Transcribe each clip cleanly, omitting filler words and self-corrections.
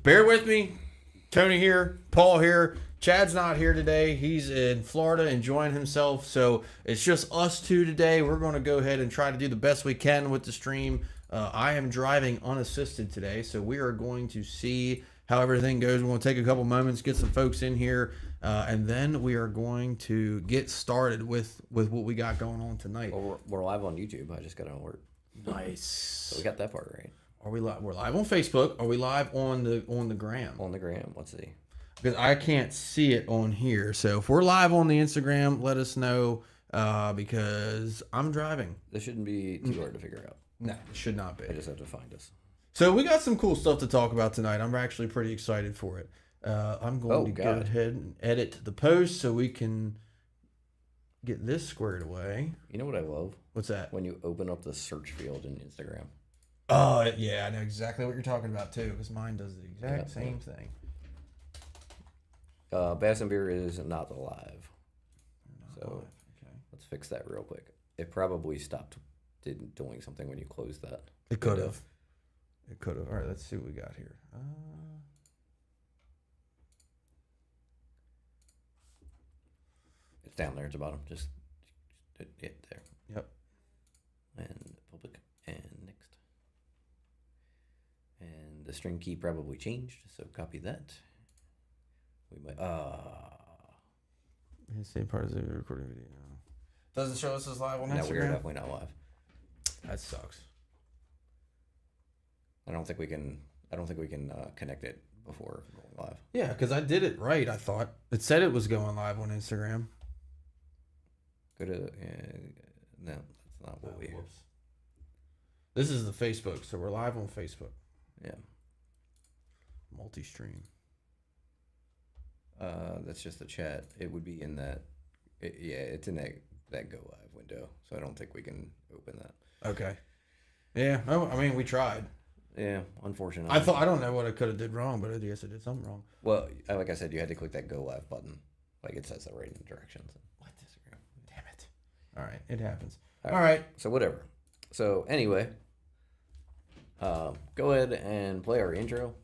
bear with me. Tony here, Paul here. Chad's not here today. He's in Florida enjoying himself. So it's just us two today. We're going to go ahead and try to do the best we can with the stream. I am driving unassisted today, so we are going to see how everything goes. We're going to take a couple moments, get some folks in here, and then we are going to get started with what we got going on tonight. Well, we're live on YouTube. I just got an alert. Nice. So we got that part right. Are we live? We're live on Facebook. Are we live on the gram? On the gram. Let's see. Because I can't see it on here. So if we're live on the Instagram, let us know because I'm driving. This shouldn't be too hard to figure out. No, it should not be. I just have to find us. So we got some cool stuff to talk about tonight. I'm actually pretty excited for it. I'm going to go ahead and edit the post so we can get this squared away. You know what I love? What's that? When you open up the search field in Instagram. Oh, yeah, I know exactly what you're talking about, too, because mine does the exact same thing. Bass and Beer is not alive. So okay. Let's fix that real quick. It probably stopped doing something when you closed that. It could have. It could have. All right, let's see what we got here. It's down there at the bottom. Just hit there. Yep. And public and next. And the string key probably changed, so copy that. We might. Same part as the recording video. Doesn't show us as live on Instagram. No, we're definitely not live. That sucks. I don't think we can connect it before going live. Yeah, because I did it right. I thought it said it was going live on Instagram. No, that's not what we. Whoops. This is the Facebook, so we're live on Facebook. Yeah. Multi-stream. That's just the chat. It would be in that. It's in that go live window. So I don't think we can open that. Okay. Yeah. Oh, I mean, we tried. Yeah, unfortunately. I don't know what I could have did wrong, but I guess I did something wrong. Well, like I said, you had to click that go live button. Like it says that right in the directions. What? Damn it. All right. It happens. All right. So whatever. So anyway, go ahead and play our intro.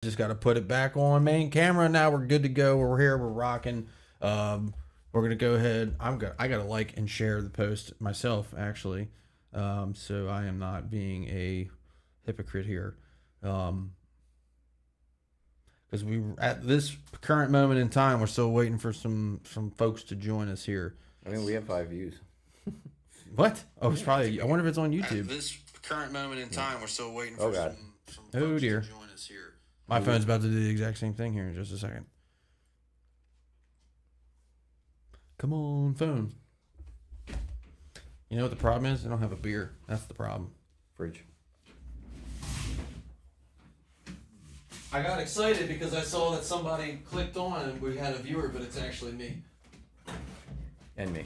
Just got to put it back on main camera. Now we're good to go. We're here. We're rocking. We're gonna go ahead. I gotta like and share the post myself, actually. So I am not being a hypocrite here. Because we at this current moment in time, we're still waiting for some folks to join us here. I mean, we have 5 views. What? Oh, it's probably. I wonder if it's on YouTube. At this current moment in time, we're still waiting Oh, for God. some Oh, folks dear. to join us here. My phone's about to do the exact same thing here in just a second. Come on, phone. You know what the problem is? I don't have a beer. That's the problem. Fridge. I got excited because I saw that somebody clicked on and we had a viewer, but it's actually me. And me.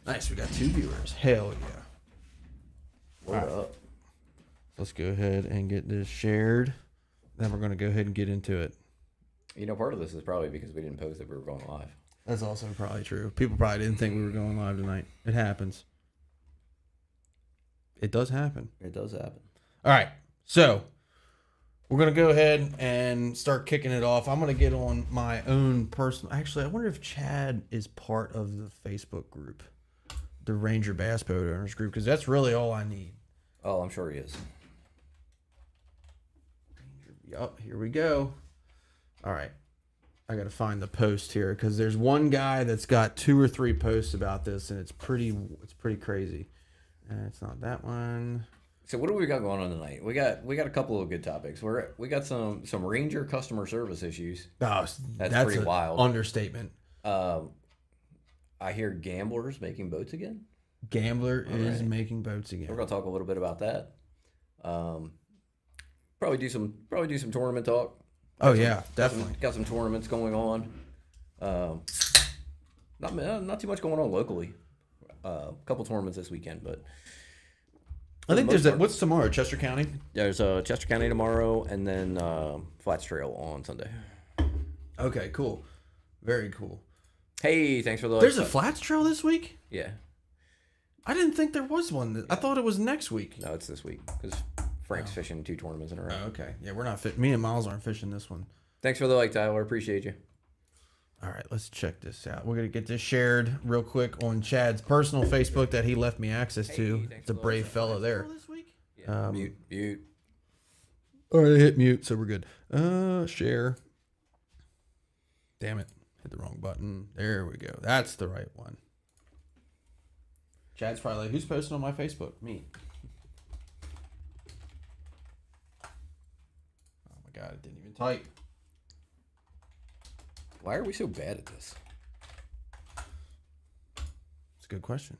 Nice, we got 2 viewers. Hell yeah. What All right. up? Let's go ahead and get this shared. Then we're going to go ahead and get into it. You know, part of this is probably because we didn't post that we were going live. That's also probably true. People probably didn't think we were going live tonight. It happens. It does happen. It does happen. All right. So we're going to go ahead and start kicking it off. I'm going to get on my own personal. Actually, I wonder if Chad is part of the Facebook group, the Ranger Bass Boat Owners group, because that's really all I need. Oh, I'm sure he is. Yup, here we go. All right. I got to find the post here because there's one guy that's got 2 or 3 posts about this, and it's pretty crazy. It's not that one. So what do we got going on tonight? We got a couple of good topics. We got some Ranger customer service issues. Oh, That's pretty an wild. Understatement. I hear gamblers making boats again. Gambler is making boats again. We're gonna talk a little bit about that. Probably do some tournament talk. Definitely. Got some tournaments going on. Not too much going on locally. A couple tournaments this weekend, but I think there's that. What's tomorrow? Chester County. There's Chester County tomorrow, and then Flats Trail on Sunday. Okay, cool. Very cool. Hey, thanks for the. There's a Flats Trail this week? Yeah. I didn't think there was one. I thought it was next week. No, it's this week because Frank's fishing 2 tournaments in a row. Oh, okay. Yeah, we're not fit. Me and Miles aren't fishing this one. Thanks for the like, Tyler. Appreciate you. All right, let's check this out. We're going to get this shared real quick on Chad's personal Facebook that he left me access to. It's a brave fellow there. Yeah, mute. All right, I hit mute, so we're good. Share. Damn it. Hit the wrong button. There we go. That's the right one. Chad's probably like, who's posting on my Facebook? Me. Oh my God, it didn't even type. Why are we so bad at this? It's a good question.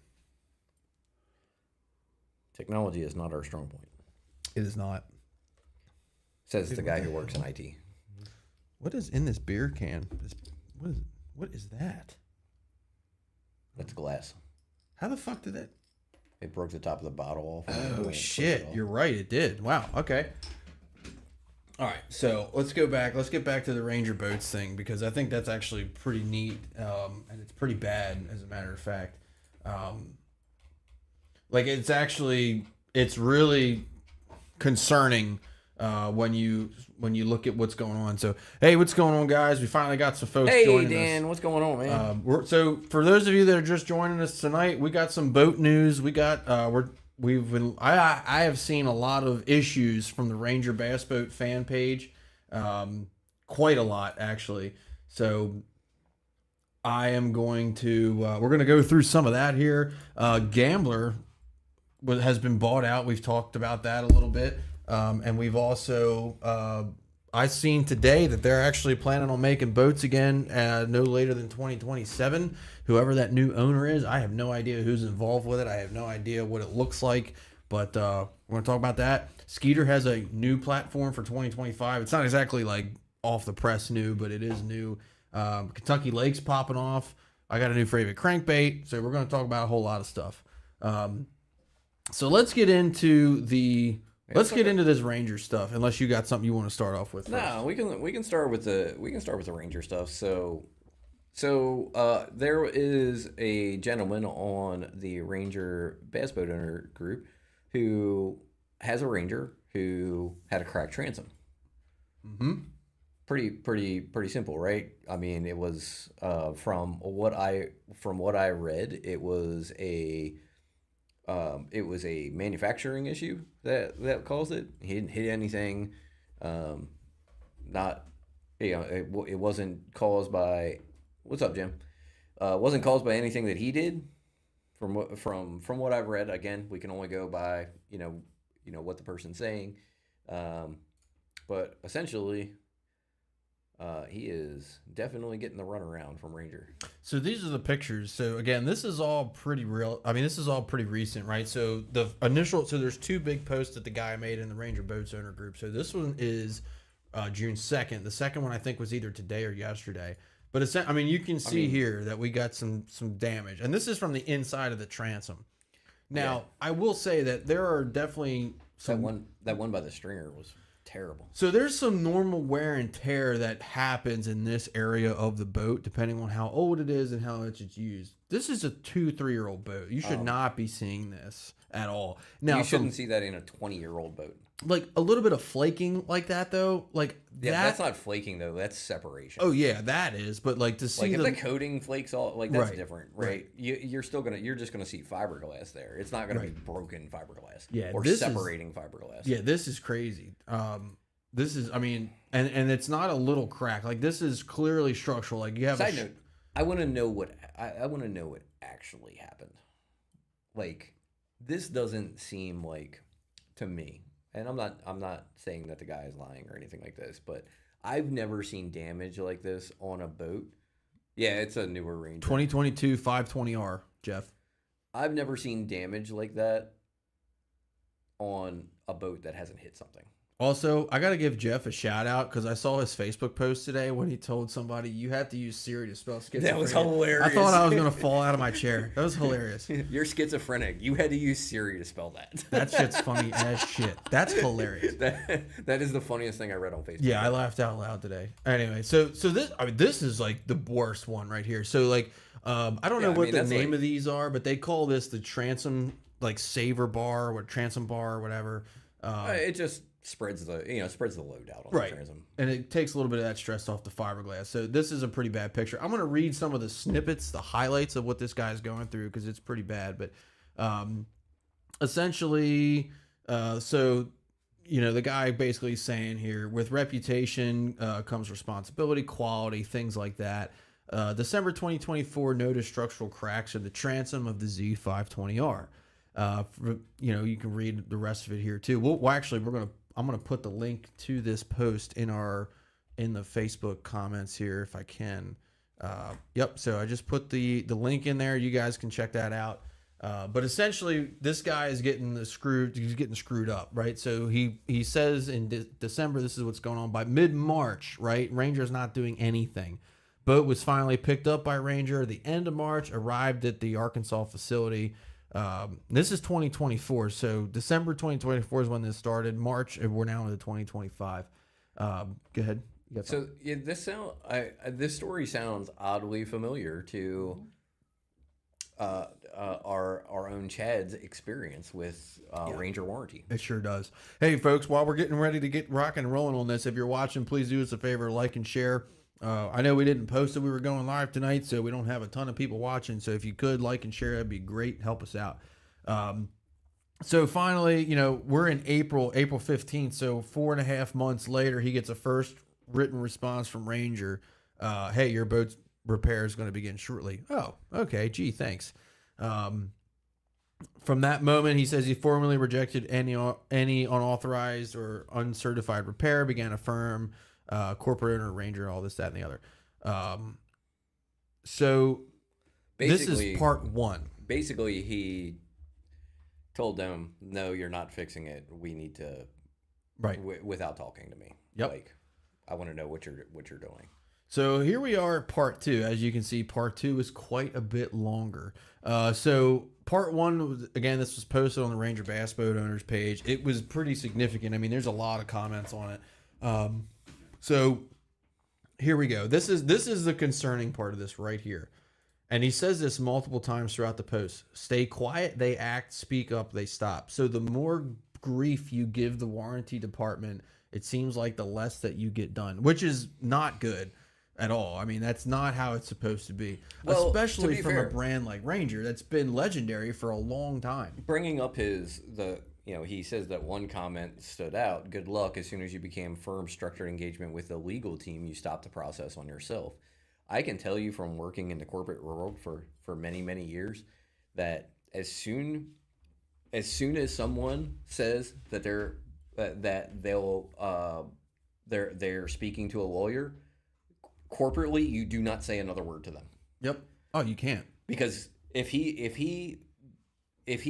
Technology is not our strong point. It is not. Says the guy who works in IT. What is in this beer can? What is that? That's glass. How the fuck did that? It broke the top of the bottle off. Oh shit! You're right. It did. Wow. Okay. All right. So let's go back. Let's get back to the Ranger boats thing because I think that's actually pretty neat, and it's pretty bad as a matter of fact. Like it's really concerning when you look at what's going on. So hey, what's going on, guys? We finally got some folks joining us. Hey Dan, what's going on, man? So for those of you that are just joining us tonight, we got some boat news. We got I have seen a lot of issues from the Ranger Bass Boat fan page, quite a lot actually. So I am going to we're going to go through some of that here. Gambler has been bought out. We've talked about that a little bit. And we've also, I've seen today that they're actually planning on making boats again no later than 2027. Whoever that new owner is, I have no idea who's involved with it. I have no idea what it looks like, but we're going to talk about that. Skeeter has a new platform for 2025. It's not exactly like off the press new, but it is new. Kentucky Lake's popping off. I got a new favorite crankbait, so we're going to talk about a whole lot of stuff. So let's get into Let's get into this Ranger stuff. Unless you got something you want to start off with. No, we can start with the Ranger stuff. So there is a gentleman on the Ranger Bass Boat Owner group who has a Ranger who had a cracked transom. Mm-hmm. Pretty simple, right? I mean, it was from what I read, it was a manufacturing issue that caused it. He didn't hit anything. It wasn't caused by. What's up, Jim? Wasn't caused by anything that he did. From what I've read, again, we can only go by what the person's saying. But essentially, he is definitely getting the runaround from Ranger. So these are the pictures. So again, this is all pretty real. I mean, this is all pretty recent, right? So there's 2 big posts that the guy made in the Ranger Boats Owner group. So this one is June 2nd. The second one I think was either today or yesterday. But you can see here that we got some damage, and this is from the inside of the transom. Now, I will say that there are definitely some that one by the stringer was terrible. So there's some normal wear and tear that happens in this area of the boat, depending on how old it is and how much it's used. This is a 2-3-year-old boat. You should not be seeing this at all. Now, you shouldn't see that in a 20-year-old boat. Like a little bit of flaking like that, though. That's not flaking though. That's separation. Oh yeah, that is. But to see if the coating flakes all, that's different, right? Right. You're just gonna see fiberglass there. It's not gonna be broken fiberglass. Yeah, or separating fiberglass. Yeah, this is crazy. This is, and it's not a little crack. Like this is clearly structural. Like you have. Side note, I want to know what actually happened. Like this doesn't seem like to me, and I'm not saying that the guy is lying or anything like this, but I've never seen damage like this on a boat. Yeah, it's a newer Ranger. 2022 520R, Jeff. I've never seen damage like that on a boat that hasn't hit something. Also, I got to give Jeff a shout out because I saw his Facebook post today when he told somebody you have to use Siri to spell schizophrenia. That was hilarious. I thought I was going to fall out of my chair. That was hilarious. You're schizophrenic. You had to use Siri to spell that. That shit's funny as shit. That's hilarious. That is the funniest thing I read on Facebook. Yeah, I laughed out loud today. Anyway, so this is like the worst one right here. So like I don't know what the name of these are, but they call this the transom like saver bar or transom bar or whatever. It just spreads the load out on the transom. And it takes a little bit of that stress off the fiberglass. So this is a pretty bad picture. I'm going to read some of the snippets, the highlights of what this guy's going through because it's pretty bad. But essentially, so, you know, the guy basically saying here, with reputation comes responsibility, quality, things like that. December 2024, notice structural cracks in the transom of the Z520R. You know, you can read the rest of it here too. Well, actually, I'm gonna put the link to this post in the Facebook comments here if I can. Yep. So I just put the link in there. You guys can check that out. But essentially, this guy is getting screwed up, right? So he says in December, this is what's going on. By mid-March, right? Ranger's not doing anything. Boat was finally picked up by Ranger. The end of March, arrived at the Arkansas facility. This is 2024, so December 2024 is when this started. March, we're now into 2025. Go ahead. So yeah, this story sounds oddly familiar to our own Chad's experience with Ranger warranty. It sure does. Hey, folks, while we're getting ready to get rocking and rolling on this, if you're watching, please do us a favor, like and share. I know we didn't post that we were going live tonight, so we don't have a ton of people watching. So if you could like and share, that'd be great. Help us out. So finally, you know, we're in April 15th. So 4.5 months later, he gets a first written response from Ranger. Hey, your boat's repair is going to begin shortly. Oh, okay. Gee, thanks. From that moment, he says he formally rejected any unauthorized or uncertified repair, began a firm corporate owner, Ranger, all this, that, and the other. So basically, this is part one. Basically, he told them, "No, you're not fixing it. We need to." Right. Without talking to me. Yep. Like, I want to know what you're doing. So here we are at part two. As you can see, part two is quite a bit longer. So part one was, again, this was posted on the Ranger Bass Boat Owners page. It was pretty significant. I mean, there's a lot of comments on it. So here we go. This is the concerning part of this right here. And he says this multiple times throughout the post. Stay quiet, they act, speak up, they stop. So the more grief you give the warranty department, it seems like the less that you get done, which is not good at all. I mean, that's not how it's supposed to be. Well, especially from a brand like Ranger that's been legendary for a long time. Bringing up he says that one comment stood out. Good luck. As soon as you became firm, structured engagement with the legal team, you stopped the process on yourself. I can tell you from working in the corporate world for many, many years that as soon as someone says that they're speaking to a lawyer, corporately, you do not say another word to them. Yep. Oh, you can't. Because if he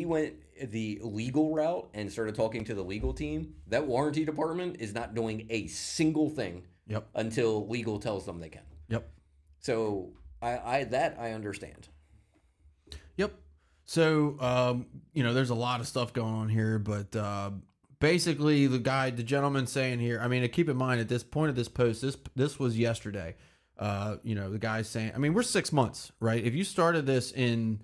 went the legal route and started talking to the legal team, that warranty department is not doing a single thing. Yep. Until legal tells them they can. Yep. So I understand. Yep. So there's a lot of stuff going on here, but basically the gentleman saying here, I mean, keep in mind at this point of this post, this was yesterday. The guy's saying, I mean, we're 6 months, right? If you started this in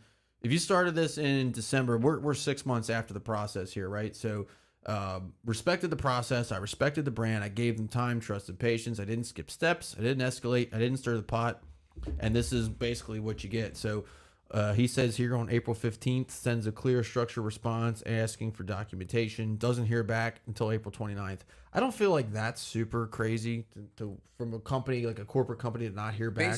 December, we're 6 months after the process here, right? So respected the process. I respected the brand. I gave them time, trusted, patience. I didn't skip steps. I didn't escalate. I didn't stir the pot. And this is basically what you get. So he says here on April 15th, sends a clear structured response asking for documentation. Doesn't hear back until April 29th. I don't feel like that's super crazy to from a company, like a corporate company, to not hear back.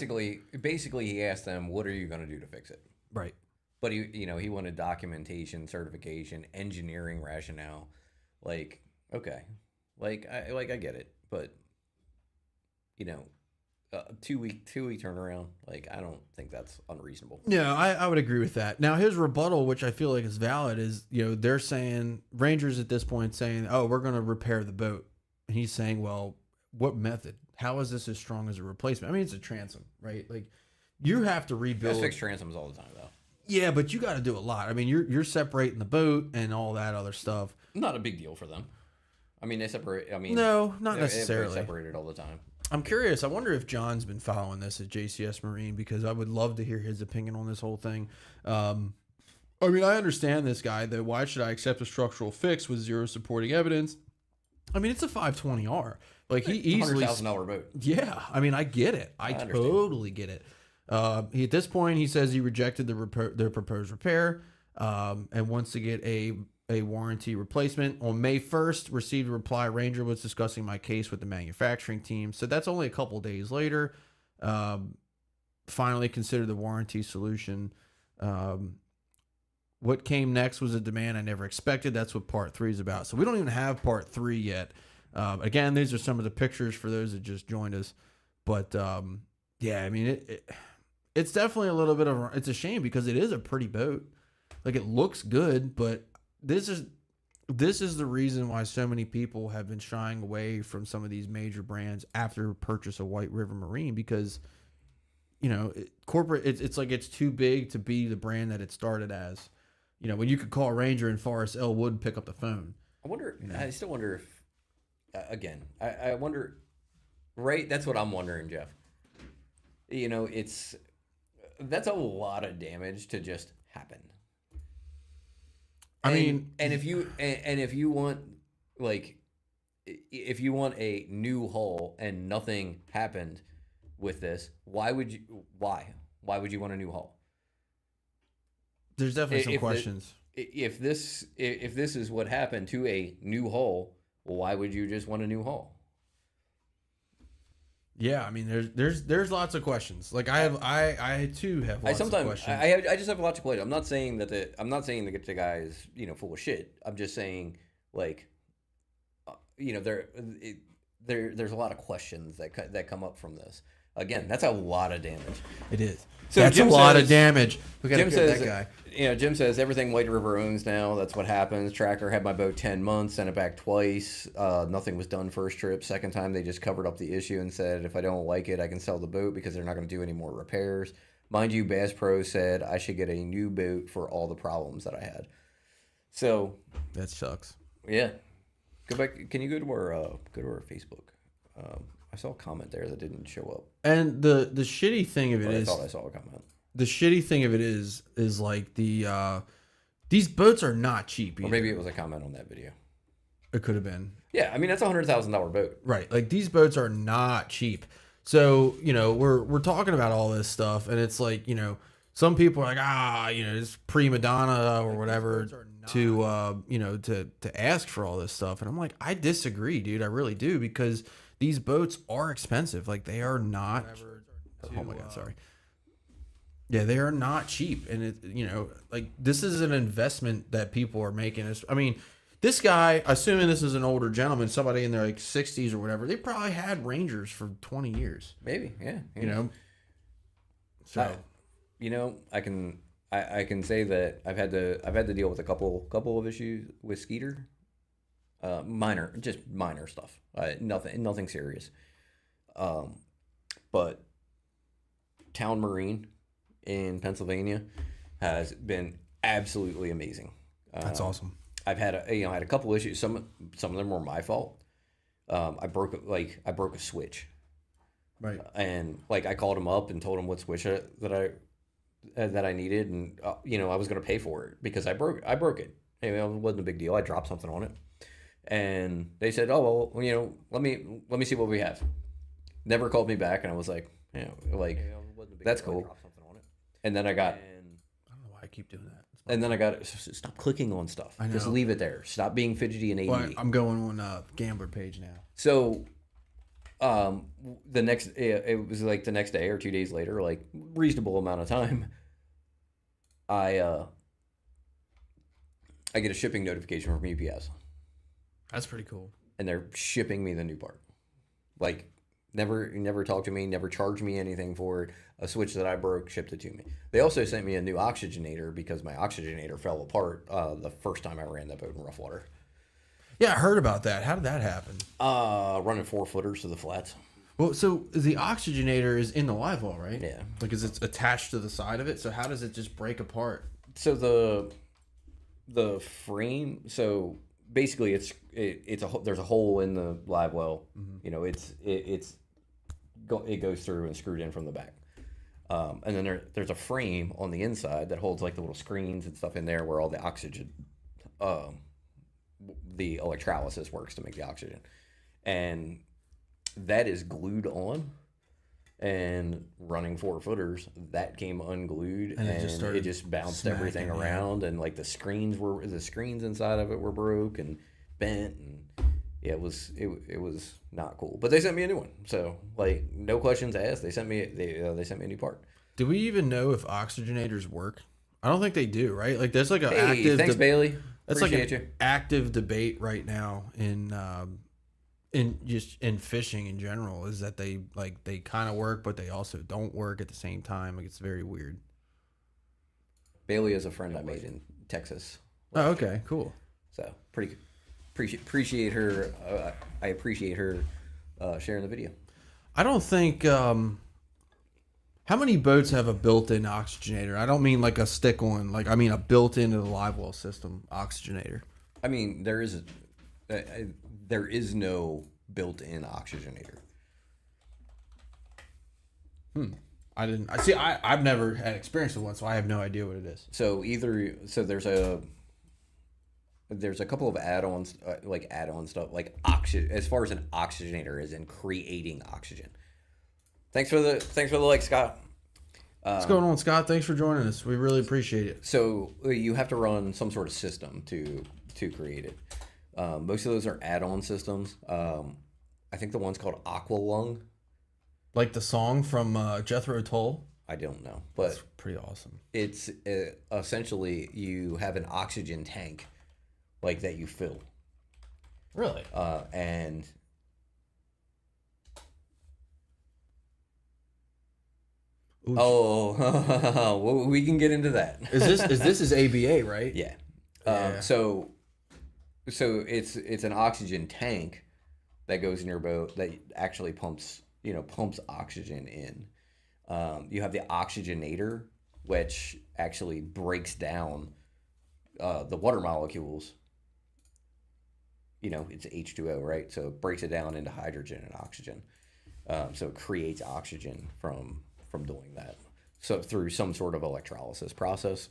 Basically, he asked them, what are you going to do to fix it? Right. But he wanted documentation, certification, engineering rationale. Like, okay, I get it, but you know, 2 week turnaround. Like, I don't think that's unreasonable. Yeah, I would agree with that. Now, his rebuttal, which I feel like is valid, is, they're saying, Rangers at this point saying, oh, we're going to repair the boat. And he's saying, well, what method? How is this as strong as a replacement? I mean, it's a transom, right? Like, you have to rebuild. Guys fix transoms all the time, though. Yeah, but you got to do a lot. I mean, you're separating the boat and all that other stuff. Not a big deal for them. I mean, they separate. I mean, no, not necessarily. They're separated all the time. I'm curious. I wonder if John's been following this at JCS Marine, because I would love to hear his opinion on this whole thing. I mean, I understand this guy, that why should I accept a structural fix with zero supporting evidence? I mean, it's a 520R. Like, he easily $100,000 boat. Yeah, I mean, I get it. I totally get it. At this point, he says he rejected their proposed repair, and wants to get a warranty replacement. On May 1st, received a reply. Ranger was discussing my case with the manufacturing team. So that's only a couple days later. Finally considered the warranty solution. What came next was a demand I never expected. That's what part 3 is about. So we don't even have part 3 yet. Again, these are some of the pictures for those that just joined us. But yeah, I mean, it's definitely a little bit of it's a shame, because it is a pretty boat. Like, it looks good, but this is the reason why so many people have been shying away from some of these major brands after purchase of White River Marine, because corporate, it's like it's too big to be the brand that it started as. When you could call Ranger and Forrest Elwood and pick up the phone. I wonder. I still wonder if, again, I wonder. Right, that's what I'm wondering, Jeff. That's a lot of damage to just happen. I mean, and if you want, like, if you want a new hull and nothing happened with this, why would you want a new hull? There's definitely some questions. If this is what happened to a new hull, why would you just want a new hull? Yeah, I mean, there's lots of questions. Like, I too have lots of questions. I just have lots of questions. I'm not saying that the guy is full of shit. I'm just saying, like, there's a lot of questions that come up from this. Again, that's a lot of damage. It is. So that's Jim a lot says, of damage. We got Jim says, that guy. Jim says everything White River owns now. That's what happens. Tracker had my boat 10 months, sent it back twice. Nothing was done first trip. Second time, they just covered up the issue and said, if I don't like it, I can sell the boat because they're not going to do any more repairs. Mind you, Bass Pro said I should get a new boat for all the problems that I had. So that sucks. Yeah, go back. Can you go to our Facebook? I saw a comment there that didn't show up. And the shitty thing of it is, I thought I saw a comment. The shitty thing of it is like these boats are not cheap either. Or maybe it was a comment on that video. It could have been. Yeah, I mean, that's a $100,000 boat. Right. Like, these boats are not cheap. So, we're talking about all this stuff, and it's like, some people are like, it's prima donna or whatever to ask for all this stuff. And I'm like, I disagree, dude. I really do, because these boats are expensive. Like, they are not. Oh my God, sorry. Yeah, they are not cheap. And like, this is an investment that people are making. I mean, this guy, assuming this is an older gentleman, somebody in their like 60s or whatever, they probably had Rangers for 20 years. Maybe, yeah. So, I can say that I've had to deal with a couple of issues with Skeeter. Just minor stuff. Nothing serious. But Town Marine in Pennsylvania has been absolutely amazing. That's awesome. I've had a couple issues. Some of them were my fault. I broke a switch. Right. And like, I called him up and told him what switch that I needed, and I was going to pay for it because I broke it. It wasn't a big deal. I dropped something on it. And they said, "Oh, well, let me see what we have." Never called me back, and I was like, that's cool. And then I don't know why I keep doing that. And then I got stop clicking on stuff. Just leave it there. Stop being fidgety and ADD. Well, I'm going on Gambler page now. So, it was like the next day or 2 days later, like reasonable amount of time. I get a shipping notification from UPS. That's pretty cool. and they're shipping me the new part. Like, never talked to me, never charged me anything for it. A switch that I broke, shipped it to me. They also sent me a new oxygenator because my oxygenator fell apart the first time I ran that boat in rough water. Yeah, I heard about that. How did that happen? Running 4-footers to the flats. Well, so the oxygenator is in the live well, right? Yeah. Because it's attached to the side of it. So how does it just break apart? So the frame. So basically, there's a hole in the live well. You know, it goes through and screwed in from the back. And then there's a frame on the inside that holds like the little screens and stuff in there where all the oxygen, the electrolysis works to make the oxygen, and that is glued on. And running 4-footers, that came unglued, and it just bounced everything around, and like the screens inside of it were broke and bent, and yeah, it was not cool. But they sent me a new one, so like no questions asked. They sent me a new part. Do we even know if oxygenators work? I don't think they do, right? Like there's like an Hey, active. thanks, Bailey. That's like Appreciate an you. active debate right now in fishing in general, is that they kind of work, but they also don't work at the same time. Like it's very weird. Bailey is a friend I made in Texas. Oh, okay, cool. So appreciate her. I appreciate her sharing the video. I don't think. How many boats have a built-in oxygenator? I don't mean like a stick-on. Like I mean a built into the live well system oxygenator. I mean, there is no built-in oxygenator. I've never had experience with one, so I have no idea what it is. So there's a couple of add-ons, like add-on stuff, like oxygen. As far as an oxygenator is in creating oxygen. Thanks for the like, Scott. What's going on, Scott? Thanks for joining us. We really appreciate it. So you have to run some sort of system to create it. Most of those are add-on systems. I think the one's called Aqua Lung. Like the song from Jethro Tull. I don't know, but That's pretty awesome. it's essentially you have an oxygen tank, like that you fill, Really? and Ooh. oh, well, we can get into that. Is this ABA, right? Yeah. Yeah. So it's an oxygen tank that goes in your boat that actually pumps oxygen in. You have the oxygenator, which actually breaks down the water molecules. It's H2O, right? So it breaks it down into hydrogen and oxygen. So it creates oxygen from doing that. So through some sort of electrolysis process.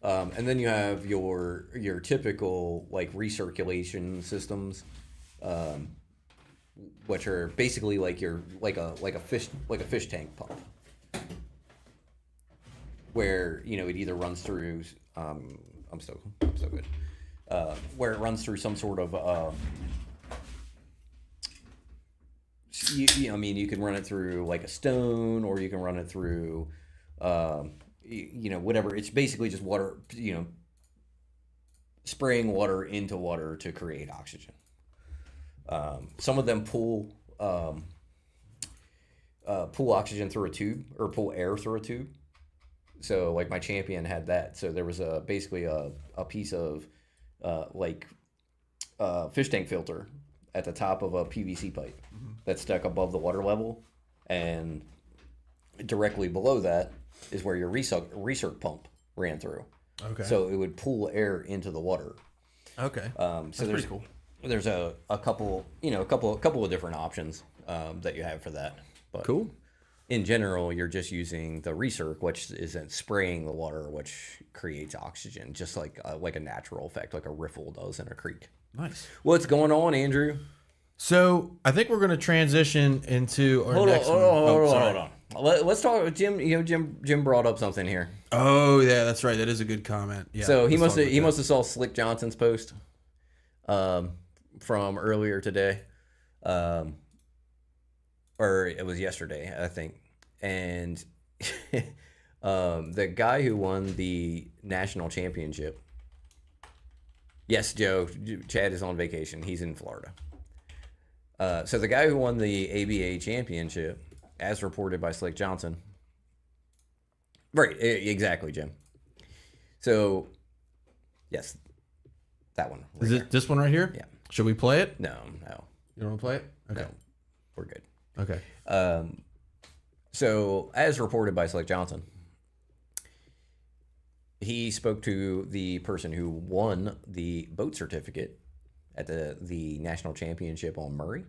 And then you have your typical like recirculation systems, which are basically like a fish tank pump, where it either runs through I'm so good, where it runs through some sort of you can run it through like a stone, or you can run it through whatever. It's basically just water, spraying water into water to create oxygen. Some of them pull oxygen through a tube, or pull air through a tube. So like my Champion had that. So there was basically a piece of fish tank filter at the top of a PVC pipe that's stuck above the water level, and directly below that is where your recirc pump ran through. Okay. So it would pull air into the water. Okay. So That's pretty cool. There's a couple of different options that you have for that. But Cool. in general, you're just using the recirc, which isn't spraying the water, which creates oxygen, just like a natural effect, like a riffle does in a creek. Nice. What's going on, Andrew? So I think we're going to transition into our Hold next one. on. Sorry. Let's talk with Jim. Jim brought up something here. Oh yeah, that's right. That is a good comment. Yeah. So he let's must talk about have saw Slick Johnson's post from earlier today, or it was yesterday, I think. And the guy who won the national championship Yes, Joe. Chad is on vacation. He's in Florida. So the guy who won the ABA championship, as reported by Slick Johnson. Right, exactly, Jim. So, yes, that one. Is it this one right here? Yeah. Should we play it? No. You don't want to play it? Okay. No, we're good. Okay. So, as reported by Slick Johnson, he spoke to the person who won the boat certificate at the national championship on Murray,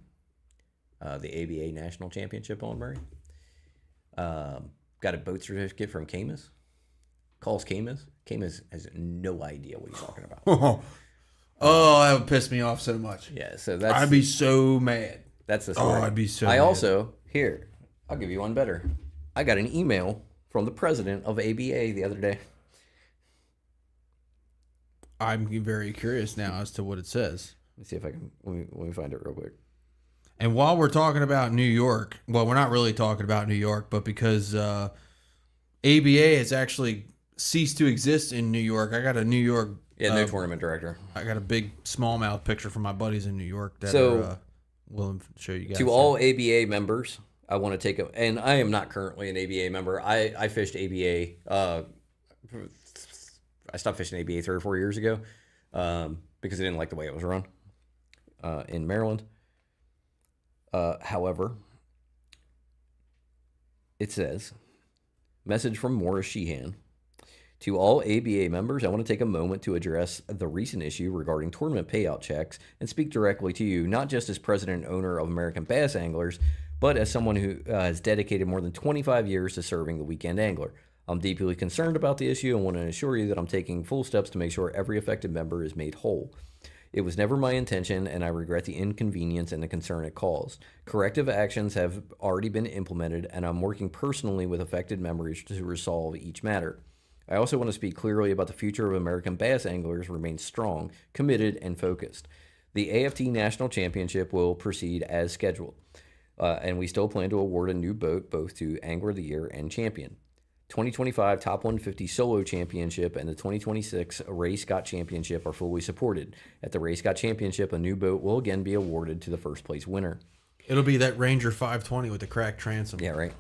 the ABA national championship on Murray. Got a boat certificate from Camus. Calls Camus. Camus has no idea what he's talking about. Oh, that would piss me off so much. Yeah, so that's I'd be so mad. that's the story. Oh, I'd be so I mad. also here. I'll give you one better. I got an email from the president of ABA the other day. I'm very curious now as to what it says. Let me see if I can. Let me find it real quick. And while we're talking about New York, well, we're not really talking about New York, but because ABA has actually ceased to exist in New York, I got a New York. Yeah, no tournament director. I got a big smallmouth picture from my buddies in New York that So, are willing to show you guys. To all ABA members, I want to take a, and I am not currently an ABA member. I fished ABA. I stopped fishing ABA 3 or 4 years ago because I didn't like the way it was run in Maryland. However, it says, message from Morris Sheehan. To all ABA members, I want to take a moment to address the recent issue regarding tournament payout checks and speak directly to you, not just as president and owner of American Bass Anglers, but as someone who has dedicated more than 25 years to serving the weekend angler. I'm deeply concerned about the issue and want to assure you that I'm taking full steps to make sure every affected member is made whole. It was never my intention, and I regret the inconvenience and the concern it caused. Corrective actions have already been implemented, and I'm working personally with affected members to resolve each matter. I also want to speak clearly about the future of American bass anglers remains strong, committed, and focused. The AFT National Championship will proceed as scheduled, and we still plan to award a new boat both to Angler of the Year and Champion. 2025 Top 150 Solo Championship and the 2026 Ray Scott Championship are fully supported. At the Ray Scott Championship, a new boat will again be awarded to the first place winner. It'll be that Ranger 520 with the cracked transom. Yeah, right.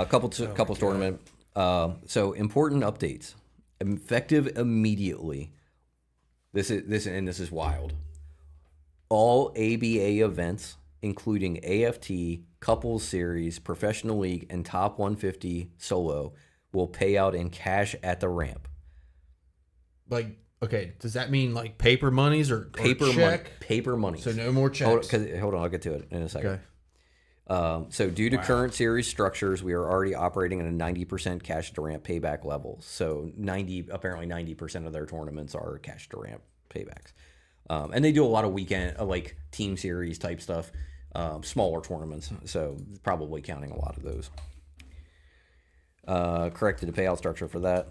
Couple tournament. So important updates. Effective immediately. This is wild. All ABA events, including AFT, Couples Series, Professional League, and Top 150 Solo, will pay out in cash at the ramp. Like, okay, does that mean like paper monies or Paper check? money. Paper money. So no more checks. Hold on, I'll get to it in a second. Okay. So due to current series structures, we are already operating at a 90% cash to ramp payback level. So apparently 90% of their tournaments are cash to ramp paybacks. And they do a lot of weekend, like team series type stuff, smaller tournaments. So probably counting a lot of those. Corrected the payout structure for that.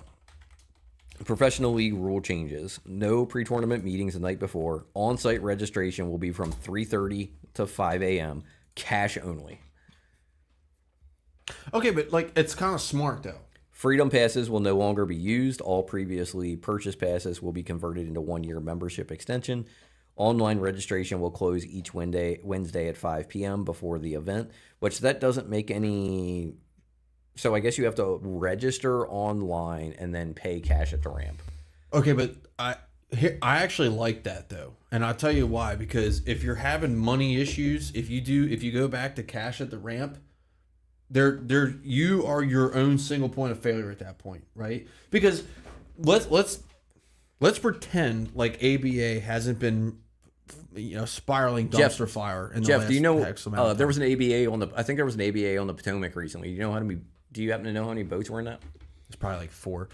Professional League rule changes. No pre-tournament meetings the night before. On-site registration will be from 3:30 to 5 a.m. Cash only. Okay, but like it's kind of smart though. Freedom passes will no longer be used. All previously purchased passes will be converted into 1-year membership extension. Online registration will close each Wednesday at 5 p.m. before the event, which that doesn't make any... So I guess you have to register online and then pay cash at the ramp. Okay, but I actually like that though, and I'll tell you why. Because if you're having money issues, if you go back to cash at the ramp, you are your own single point of failure at that point, right? Because let's pretend like ABA hasn't been spiraling dumpster fire in the Jeff, last do you know X amount of there time. was an ABA on the? I think there was an ABA on the Potomac recently. Do you happen to know how many boats were in that? It's probably like 4.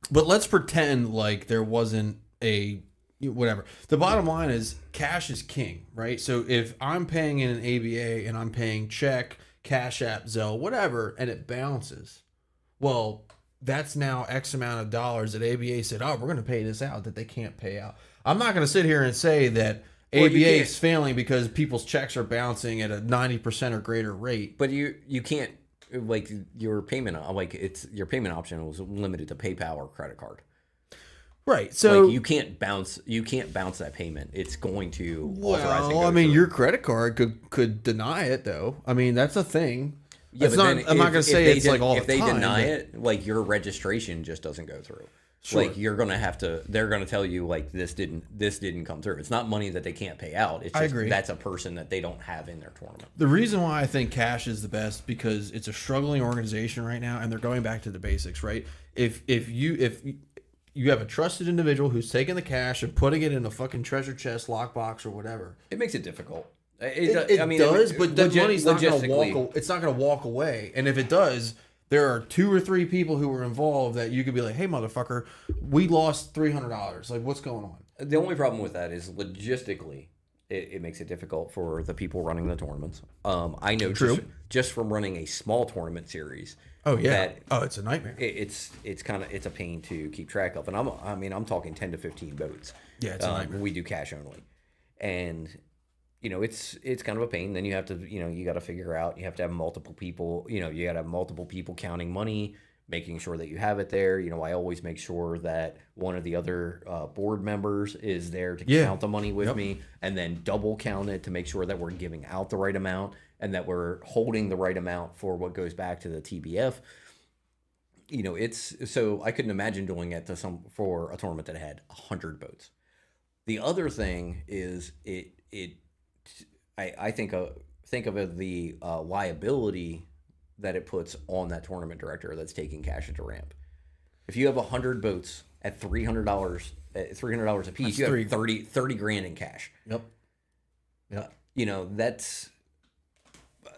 But let's pretend like there wasn't a whatever. The bottom line is cash is king, right? So if I'm paying in an ABA and I'm paying check, Cash App, Zelle, whatever, and it bounces, well, that's now X amount of dollars that ABA said, oh, we're going to pay this out that they can't pay out. I'm not going to sit here and say that ABA is failing because people's checks are bouncing at a 90% or greater rate. But you can't, like, your payment option was limited to PayPal or credit card. Right. So like you can't bounce that payment. It's going to authorize it. well, I mean, your credit card could deny it though. I mean, that's a thing. Yeah, It's but not. then I'm not gonna say it's like all the if they time. deny but- it, like your registration just doesn't go through. Sure. Like you're gonna have to. They're gonna tell you like this didn't come through. It's not money that they can't pay out. It's I just agree. that's a person that they don't have in their tournament. The reason why I think cash is the best because it's a struggling organization right now, and they're going back to the basics, right? If you have a trusted individual who's taking the cash and putting it in a fucking treasure chest, lockbox, or whatever, It makes it difficult. it I does. But the money's not going to logistically- walk. It's not going to walk away. And if it does, there are 2 or 3 people who were involved that you could be like, "Hey, motherfucker, we lost $300. Like, what's going on?" The only problem with that is logistically, it makes it difficult for the people running the tournaments. I know just from running a small tournament series. Oh yeah. that It's a nightmare. it's a pain to keep track of, and I'm talking 10 to 15 boats. Yeah, it's a nightmare. We do cash only, and it's kind of a pain. Then you have to you got to figure out, you have to have multiple people. You got to have multiple people counting money, making sure that you have it there. I always make sure that one of the other board members is there to count the money with me, and then double count it to make sure that we're giving out the right amount and that we're holding the right amount for what goes back to the TBF. It's so I couldn't imagine doing it for a tournament that had 100 boats. The other thing is I think of it, the liability that it puts on that tournament director that's taking cash at the ramp. If you have 100 boats at $300 a piece, you have 30 grand in cash. Yep.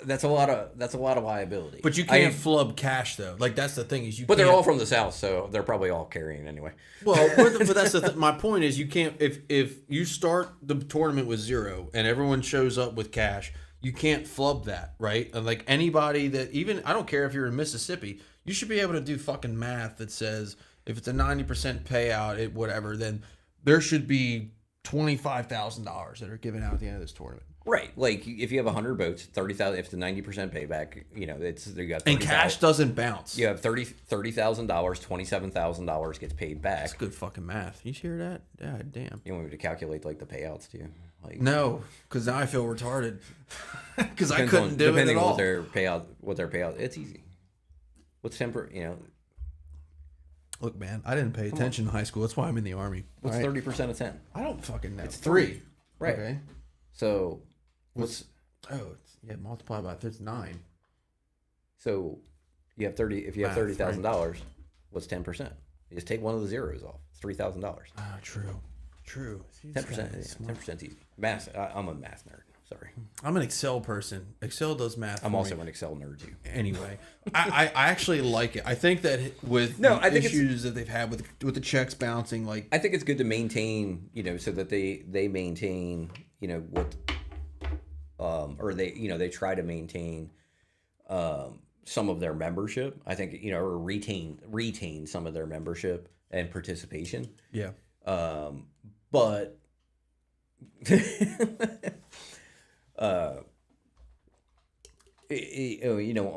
That's a lot of liability. But you can't flub cash though. Like that's the thing is you. But can't, they're all from the South, so they're probably all carrying anyway. Well, but that's my point is you can't if you start the tournament with 0 and everyone shows up with cash, you can't flub that, right? And like anybody that even I don't care if you're in Mississippi, you should be able to do fucking math that says if it's a 90% payout, whatever, then there should be $25,000 that are given out at the end of this tournament. Right, like if you have 100 boats, 30,000. If it's a 90% payback, it's you got 30, and cash doesn't bounce. You have $30,000, $27,000 gets paid back. That's good fucking math. You hear that? God damn. You want me to calculate like the payouts too? Like no, because now I feel retarded because I couldn't do it at depending on all. what their payout. It's easy. What's temper? Look, man, I didn't pay attention in high school. That's why I'm in the Army. What's 30% of 10? I don't fucking know. It's 3. Right. Okay. So multiply by 9. So you have 30. If you have $30,000, what's 10%? You just take one of the zeros off. It's $3,000. Ah, true. 10%. 10% easy. Math. I'm a math nerd. Sorry. I'm an Excel person. Excel does math. I'm also an Excel nerd too. Anyway, I actually like it. I think that with I think issues that they've had with the checks bouncing, like I think it's good to maintain, so that they maintain, what, or they try to maintain, some of their membership. I think or retain some of their membership and participation. Yeah. But.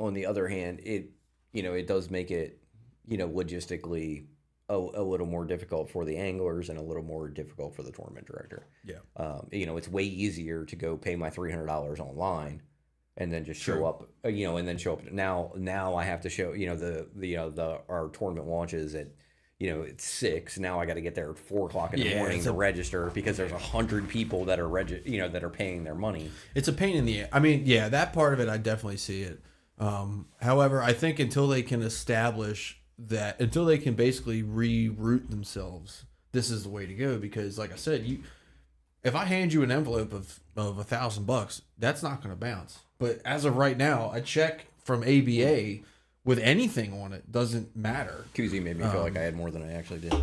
On the other hand, it does make it, logistically a little more difficult for the anglers and a little more difficult for the tournament director. Yeah. It's way easier to go pay my $300 online and then just show up, and then show up. Now I have to show, our tournament launches at, it's 6. Now I got to get there at 4:00 in the morning to register because there's 100 people that are that are paying their money. It's a pain in the. I mean, yeah, that part of it, I definitely see it. However, I think until they can establish that, until they can basically reroute themselves, this is the way to go. Because, like I said, if I hand you an envelope of $1,000, that's not going to bounce. But as of right now, a check from ABA with anything on it doesn't matter. Koozie made me feel like I had more than I actually did.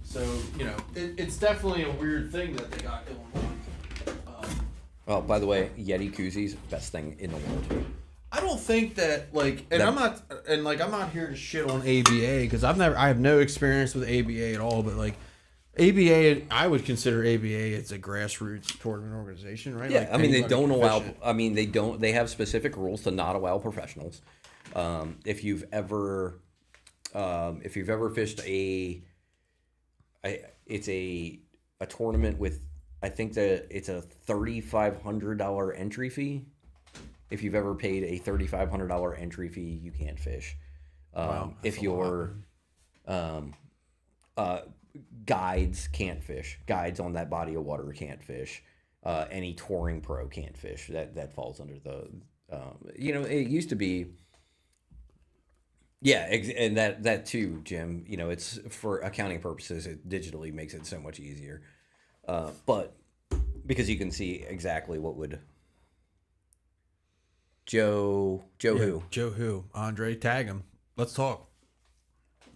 So, it's definitely a weird thing that they got going on. Oh, by the way, Yeti koozies, best thing in the world. I don't think that I'm not here to shit on ABA because I have no experience with ABA at all. But ABA, I would consider ABA it's a grassroots tournament organization, right? Yeah, they don't allow. They have specific rules to not allow professionals. If you've ever fished it's a tournament with, I think that it's a $3,500 entry fee. If you've ever paid a $3,500 entry fee, you can't fish. Wow, If you're guides can't fish. Guides on that body of water can't fish. Any touring pro can't fish. That falls under the. It used to be. Yeah, and that too, Jim. It's for accounting purposes. It digitally makes it so much easier. But because you can see exactly what would. Joe who? Andre, tag him. Let's talk.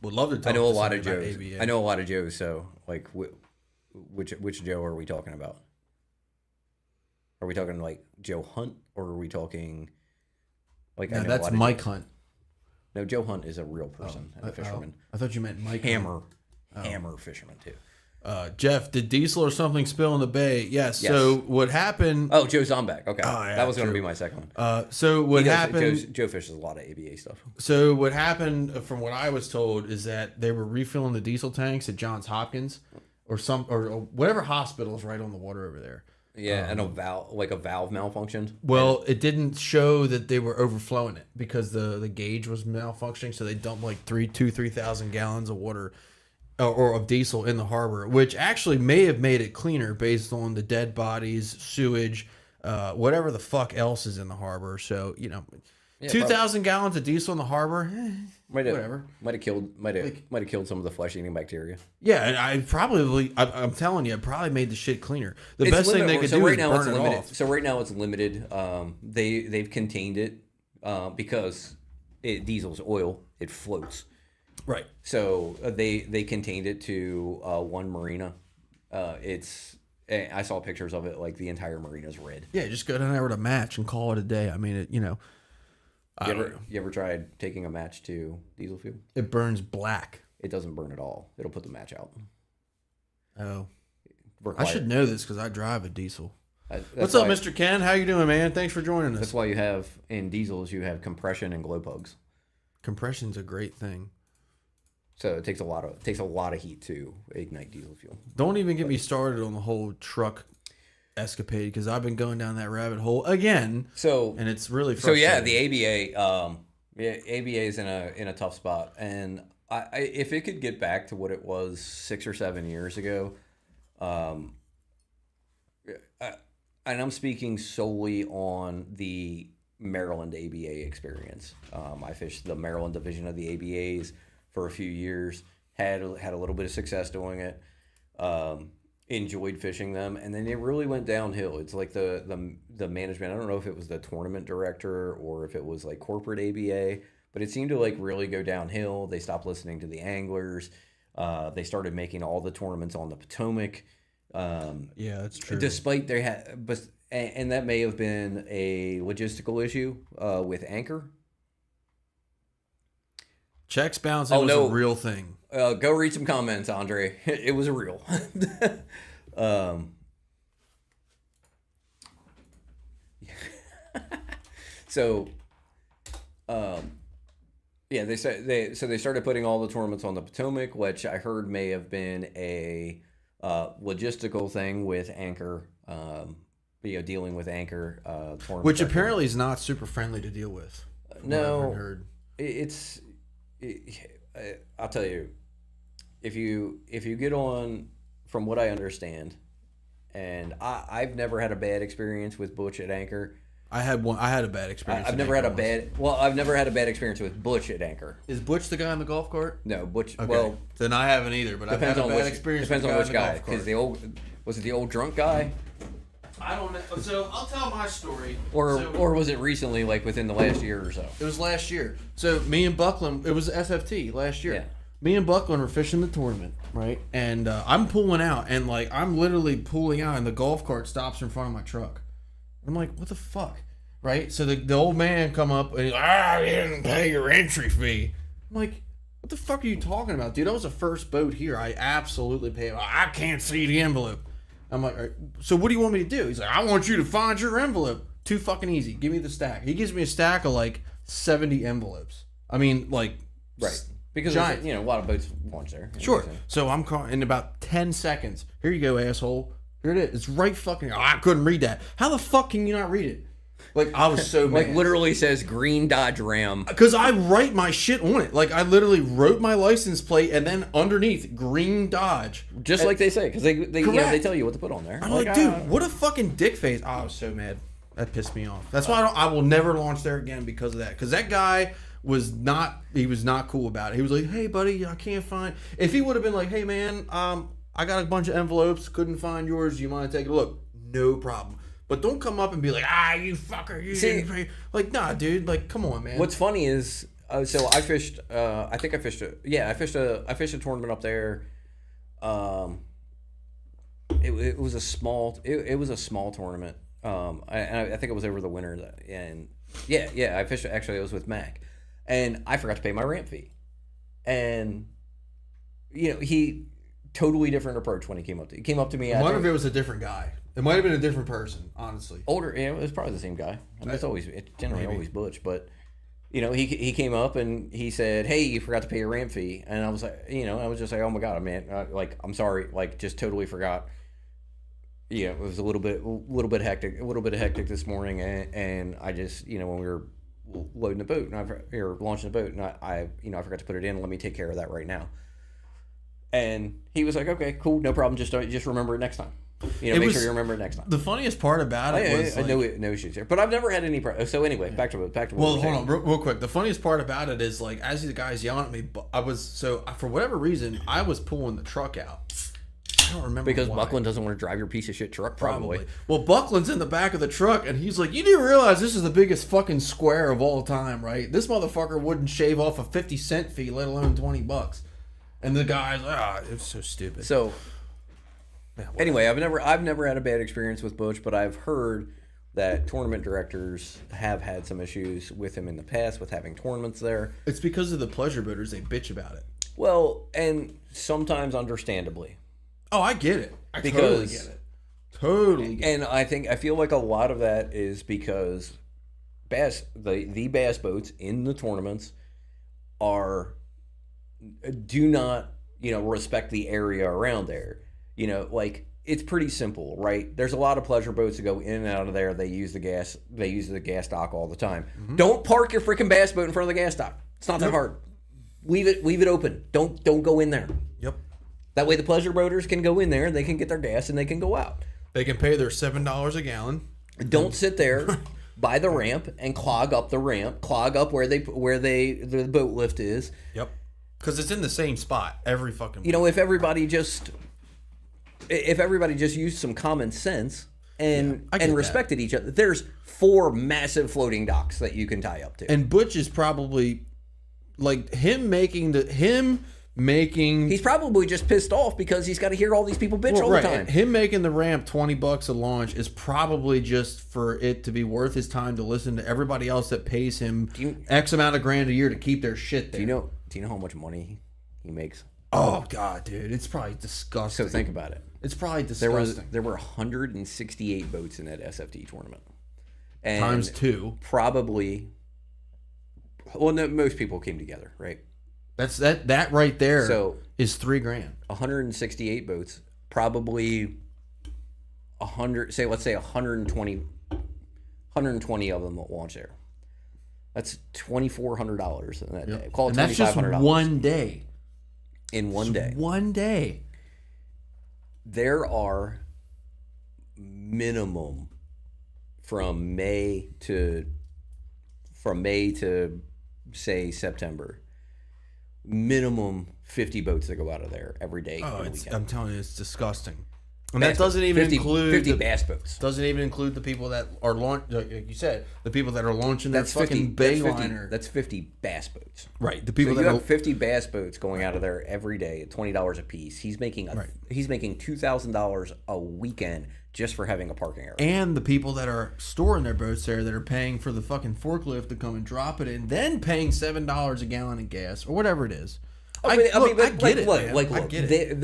Would love to talk. I know a to lot of somebody Joes. about ABA. I know a lot of Joes. So, like, which Joe are we talking about? Are we talking like Joe Hunt, or are we talking like? No, I know that's a lot of Mike Joes. Hunt. No, Joe Hunt is a real person and a fisherman. I thought you meant Mike Hammer, Hunt. hammer fisherman too. Jeff, did diesel or something spill in the bay? Yes. Yes. So what happened? Oh, Joe Zombek. Okay, yeah, that was going to true. be my second one. So what happened? Joe fishes a lot of ABA stuff. So what happened, from what I was told, is that they were refilling the diesel tanks at Johns Hopkins, or whatever hospital is right on the water over there. Yeah, and a valve malfunctioned. Well, it didn't show that they were overflowing it because the gauge was malfunctioning, so they dumped like 3,000 gallons of water or of diesel in the harbor, which actually may have made it cleaner based on the dead bodies, sewage, whatever the fuck else is in the harbor. So 2,000 gallons of diesel in the harbor, whatever. Might have killed some of the flesh-eating bacteria. Yeah, and I'm telling you, it probably made the shit cleaner. The best thing they could do is burn it off. So right now it's limited. They've contained it because diesel's oil. It floats. Right. So they contained it to one marina. I saw pictures of it. Like the entire marina's red. Yeah, just go down there with a match and call it a day. I mean, You ever tried taking a match to diesel fuel? it burns black. It doesn't burn at all. It'll put the match out. Oh, I should know this because I drive a diesel. That's What's up, why- Mr. Ken? How you doing, man? Thanks for joining us. That's why you have in diesels you have compression and glow plugs. Compression's a great thing. So it takes a lot of heat to ignite diesel fuel. Don't even get me started on the whole truck escapade because I've been going down that rabbit hole again. So and it's really so frustrating. yeah, the ABA is in a tough spot, and I if it could get back to what it was 6 or 7 years ago, and I'm speaking solely on the Maryland ABA experience. I fished the Maryland division of the ABAs for a few years, had a little bit of success doing it, enjoyed fishing them, and then it really went downhill. It's like the management, I don't know if it was the tournament director or if it was like corporate ABA, but it seemed to like really go downhill. They stopped listening to the anglers. They started making all the tournaments on the Potomac. Yeah, that's true. Despite they had, but and that may have been a logistical issue with Anchor. Checks bouncing was a real thing. Go read some comments, Andre. It was a real. Yeah, they started putting all the tournaments on the Potomac, which I heard may have been a logistical thing with Anchor. Dealing with Anchor, which apparently is not super friendly to deal with. No, heard. I'll tell you, if you get on, from what I understand, and I've never had a bad experience with Butch at Anchor. I had a bad experience. I've never had a bad experience with Butch at Anchor. Is Butch the guy in the golf cart? No, Butch. Okay. Well, then I haven't either. But I've had a bad experience. Depends with on the which guy. guy. Because was it the old drunk guy? I don't know. So I'll tell my story. Or was it recently, like within the last year or so? It was last year. So me and Buckland, it was SFT last year. Yeah. Me and Buckland were fishing the tournament, right? And I'm pulling out, and like I'm literally pulling out, and the golf cart stops in front of my truck. I'm like, what the fuck, right? So the old man come up and he's like, I didn't pay your entry fee. I'm like, what the fuck are you talking about, dude? That was the first boat here. I absolutely paid. I can't see the envelope. I'm like, all right, so what do you want me to do? He's like, I want you to find your envelope. Too fucking easy. Give me the stack. He gives me a stack of like 70 envelopes. I mean, like, right. Because Giants. there's, a lot of boats launch there. Sure. So I'm calling in about 10 seconds. Here you go, asshole. Here it is. It's right fucking. I couldn't read that. How the fuck can you not read it? Like, I was so mad. Like, literally says green Dodge Ram. Because I write my shit on it. Like, I literally wrote my license plate and then underneath, green Dodge. Just like they say, because they tell you what to put on there. I'm like, dude, what a fucking dick face. I was so mad. That pissed me off. That's why I will never launch there again because of that. Because that guy was not cool about it. He was like, hey, buddy, I can't find. If he would have been like, hey, man, I got a bunch of envelopes, couldn't find yours. You mind taking a look? No problem. But don't come up and be like, you fucker, you didn't pay. Like, nah, dude, like, come on, man. What's funny is, so I fished. I fished a tournament up there. It was a small. It was a small tournament. I think it was over the winter. And I fished. Actually, it was with Mac, and I forgot to pay my ramp fee. And he totally different approach when he came up to. He came up to me. I wonder if it was a different guy. It might have been a different person, honestly. Older, it was probably the same guy. I mean, it's generally always Butch, but he came up and he said, "Hey, you forgot to pay your ramp fee," and I was like, I was just like, "Oh my god, man! I'm sorry, just totally forgot." It was a little bit hectic this morning, and I just, when we were loading the boat or launching the boat, and I forgot to put it in. Let me take care of that right now. And he was like, "Okay, cool, no problem. Just remember it next time." Make sure you remember it next time. The funniest part about it was I know no issues here, but I've never had any. So anyway, back to what. Well, hold on, real quick. The funniest part about it is like as the guy's yelling at me, for whatever reason I was pulling the truck out. I don't remember because why. Buckland doesn't want to drive your piece of shit truck. Probably. Well, Buckland's in the back of the truck, and he's like, "You do realize this is the biggest fucking square of all time, right? This motherfucker wouldn't shave off a 50-cent fee, let alone $20." And the guy's like, it's so stupid. So. Anyway, I've never had a bad experience with Butch, but I've heard that tournament directors have had some issues with him in the past with having tournaments there. It's because of the pleasure boaters. They bitch about it. Well, and sometimes understandably. Oh, I get it. I totally get it. Totally get it. And I feel like a lot of that is because the bass boats in the tournaments do not respect the area around there. It's pretty simple, right? There's a lot of pleasure boats that go in and out of there. They use the gas dock all the time. Mm-hmm. Don't park your freaking bass boat in front of the gas dock. It's not that hard. Leave it open. Don't go in there. Yep. That way the pleasure boaters can go in there, they can get their gas, and they can go out. They can pay their $7 a gallon. Don't sit there by the ramp and clog up the ramp, clog up where the boat lift is. Yep. Because it's in the same spot every fucking week. If everybody just used some common sense and respected each other, there's 4 massive floating docks that you can tie up to. And Butch is probably like he's probably just pissed off because he's got to hear all these people bitch all the time. Him making the ramp $20 a launch is probably just for it to be worth his time to listen to everybody else that pays him X amount of grand a year to keep their shit there. Do you know how much money he makes? Oh god, dude, it's probably disgusting. So think about it. It's probably disgusting. There were 168 boats in that SFT tournament. And times 2. Probably. Well, no, most people came together, right? That's that right there. So is $3,000. 168 boats, probably 100. Let's say 120 of them will launch there. That's $2,400 in that day. Call it $2,500. That's just one day. In one day. One day. There are minimum from May to say September. Minimum 50 boats that go out of there every day. Oh, I'm telling you, it's disgusting. And that doesn't even include 50 bass boats. Doesn't even include the people that are like you said, the people that are launching that fucking Bayliner. That's 50 bass boats. Right. The people that have 50 bass boats going out of there every day at $20 a piece. He's making $2,000 a weekend just for having a parking area. And the people that are storing their boats there that are paying for the fucking forklift to come and drop it in, then paying $7 a gallon in gas or whatever it is. I get it.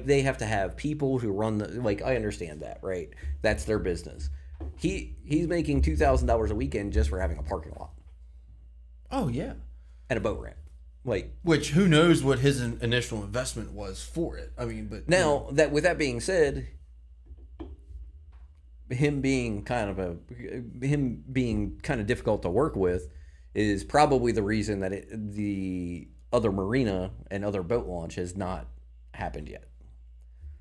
They have to have people who run I understand that, right? That's their business. He's making $2,000 a weekend just for having a parking lot. Oh yeah, and a boat ramp. Like Which, who knows what his initial investment was for it. I mean, but now that with that being said, him being kind of difficult to work with is probably the reason that the other marina and other boat launch has not happened yet.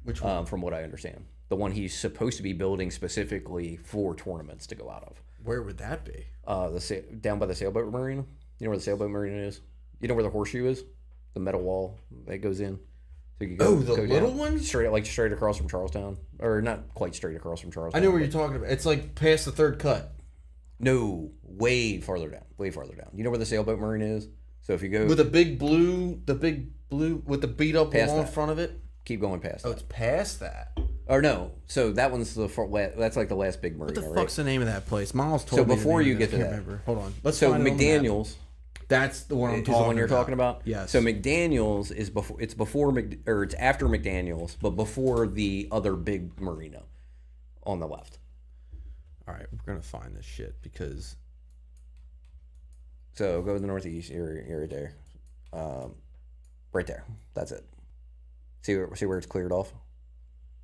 which one? From what I understand, the one he's supposed to be building specifically for tournaments to go out of. Where would that be? Down by the sailboat marina. You know where the sailboat marina is? You know where the horseshoe is? The metal wall that goes in. So you The little one? Straight across from Charlestown, or not quite straight across from Charlestown. I know what you're talking about. It's like past the third cut. No, way farther down. Way farther down. You know where the sailboat marina is? So if you go With the big blue with the beat up Past wall in that. front of it. keep going past Oh, that. it's past that. Or no, so that one's that's like the last big marina, What the right? fuck's the name of that place? Miles told So me. the before name you of it. get to I can't that. remember. Hold on. Let's So find it on the map. McDaniel's That's the one I'm is talking the one you're about. talking about. Yes. So McDaniel's is before. It's before it's after McDaniel's, but before the other big marina on the left. All right, we're gonna find this shit because So go to the northeast. You're right there. Right there. That's it. See where it's cleared off?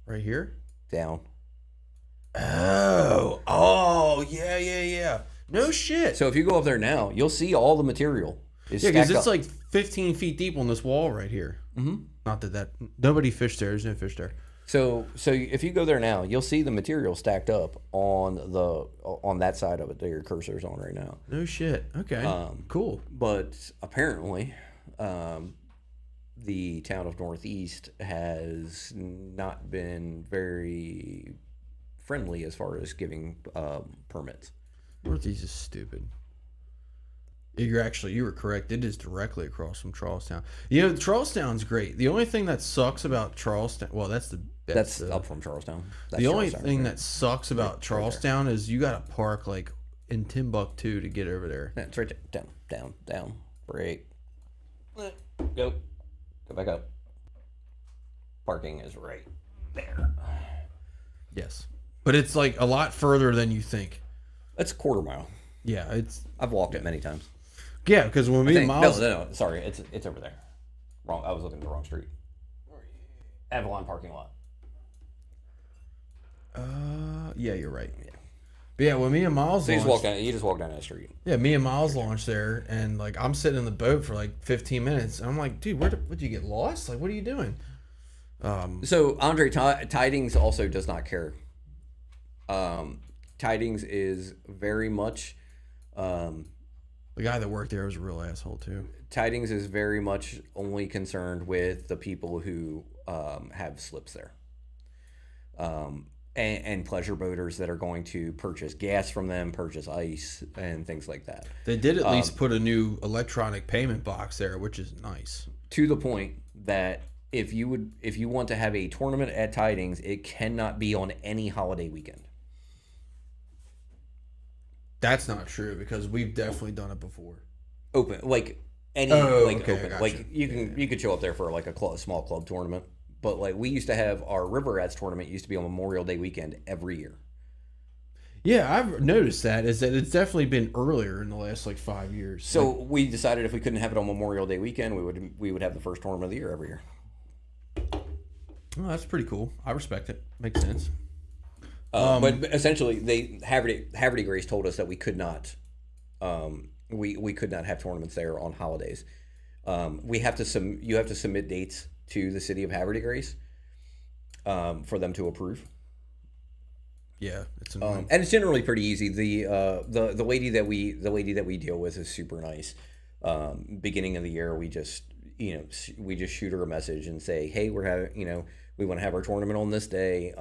right here. Down. Oh, yeah. No shit. So if you go up there now, you'll see all the material is Yeah, because stacked it's up. like 15 feet deep on this wall right here. Mhm. Not that nobody fished there. There's no fish there. So if you go there now, you'll see the material stacked up on that side of it that your cursor's on right now. No shit. Okay. Cool. But apparently, the town of Northeast has not been very friendly as far as giving permits. Northeast is stupid. You were correct. It is directly across from Charlestown. You know, Charlestown's great. The only thing that sucks about Charlestown, well, that's Up from Charlestown. That's the only Charlestown, thing right? that sucks about Charlestown is you got to park like in Timbuktu to get over there. Yeah, it's right there. Down. Break. Go back up. Parking is right there. Yes, but it's like a lot further than you think. That's a quarter mile. Yeah, I've walked it many times. yeah, because when me and Miles, No, sorry, it's over there. Wrong. I was looking at the wrong street. Avalon parking lot. yeah, you're right. Yeah, but yeah, when me and Miles, So you launched, just walk down that street. yeah, me and Miles launched there, and like I'm sitting in the boat for like 15 minutes. And I'm like, dude, would you get lost? Like, what are you doing? So Andre Tidings also does not care. Tidings is very much. The guy that worked there was a real asshole too. Tidings is very much only concerned with the people who have slips there. And pleasure boaters that are going to purchase gas from them, purchase ice, and things like that. They did at least put a new electronic payment box there, which is nice. To the point that if you want to have a tournament at Tidings, it cannot be on any holiday weekend. That's not true because we've definitely done it before. Open like any Oh, like okay, I open gotcha. like you could show up there for like a small club tournament, but like we used to have our River Rats tournament used to be on Memorial Day weekend every year. Yeah, I've noticed that is that it's definitely been earlier in the last like 5 years. So we decided if we couldn't have it on Memorial Day weekend, we would have the first tournament of the year every year. Oh, that's pretty cool. I respect it. Makes sense. But essentially, Haverty Grace told us that we could not, we could not have tournaments there on holidays. You have to submit dates to the city of Haverty Grace, for them to approve. Yeah, it's annoying. And it's generally pretty easy. The lady that we deal with is super nice. Beginning of the year, we just shoot her a message and say, hey, we want to have our tournament on this day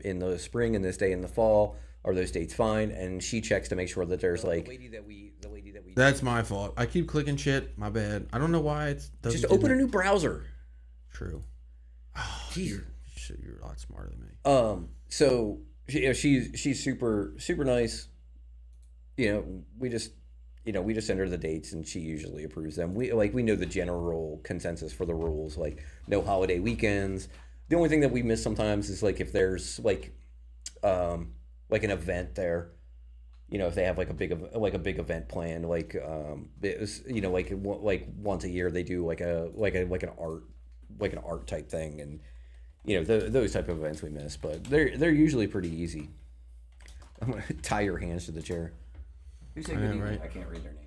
in the spring and this day in the fall. Are those dates fine? And she checks to make sure that there's like the lady that we That's my fault. I keep clicking shit. My bad. I don't know why it's just open a new browser. True. Oh, you're a lot smarter than me. So she's super nice. We just send her the dates and she usually approves them. We know the general consensus for the rules, like no holiday weekends. The only thing that we miss sometimes is like if there's like an event there, if they have like a big event planned, like it was, like once a year they do like an art type thing, and those type of events we miss, but they're usually pretty easy. I'm gonna tie your hands to the chair. Who said good evening? Right. I can't read their name.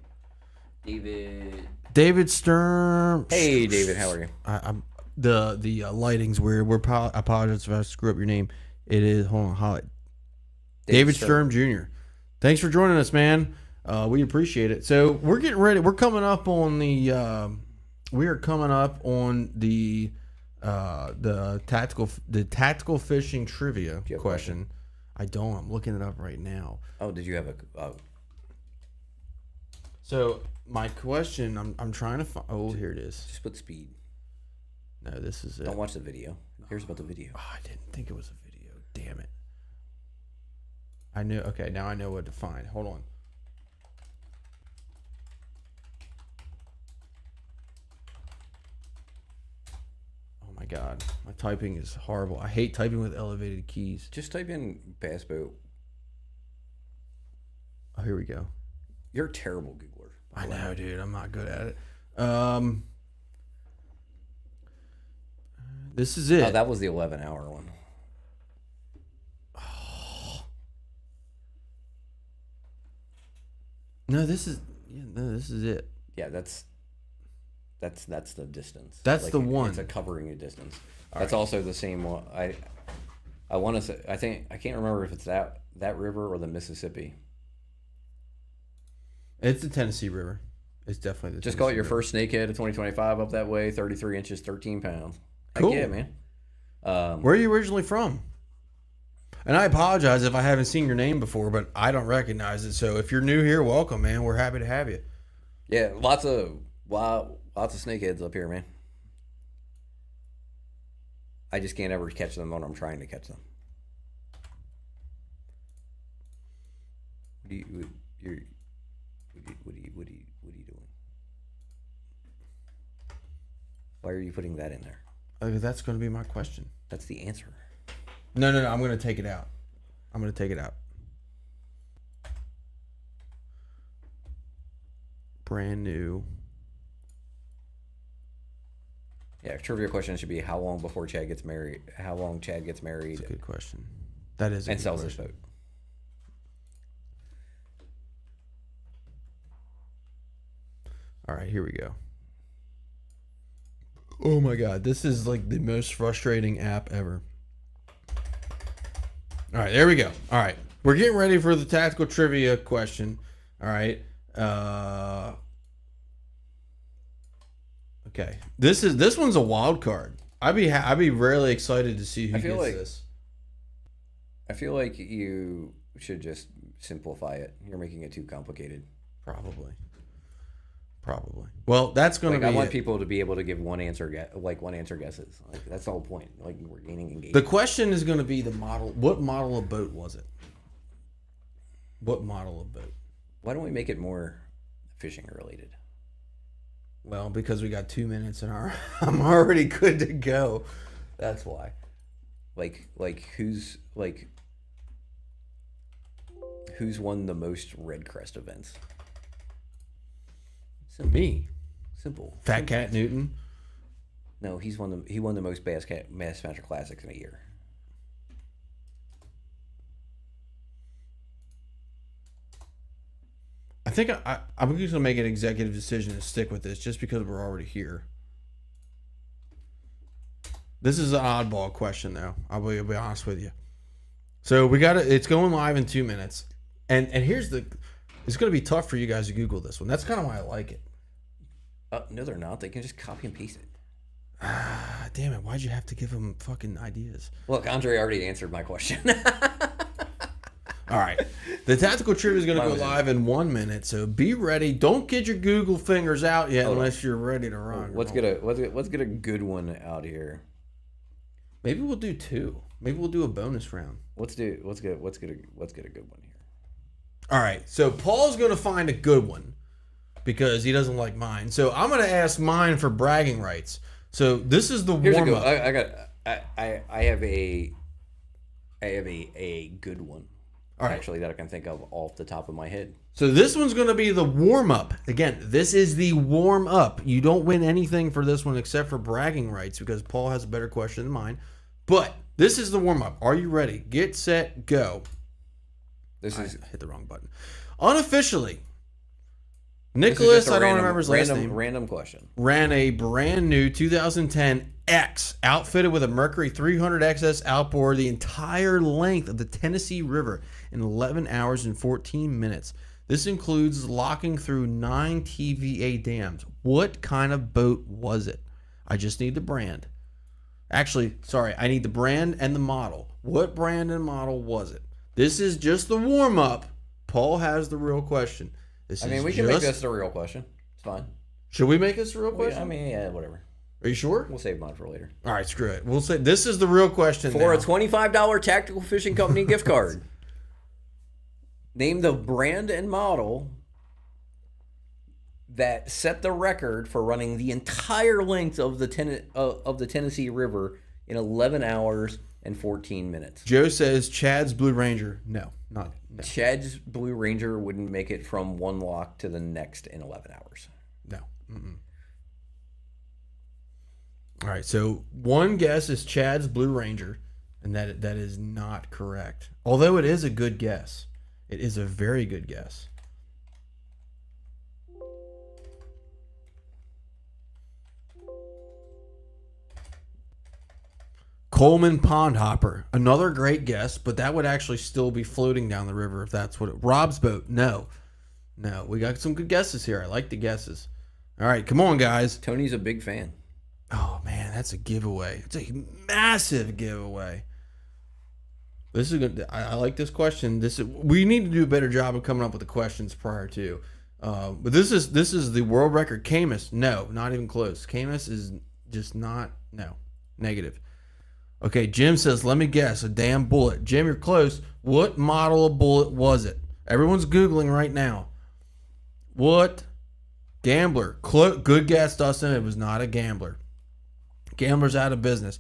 David Sturm. Hey, David, how are you? I'm the lighting's weird. I apologize if I screw up your name. It is hold on, David Sturm Jr. Thanks for joining us, man. We appreciate it. So we're getting ready. We're coming up on the. We are coming up on the tactical fishing trivia question. I don't. I'm looking it up right now. Oh, did you have a? So my question, I'm trying to find. Oh, here it is. Just put speed. No, this is it. Don't watch the video. Here's about the video. Oh, I didn't think it was a video. Damn it. I knew. Okay, now I know what to find. Hold on. Oh my God, my typing is horrible. I hate typing with elevated keys. Just type in bass boat. Oh, here we go. You're a terrible Googler. I know, dude. I'm not good at it. This is it. Oh, that was the 11-hour one. Oh. No, this is it. Yeah, that's the distance. That's the one. It's a covering a distance. That's also the same one. I want to say. I can't remember if it's that river or the Mississippi. It's the Tennessee River. It's definitely the Just Tennessee caught your River. first snakehead of 2025 up that way, 33 inches, 13 pounds. Cool. Heck yeah, man. Where are you originally from? And I apologize if I haven't seen your name before, but I don't recognize it. So if you're new here, welcome, man. We're happy to have you. Yeah, lots of snakeheads up here, man. I just can't ever catch them when I'm trying to catch them. What are you doing? Why are you putting that in there? That's going to be my question. That's the answer. No. I'm going to take it out. Brand new. Yeah, trivia question should be how long before Chad gets married? How long Chad gets married? That's a good question. That is a and good sells his question. boat. All right, here we go. Oh my God, this is like the most frustrating app ever. All right, there we go. All right, we're getting ready for the tactical trivia question. All right. Okay, this one's a wild card. I'd be really excited to see who gets this. I feel like you should just simplify it. You're making it too complicated. Probably. Well, that's going to be. I want people to be able to give one answer guesses. Like that's the whole point. Like we're gaining engagement. The question is going to be the model. What model of boat was it? What model of boat? Why don't we make it more fishing related? Well, because we got 2 minutes and I'm already good to go. That's why. Like who's won the most Red Crest events? Me. Simple. Fat Cat Newton. No, he won the most Bassmaster Classics in a year. I think I'm just gonna make an executive decision to stick with this just because we're already here. This is an oddball question, though. I'll be honest with you. So it's going live in 2 minutes, and here's it's gonna be tough for you guys to Google this one. That's kind of why I like it. No, they're not. They can just copy and paste it. Ah, damn it! Why'd you have to give them fucking ideas? Look, Andre already answered my question. All right, the tactical trivia is going to go live in 1 minute, so be ready. Don't get your Google fingers out yet unless you're ready to run. Let's get a good one out here. Maybe we'll do two. Maybe we'll do a bonus round. Let's get a good one here. All right, so Paul's going to find a good one because he doesn't like mine. So I'm going to ask mine for bragging rights. So this is the warm up. I have a good one. All right. actually, that I can think of off the top of my head. So this one's going to be the warm-up. Again, this is the warm-up. You don't win anything for this one except for bragging rights because Paul has a better question than mine. But this is the warm-up. Are you ready? Get, set, go. I hit the wrong button. Unofficially, Nicholas, I don't remember his last name. Random question. Ran a brand new 2010 X outfitted with a Mercury 300 XS outboard the entire length of the Tennessee River in 11 hours and 14 minutes. This includes locking through 9 TVA dams. What kind of boat was it? I just need the brand. Actually, sorry, I need the brand and the model. What brand and model was it? This is just the warm-up. Paul has the real question. We can make this the real question. It's fine. Should we make this the real question? Yeah, whatever. Are you sure? We'll save mine for later. All right, screw it. We'll say this is the real question For a $25 Tactical Fishing Company gift card. Name the brand and model that set the record for running the entire length of the Tennessee River in 11 hours and 14 minutes. Joe says Chad's Blue Ranger. No. Chad's Blue Ranger wouldn't make it from one lock to the next in 11 hours. No. Mm-mm. All right, so one guess is Chad's Blue Ranger, and that is not correct. Although it is a good guess. It is a very good guess. Coleman Pond Hopper. Another great guess, but that would actually still be floating down the river if that's what it... Rob's boat. No. We got some good guesses here. I like the guesses. All right, come on, guys. Tony's a big fan. Oh, man, that's a giveaway. It's a massive giveaway. This is good. I like this question. We need to do a better job of coming up with the questions prior to. But this is the world record. Camus. No, not even close. Camus is just not... No. Negative. Okay, Jim says, let me guess, a damn bullet. Jim, you're close. What model of bullet was it? Everyone's Googling right now. What? Gambler. Good guess, Dustin. It was not a Gambler. Gambler's out of business.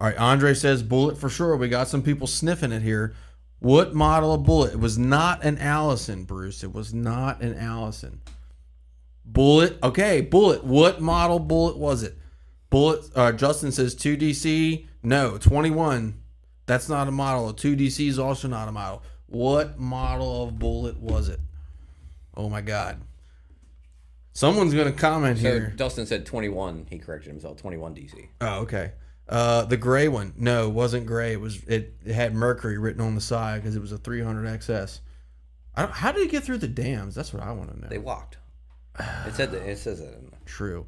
All right, Andre says bullet for sure. We got some people sniffing it here. What model of bullet? It was not an Allison, Bruce. It was not an Allison. Bullet. Okay, bullet. What model bullet was it? Bullet. Justin says 2DC. No, 21. That's not a model. 2DC is also not a model. What model of bullet was it? Oh my God. Someone's going to comment here. Dustin said 21. He corrected himself. 21 DC. Oh, okay. The gray one. No, it wasn't gray. It had Mercury written on the side because it was a 300 XS. How did it get through the dams? That's what I want to know. They locked. It says that in there. True.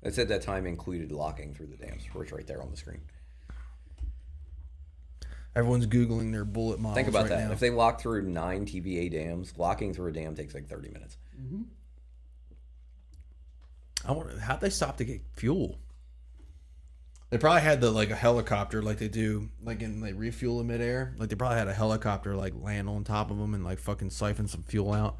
It said that time included locking through the dams, which is right there on the screen. Everyone's Googling their bullet models. Think about right that. now. If they lock through 9 TVA dams, locking through a dam takes like 30 minutes. Mm-hmm. I wonder how'd they stop to get fuel. They probably had a helicopter like they do, they refuel in midair. Like they probably had a helicopter land on top of them and fucking siphon some fuel out.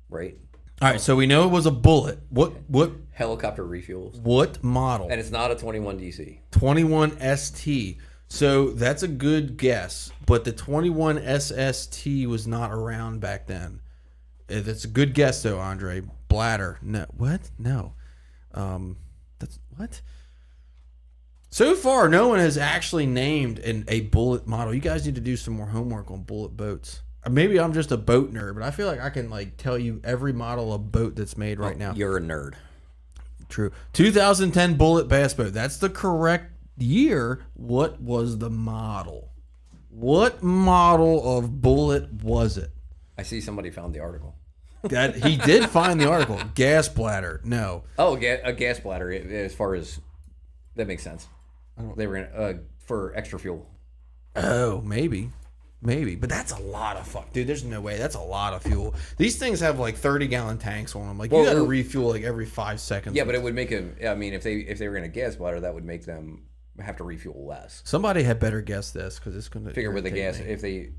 Right. All right, so we know it was a bullet. What helicopter refuels? What model? And it's not a 21 DC. 21 ST. So that's a good guess, but the 21 SST was not around back then. That's a good guess though, Andre. Bladder. No. What? No. That's what? So far, no one has actually named a bullet model. You guys need to do some more homework on bullet boats. Maybe I'm just a boat nerd, but I feel like I can tell you every model of boat that's made right now. You're a nerd. True. 2010 Bullet Bass Boat. That's the correct year. What was the model? What model of bullet was it? I see somebody found the article. That he did find the article. Gas bladder. No. Oh, a gas bladder. As far as that makes sense. They were gonna for extra fuel. Oh, maybe, but that's a lot of fuck, dude. There's no way. That's a lot of fuel. These things have 30-gallon tanks on them. You got to refuel every 5 seconds. Yeah, but it would make them. I mean, if they were in a gas bladder, that would make them have to refuel less. Somebody had better guess this because it's going to figure with the gas if they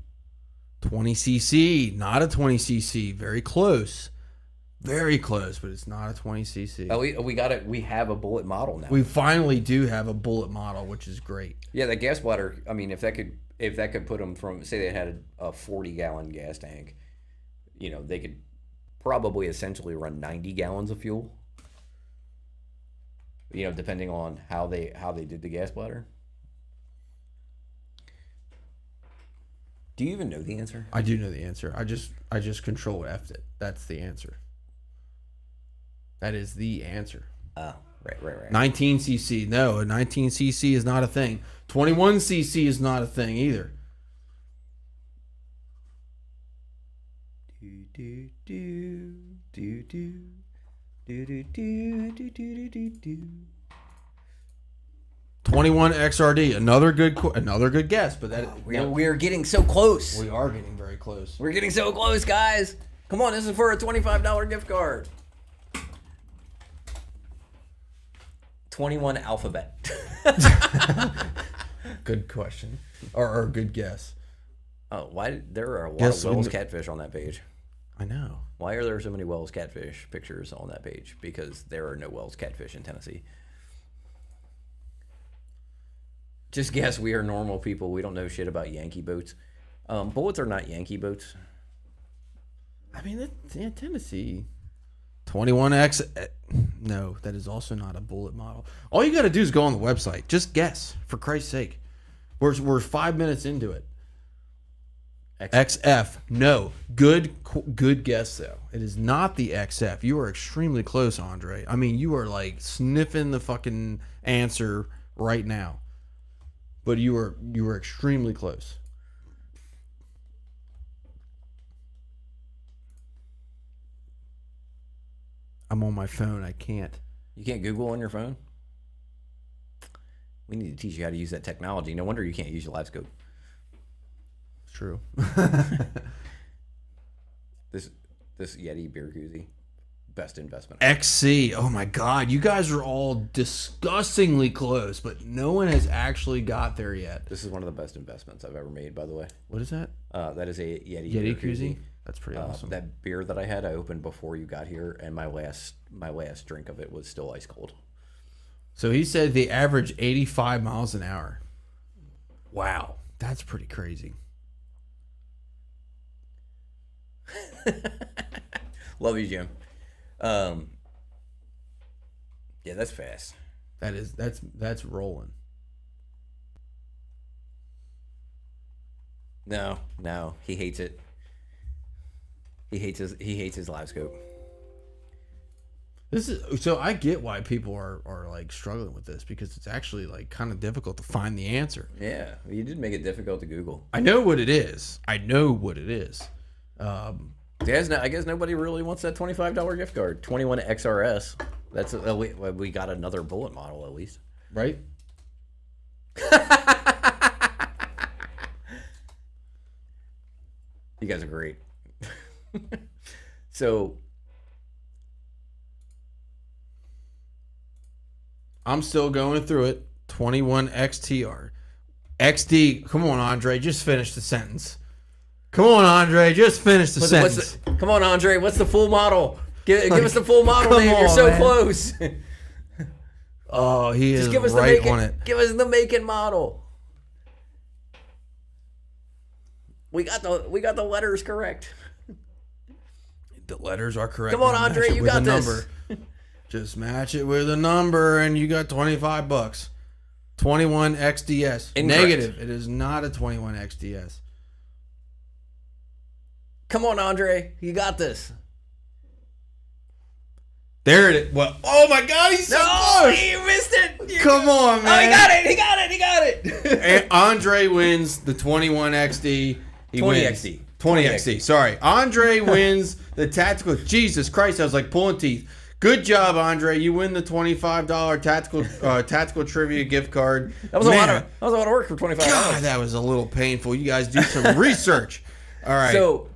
20 cc, not a 20 cc. Very close. Very close, but it's not a 20cc. Oh, we got it. We have a bullet model now. We finally do have a bullet model, which is great. Yeah, the gas bladder. I mean, if that could put them from, say they had a 40-gallon gas tank, you know, they could probably essentially run 90 gallons of fuel. You know, depending on how they did the gas bladder. Do you even know the answer? I do know the answer. I just control F'd it. That's the answer. That is the answer. Oh, right. 19cc. No, a 19cc is not a thing. 21cc is not a thing either. Do do do do do do do do do do do do. 21 XRD. Another good guess, but We're getting so close. we are getting very close. We're getting so close, guys. Come on, this is for a $25 gift card. 21 alphabet. Good question, or good guess. Oh, why? There are a lot Guess of Wells we- catfish on that page. I know. Why are there so many Wells catfish pictures on that page? Because there are no Wells catfish in Tennessee. Just guess we are normal people. We don't know shit about Yankee boats. Bullets are not Yankee boats. I mean, Tennessee. 21X. No, that is also not a bullet model. All you got to do is go on the website. Just guess, for Christ's sake. We're 5 minutes into it. XF. No. Good guess, though. It is not the XF. You are extremely close, Andre. I mean, you are like sniffing the fucking answer right now. But you were extremely close. I'm on my phone. I can't. You can't Google on your phone? We need to teach you how to use that technology. No wonder you can't use your live scope. It's true. This Yeti beer koozie, best investment. XC. Oh my God. You guys are all disgustingly close, but no one has actually got there yet. This is one of the best investments I've ever made, by the way. What is that? That is a Yeti Yeti beer koozie? That's pretty awesome. That beer that I had, I opened before you got here, and my last drink of it was still ice cold. So he said they average 85 miles an hour. Wow. That's pretty crazy. Love you, Jim. Yeah, that's fast. That's rolling. No, he hates it. He hates his live scope. So I get why people are like struggling with this, because it's actually like kind of difficult to find the answer. Yeah, you did make it difficult to Google. I know what it is. I guess nobody really wants that $25 gift card. 21 XRS. That's we got another bullet model at least, right? You guys are great. So I'm still going through it. 21 XTR. XD. Come on, Andre. Just finish the sentence. Come on, Andre. Just finish the sentence. Come on, Andre. What's the full model? Give us the full model name. You're so close. Oh, he is give us right the on it. Give us the make and model. We got the letters correct. The letters are correct. Come on, Now Andre, match it you with got a this. number. Just match it with a number, and you got $25. 21 XDS. Incorrect. Negative. It is not a 21 XDS. Come on, Andre, you got this. There it is. Well, oh my God, he's so close. You missed it. Come on, man. Oh, he got it. And Andre wins the 21 XD. He 20 wins. XD. 20 XD. Sorry. Andre wins the tactical. Jesus Christ, I was like pulling teeth. Good job, Andre. You win the $25 tactical trivia gift card. That was a lot of work for $25. God, that was a little painful. You guys do some research. All right. So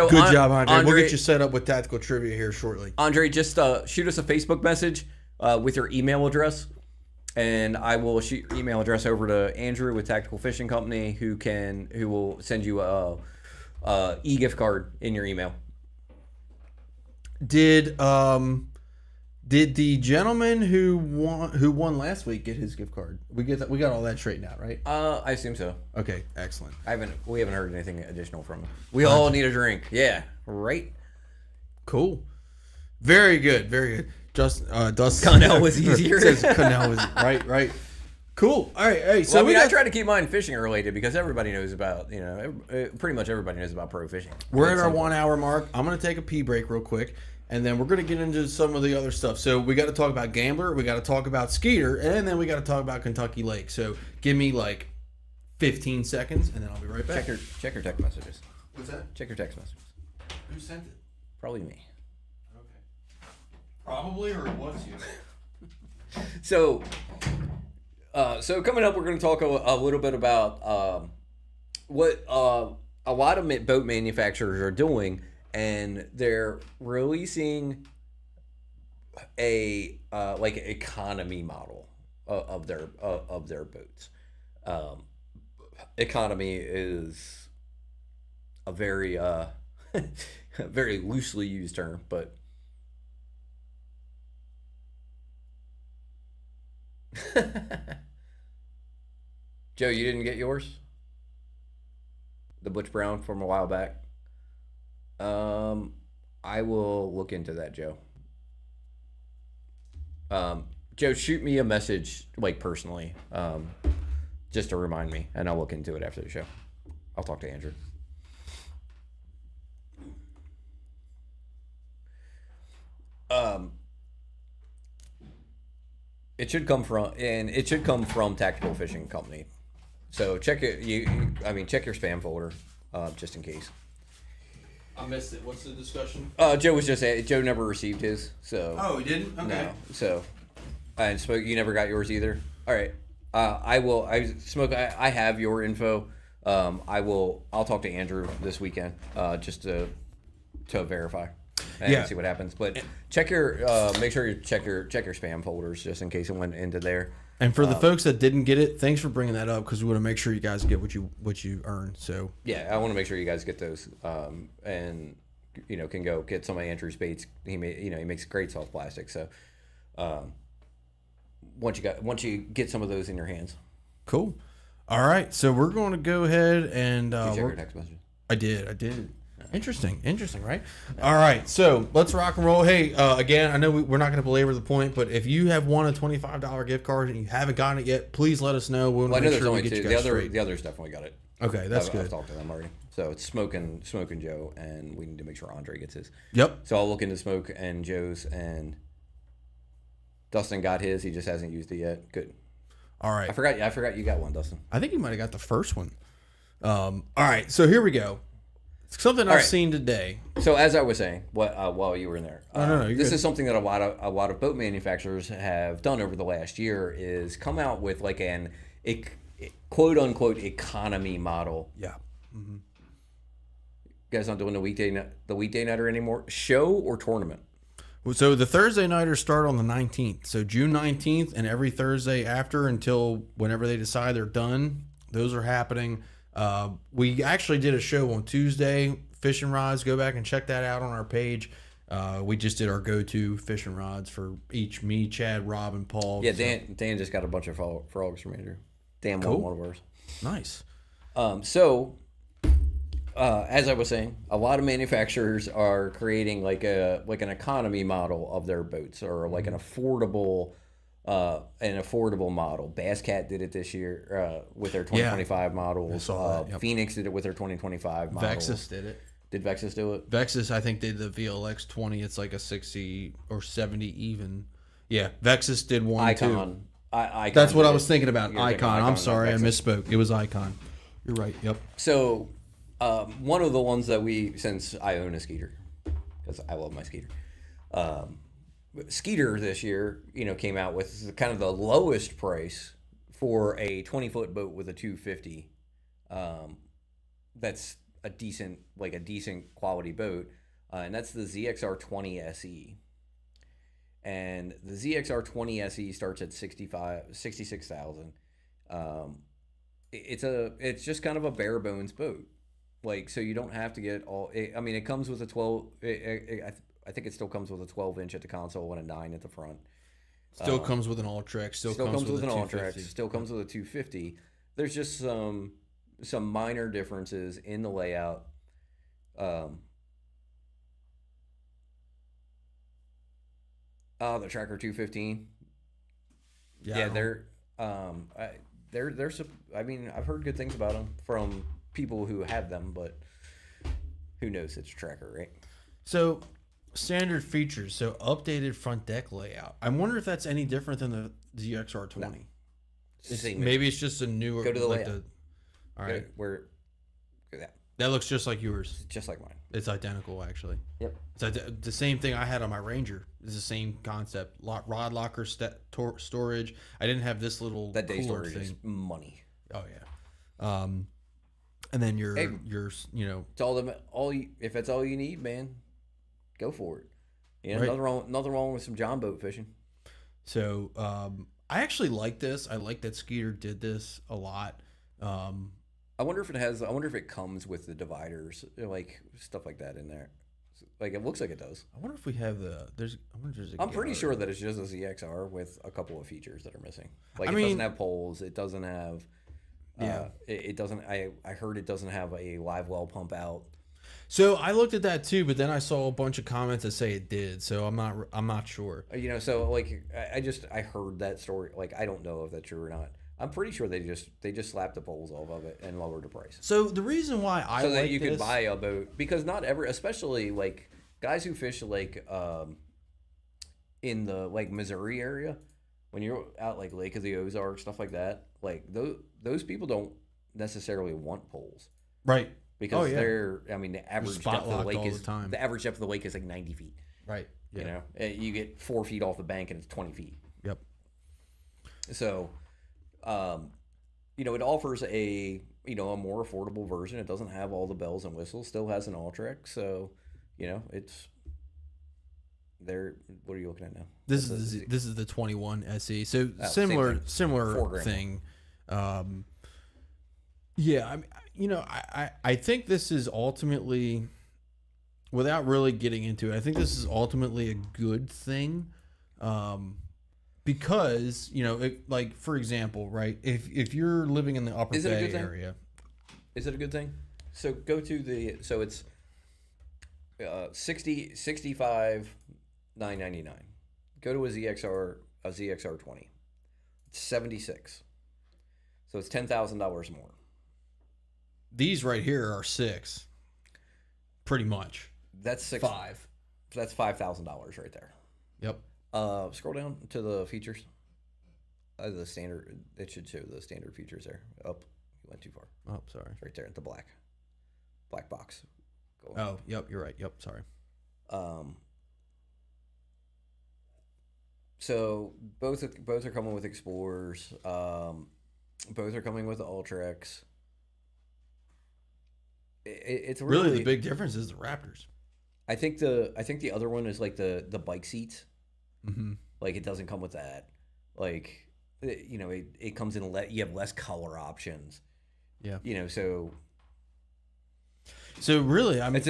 good job, Andre. We'll get you set up with tactical trivia here shortly. Andre, just shoot us a Facebook message with your email address, and I will shoot your email address over to Andrew with Tactical Fishing Company, who will send you a e-gift card in your email. Did the gentleman who won last week get his gift card? We got all that straightened out, right? I assume so. Okay, excellent. We haven't heard anything additional from him. We all need a drink. Yeah, right. Cool. Very good. Very good. Dustin Connell was easier. Says Connell was right. Cool. All right. Hey, so I try to keep mine fishing related because everybody knows about, pretty much everybody knows about pro fishing. We're at our 1 hour mark. I'm going to take a pee break real quick, and then we're going to get into some of the other stuff. So we got to talk about Gambler, we got to talk about Skeeter, and then we got to talk about Kentucky Lake. So give me like 15 seconds, and then I'll be right back. Check your text messages. What's that? Check your text messages. Who sent it? Probably me. Okay. Probably, or it was you. So coming up, we're going to talk a little bit about what a lot of boat manufacturers are doing, and they're releasing a like economy model of their boats. Economy is a very very loosely used term, but Joe, you didn't get yours? The Butch Brown from a while back? I will look into that, Joe. Joe, shoot me a message, like, personally, just to remind me, and I'll look into it after the show. I'll talk to Andrew. It should come from Tactical Fishing Company. So check it. Check your spam folder, just in case. I missed it. What's the discussion? Joe never received his. So. Oh, he didn't. Okay. No. So, and Smoke, you never got yours either. All right. I have your info. I'll talk to Andrew this weekend, just to verify. And see what happens. But make sure you check your spam folders just in case it went into there. And for the folks that didn't get it, thanks for bringing that up because we want to make sure you guys get what you earn. So yeah, I want to make sure you guys get those, and can go get some of Andrew's baits. He makes great soft plastic. So once you get some of those in your hands, cool. All right, so we're going to go ahead and did you check your text message? I did. Interesting, right? All right, so let's rock and roll. Hey, again, I know we're not going to belabor the point, but if you have won a $25 gift card and you haven't gotten it yet, please let us know. I know there's only two. The others definitely got it. Okay, that's good. I've talked to them already. So it's Smoke and Joe, and we need to make sure Andre gets his. Yep. So I'll look into Smoke and Joe's, and Dustin got his. He just hasn't used it yet. Good. All right. I forgot you got one, Dustin. I think you might have got the first one. All right, so here we go. Something I've seen today. So as I was saying, while you were in there, no, this is something that a lot of boat manufacturers have done over the last year is come out with like an quote unquote economy model. Yeah. Mm-hmm. You guys not doing the weekday nighter anymore? Show or tournament? So the Thursday nighters start on the 19th. So June 19th, and every Thursday after until whenever they decide they're done, those are happening. We actually did a show on Tuesday, fishing rods. Go back and check that out on our page. We just did our go-to fishing rods for me, Chad, Rob, and Paul. Yeah, Dan just got a bunch of frogs from Andrew. Dan won one of ours. Nice. As I was saying, a lot of manufacturers are creating like an economy model of their boats, or like an affordable model. Bass Cat did it this year with their 2025 models. I saw that, yep. Phoenix did it with their 2025 models. Vexus did it. Did Vexus do it? Vexus, I think, did the VLX 20. It's like a 60 or 70 even. Yeah, Vexus did one Icon. too. Icon. That's what I was thinking about. Icon. I'm sorry, I Vexus. misspoke. It was Icon. You're right. Yep. So, one of the ones that since I own a Skeeter, because I love my Skeeter. Skeeter this year, came out with kind of the lowest price for a 20-foot boat with a 250. That's a decent quality boat, and that's the ZXR 20 SE. And the ZXR 20 SE starts at $66,000. It's just kind of a bare bones boat. Like, so you don't have to get all. It comes with a 12. I think it still comes with a 12-inch at the console and a 9 at the front. Still comes with an All-Track. Still comes with an a All-Track. 250. Still comes with a 250. There's just some minor differences in the layout. The Tracker 215. Yeah, I mean, I've heard good things about them from people who have them, but who knows? It's a Tracker, right? So, standard features. So, updated front deck layout. I wonder if that's any different than the ZXR20. No. Maybe it's just a newer. Go to the layout. All right. That looks just like yours. Just like mine. It's identical, actually. Yep. It's the same thing I had on my Ranger. It's the same concept. Rod locker storage. I didn't have this little that day cooler storage thing. is money. Oh yeah. And then your it's if that's all you need, man, go for it. You know, right. nothing wrong with some John boat fishing. So I actually like this. I like that Skeeter did this a lot. I wonder if it comes with the dividers, like stuff like that in there. Like it looks like it does. I wonder if we have I'm pretty sure that it's just a ZXR with a couple of features that are missing. Like doesn't have poles. It doesn't have. It doesn't. I heard it doesn't have a live well pump out. So I looked at that too, but then I saw a bunch of comments that say it did. So I'm not sure. You know, so like I heard that story. Like I don't know if that's true or not. I'm pretty sure they just slapped the poles off of it and lowered the price. So the reason why so that you could buy a boat, because not especially like guys who fish like in the like Missouri area, when you're out like Lake of the Ozarks, stuff like that, like those people don't necessarily want poles, right? Because the average depth of the lake is the average depth of the lake is like 90 feet, right? Yeah. You know, you get 4 feet off the bank and it's 20 feet. Yep. So. It offers a more affordable version. It doesn't have all the bells and whistles. Still has an All-Track. So, it's there. What are you looking at now? This is the 21 SE. So similar thing. I think this is ultimately, without really getting into it, I think this is ultimately a good thing. Because like for example, right? If you're living in the Upper Bay area, is it a good thing? So go to it's 65 $9.99. Go to a ZXR 20. It's 76. So it's $10,000 more. These right here are 6. Pretty much. That's 6. 5. That's $5,000 right there. Yep. Scroll down to the features. The standard. It should show the standard features there. Up. You went too far. Oh, sorry. It's right there at the black box. Oh, yep. You're right. Yep. Sorry. So both are coming with Explorers. Both are coming with the All-Tracks. It's really the big difference is the Raptors. I think the other one is like the bike seats. Mm-hmm. Like it doesn't come with that. Like it comes in you have less color options. Yeah. So really, I mean,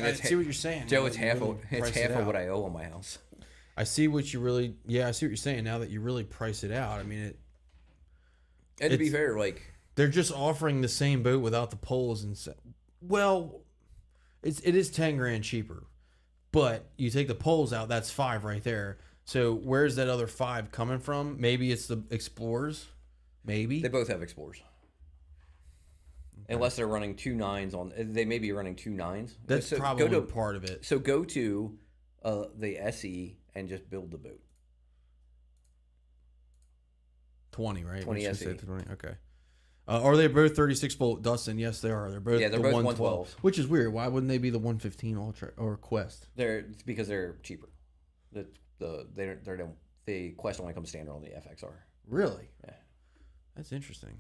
I see what you're saying, Joe. It's half of what I owe on my house. I see what you're saying now that you really price it out. I mean, and to be fair, like they're just offering the same boat without the poles and it is $10,000 cheaper. But you take the poles out, that's 5 right there. So where's that other 5 coming from? Maybe it's the Explorers. Maybe they both have Explorers, unless they're running 2 9s on. They may be running 2 9s. That's probably part of it. So go to the SE and just build the boat. 20, right? 20 SE. 20. Okay. Are they both 36 volt Dustin? Yes, they are. They're both both 112, which is weird. Why wouldn't they be the 115 Ultra or Quest? Because they're cheaper. The Quest only comes standard on the FXR. Really? Yeah. That's interesting.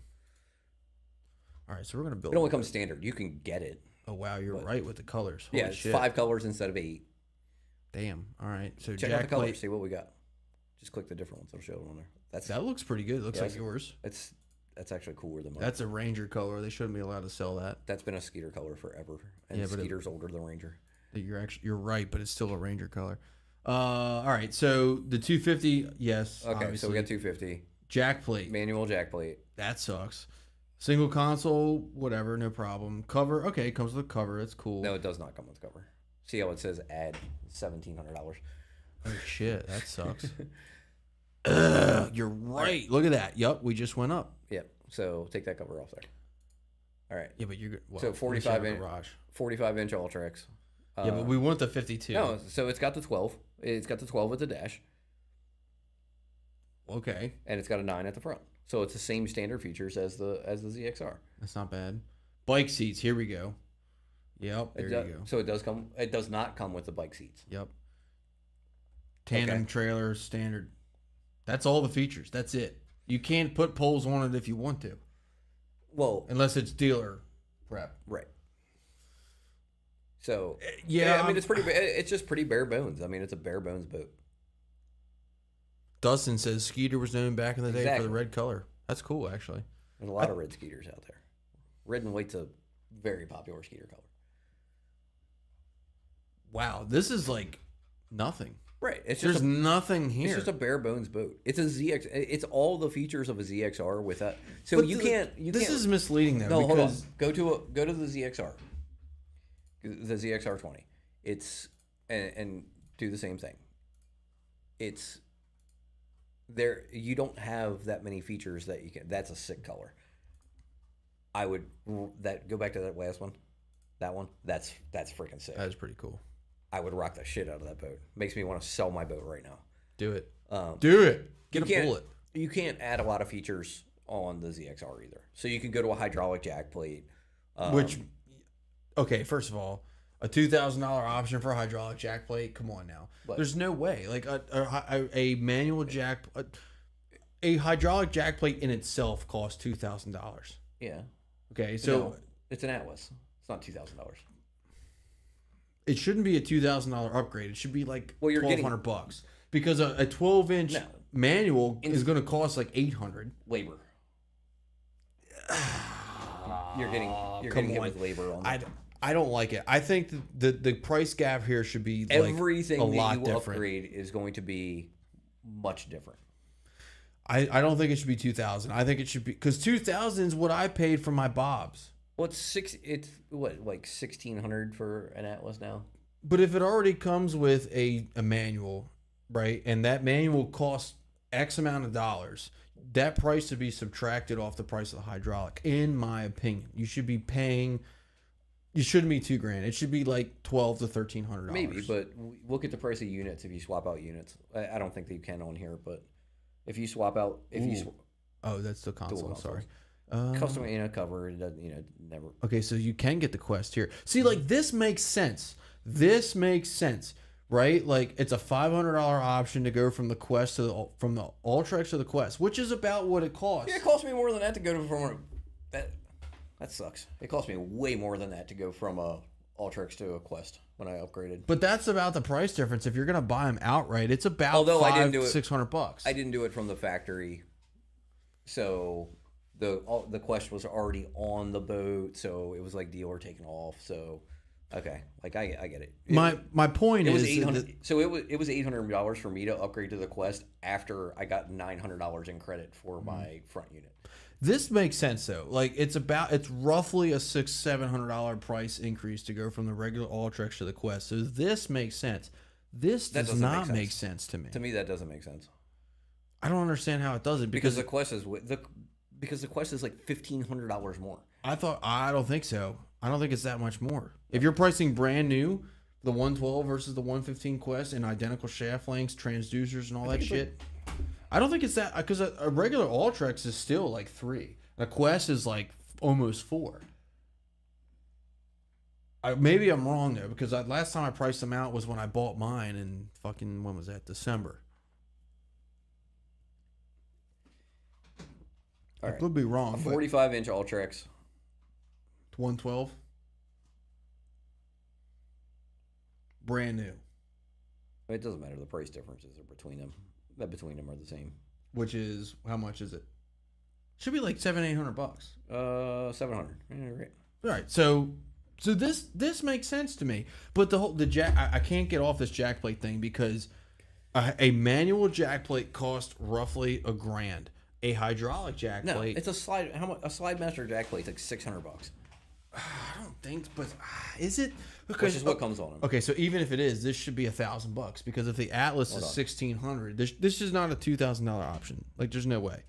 All right, so we're gonna build. It only comes standard. You can get it. Oh wow, you're right with the colors. Holy it's shit. 5 colors instead of 8. Damn. All right, so check out the colors. See what we got. Just click the different ones. It'll show it on there. That looks pretty good. It looks like yours. That's actually cooler than mine. That's a Ranger color. They shouldn't be allowed to sell that. That's been a Skeeter color forever. And Skeeter's older than Ranger. You're right, but it's still a Ranger color. All right, so the 250, yes. Okay, so obviously. we got 250 Jack plate. manual jack plate. That sucks. Single console, whatever, no problem. Cover, okay, it comes with a cover. That's cool. No, it does not come with cover. See how it says add $1,700. Oh shit, that sucks. Ugh, you're right. Look at that. Yup, we just went up. Yep. So take that cover off there. All right. Yeah, but you're good. Well, So 45 inch garage. 45-inch Ultrex. Yeah, but we want the 52. No, so it's got the 12. It's got the 12 with the dash, Okay, and it's got a 9 at the front. So it's the same standard features as the ZXR. that's not bad. Bike seats. Here we go. Yep, there you go. So it does come. It does not come with the bike seats. Yep. Tandem Okay. trailer, standard. That's all the features. That's it. You can't put poles on it if you want to, Well, unless it's dealer prep. right. So Yeah, I mean it's pretty. It's just pretty bare bones. I mean it's a bare bones boat. Dustin says Skeeter was known back in the day for Exactly. the red color. That's cool, actually. There's a lot of red Skeeters out there. Red and white's a very popular Skeeter color. Wow, this is like nothing. Right. It's There's just nothing here. it's just a bare bones boat. It's a ZX. It's all the features of a ZXR with that. So But you the- can't. This is misleading though. No, hold on. because Go to the ZXR. The ZXR 20. It's and do the same thing. It's there. You don't have that many features that you can. That's a sick color. I would go back to that last one. That one. That's freaking sick. that is pretty cool. I would rock the shit out of that boat. Makes me want to sell my boat right now. Do it. Um, Do it. Get you a can't- bullet. You can't add a lot of features on the ZXR either. So you can go to a hydraulic jack plate. Which, okay, first of all, a $2,000 option for a hydraulic jack plate. Come on now. But- There's no way. Like a manual jack, a hydraulic jack plate in itself costs $2,000. Yeah. Okay, so No, it's an Atlas. It's not $2,000. it shouldn't be a $2,000 upgrade. It should be like Well, you're getting- $1,200 because a 12-inch No. manual is going to cost like $800. Labor. You're come getting hit on. with labor on that. I don't like it. I think the price gap here should be like Everything a that lot you different. upgrade is going to be much different. I don't think it should be 2,000. I think it should be because 2,000 is what I paid for my Bobs. Well, it's what, like 1,600 for an Atlas now? But if it already comes with a manual, right, and that manual costs X amount of dollars, that price should be subtracted off the price of the hydraulic. In my opinion, you should be paying. You shouldn't be $2,000. It should be like $1,200 to $1,300. Maybe, but look at the price of units if you swap out units. I don't think that you can on here, but if you swap out, Oh, that's the console. Dual Sorry. custom cover, it doesn't, never. Okay, so you can get the Quest here. See, like this makes sense. This makes sense, right? Like it's a $500 option to go from the Quest to from the Ultrex to the Quest, which is about what it costs. Yeah, it cost me more than that to go to from that sucks. It cost me way more than that to go from a Ultrex to a Quest when I upgraded. But that's about the price difference. If you're gonna buy them outright, it's about Although I didn't do it- $600. I didn't do it from the factory, so the Quest was already on the boat, so it was like dealer taken off. So okay, like I get it. My point It was is $800. So it was $800 for me to upgrade to the Quest after I got $900 in credit for my front unit. this makes sense though. Like it's roughly a $600-700 price increase to go from the regular Ultrex to the Quest. So this makes sense. This That does doesn't not make make sense. sense to me. To me, that doesn't make sense I don't understand how it doesn't because the Quest is because the Quest is like $1,500 more. I don't think so. I don't think it's that much more. If you're pricing brand new, the 112 versus the 115 Quest and identical shaft lengths, transducers, and all that shit, I don't think it's that because a regular Ultrex is still like 3. A Quest is like almost 4. Maybe I'm wrong though because last time I priced them out was when I bought mine in fucking when was that? December. All I right. could be wrong. A but 45-inch Ultrex. 112. Brand new. It doesn't matter. The price differences are between them. Between them are the same. Which is how much is it? Should be like $700-800. $700. Yeah, right. All right, so So this makes sense to me. But the jack, I can't get off this jack plate thing because a manual jack plate costs roughly $1,000. A hydraulic jack No, plate. it's a slide. How much? A slide master jack plate's like $600. I don't think, but is it? Which is what comes on them. Okay, so even if it is, this should be $1,000 because if the Atlas is $1,600, this is not a $2,000 option. Like, there's no way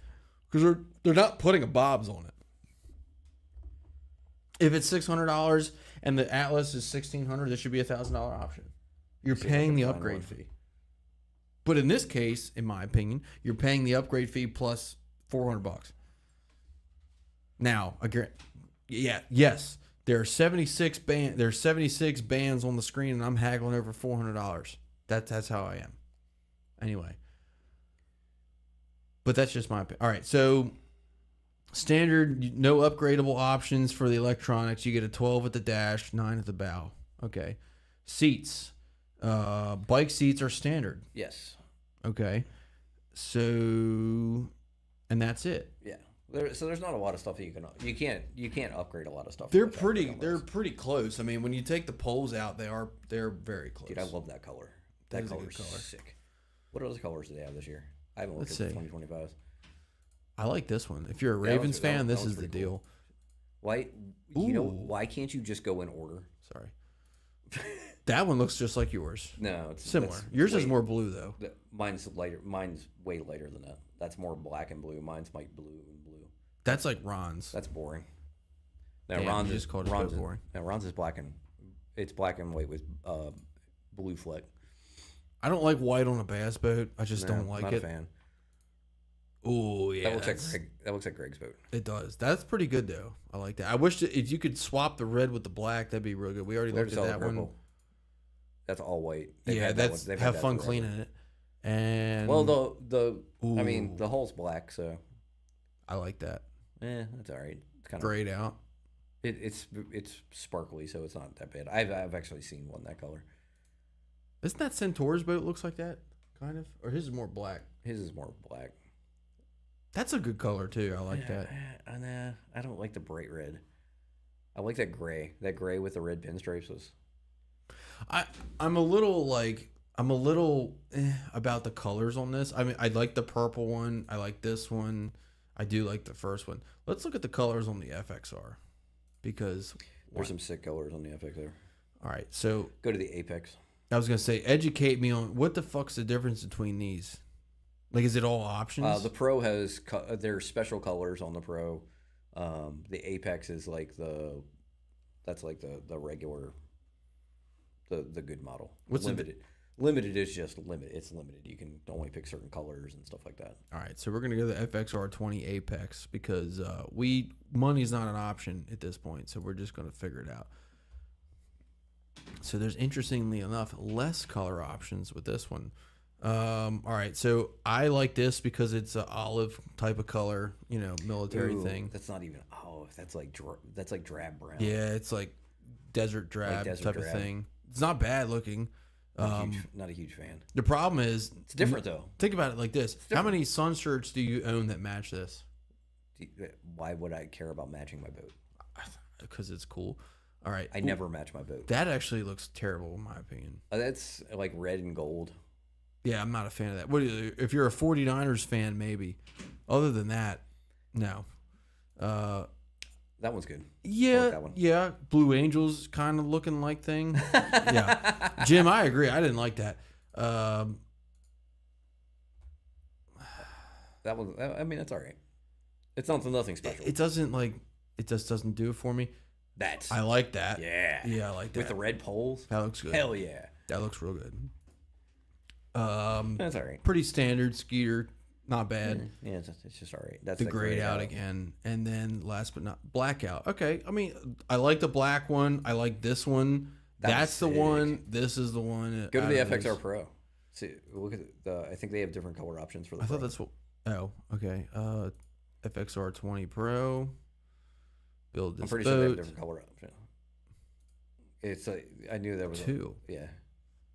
because they're not putting a Bob's on it. If it's $600 and the Atlas is $1,600, this should be $1,000 option. You're paying the upgrade fee. But in this case, in my opinion, you're paying the upgrade fee plus $400. Now, again, yes, there are 76 bands on the screen, and I'm haggling over $400. That's how I am. Anyway, but that's just my opinion. All right, so standard, no upgradable options for the electronics. You get a 12 at the dash, 9 at the bow. Okay, seats. Bike seats are standard. Yes. Okay, so and that's it. Yeah. So there's not a lot of stuff that you can't upgrade a lot of stuff. They're pretty close. I mean, when you take the poles out, they're very close. Dude, I love that color. That color's sick. What other colors do they have this year? I haven't looked at the 2025s. I like this one. If you're a Ravens fan, this is the deal. Why? You know, why can't you just go in order? Sorry. That one looks just like yours. No, it's similar. Yours is more blue though. Mine's lighter. Mine's way lighter than that. That's more black and blue. Mine's light blue and blue. That's like Ron's. That's boring. Now Damn, Ron's just called it boring. Now Ron's is black and black and white with blue fleck. I don't like white on a bass boat. I just don't like not it. A fan. Oh yeah, that looks like Greg's boat. It does. That's pretty good though. I like that. I wish that if you could swap the red with the black, that'd be real good. We already looked at that one. That's all white. Have fun cleaning it. And well, I mean, the hull's black, so I like that. That's all right. It's kind of grayed out. It's sparkly, so it's not that bad. I've actually seen one that color. Isn't that Centaur's boat looks like that kind of, or his is more black? His is more black. That's a good color too. I like that. I don't like the bright red. I like that gray. That gray with the red pinstripes was. I'm a little about the colors on this. I mean, I like the purple one. I like this one. I do like the first one. Let's look at the colors on the FXR because there's some sick colors on the FXR. All right, so go to the Apex. I was gonna say, educate me on what the fuck's the difference between these. Like, is it all options? The Pro has there's special colors on the Pro. The Apex is like the regular. The good model. What's limited? Limited is just limited. It's limited. You can only pick certain colors and stuff like that. All right, so we're gonna go to the FXR 20 Apex because money's not an option at this point, so we're just gonna figure it out. So there's, interestingly enough, less color options with this one. All right, so I like this because it's an olive type of color, military thing. That's not even that's like drab brown. Yeah, it's like desert drab type of thing. It's not bad looking. Not a huge fan. The problem is it's different though. Think about it like this: how many sun shirts do you own that match this? Why would I care about matching my boat? Because it's cool. All right, I never match my boat. That actually looks terrible in my opinion. That's like red and gold. Yeah, I'm not a fan of that. What if you're a 49ers fan? Maybe. Other than that, no. That one's good. Yeah, I like that one. Yeah. Blue Angels kind of looking like thing. Yeah, Jim, I agree. I didn't like that. That one. I mean, that's all right. It's nothing special. It just doesn't do it for me. I like that. Yeah, I like that with the red poles. That looks good. Hell yeah, that looks real good. That's all right. Pretty standard Skeeter. Not bad. Yeah, it's just all right. That's the grayed out again. And then last but not blackout. Okay. I mean, I like the black one. I like this one. That's the one. This is the one. Go to the FXR Pro. See, look at I think they have different color options for the Pro. I thought that's what. Oh, okay. FXR 20 Pro. Build this. I'm pretty sure they have different color option. It's I knew there was two. Yeah.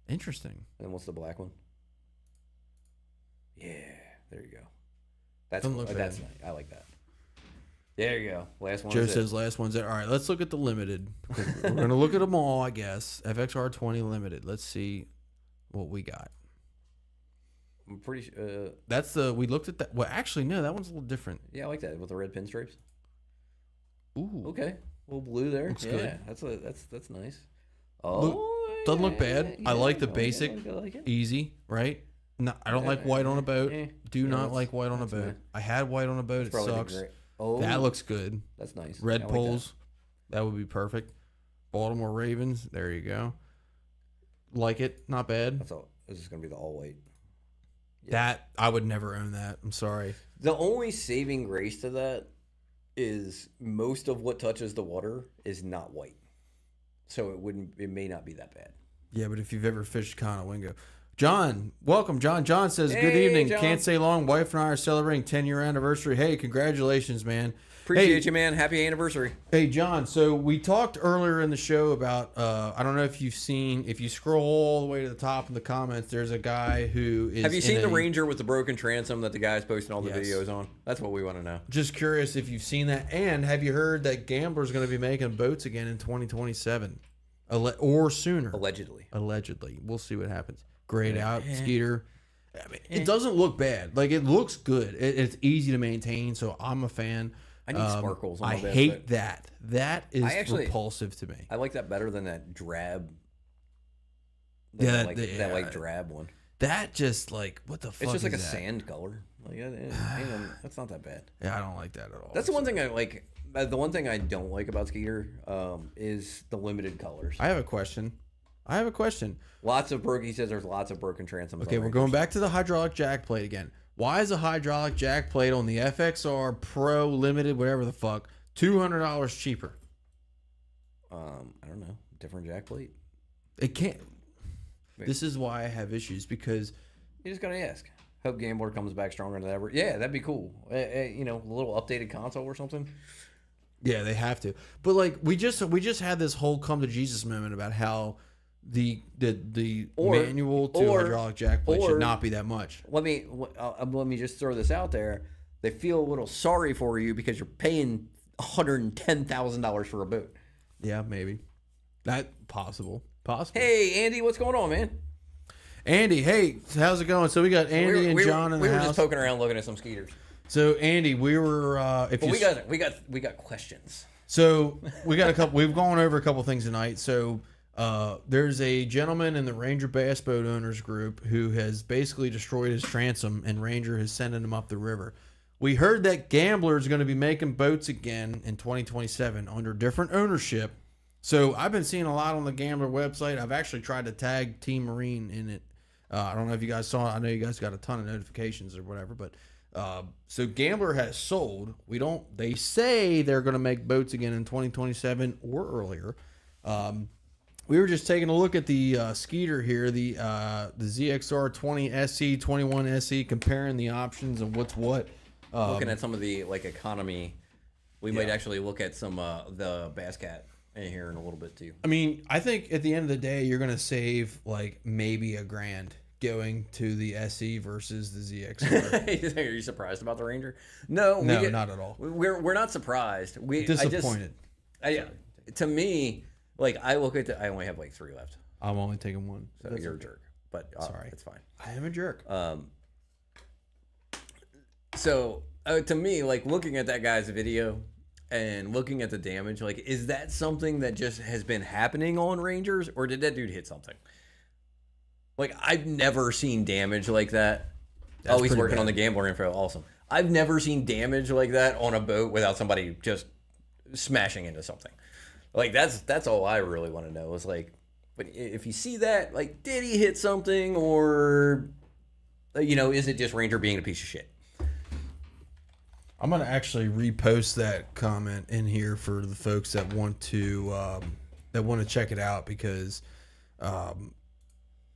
Interesting. And what's the black one? Yeah. There you go. That's Doesn't look that's bad. nice. I like that. There you go. Last one. Joe says last one's it. All right, let's look at the limited. We're going to look at them all, I guess. FXR 20 limited. Let's see what we got. I'm pretty That's we looked at that. Well, actually, no, that one's a little different. yeah, I like that with the red pinstripes. Ooh. Okay. A little blue there. Looks yeah, good. That's nice. Oh, Doesn't look bad. yeah, I like the I basic, I like it. easy, right? No, I don't like white on a boat. Do Yeah, not that's- like white on a that's boat. nice. I had white on a boat. It Probably sucks. great. Oh, That looks good. that's nice. Red I like poles. That would be perfect. Baltimore Ravens. There you go. Like it. Not bad. That's all. This is gonna be the all white. That I would never own that. I'm sorry. The only saving grace to that is most of what touches the water is not white, so it may not be that bad. Yeah, but if you've ever fished Conowingo. John, welcome, John. John says, good Hey, evening. John. Can't stay long. Wife and I are celebrating 10-year anniversary. Hey, congratulations, man. Appreciate you, man. Happy anniversary. Hey, John. So we talked earlier in the show about, I don't know if you've seen, if you scroll all the way to the top in the comments, there's a guy who is. Have you seen in the Ranger with the broken transom that the guy's posting all the Yes. videos on? That's what we want to know. Just curious if you've seen that. And have you heard that Gambler's going to be making boats again in 2027 or sooner? Allegedly. We'll see what happens. Grayed out, Skeeter. I mean, it doesn't look bad. Like, it looks good. It's easy to maintain, so I'm a fan. I need sparkles on my I best hate boat. that. That is actually- repulsive to me. I like that better than that drab. Yeah, that like drab one. That just, like, what the fuck It's just like a is that? sand color. Like, that's not that bad. Yeah, I don't like that at all. That's the one thing I like. The one thing I don't like about Skeeter is the limited colors. I have a question. Lots of broken. He says there's lots of broken transoms. Okay, on we're Rangers. going back to the hydraulic jack plate again. Why is a hydraulic jack plate on the FXR Pro Limited, whatever the fuck, $200 cheaper? I don't know. Different jack plate. It can't. This is why I have issues, because You just gotta ask. Hope Gambler comes back stronger than ever. Yeah, that'd be cool. You know, a little updated console or something. yeah, they have to. But like we just had this whole come to Jesus moment about how the manual to hydraulic jack plate should not be that much. Let me just throw this out there. They feel a little sorry for you because you're paying $110,000 for a boat. Yeah, maybe. That possible. Hey, Andy, what's going on, man? Andy, hey, how's it going? So we got Andy and John in the we were house. just poking around looking at some Skeeters. So Andy, we were We got questions. So we got a couple. We've gone over a couple things tonight. So there's a gentleman in the Ranger Bass Boat Owners Group who has basically destroyed his transom, and Ranger is sending him up the river. We heard that Gambler is going to be making boats again in 2027 under different ownership. So I've been seeing a lot on the Gambler website. I've actually tried to tag Team Marine in it. I don't know if you guys saw it. I know you guys got a ton of notifications or whatever, but so Gambler has sold. They say they're going to make boats again in 2027 or earlier. We were just taking a look at the Skeeter here, the ZXR 20 SE, 21 SE, comparing the options and what's what. Looking at some of the like economy, we might actually look at some the Bass Cat in here in a little bit too. I mean, I think at the end of the day, you're going to save like maybe $1,000 going to the SE versus the ZXR. Are you surprised about the Ranger? No, not at all. We're not surprised. Disappointed. To me, like I look at I only have like 3 left. I'm only taking one. So you're a jerk. But Sorry. it's fine. I am a jerk. So to me, like looking at that guy's video and looking at the damage, like is that something that just has been happening on Rangers, or did that dude hit something? Like I've never seen damage like that. That's he's pretty working bad. on the Gambler info. Awesome. I've never seen damage like that on a boat without somebody just smashing into something. Like that's all I really want to know is like, but if you see that, like, did he hit something, or is it just Ranger being a piece of shit? I'm going to actually repost that comment in here for the folks that want to check it out, because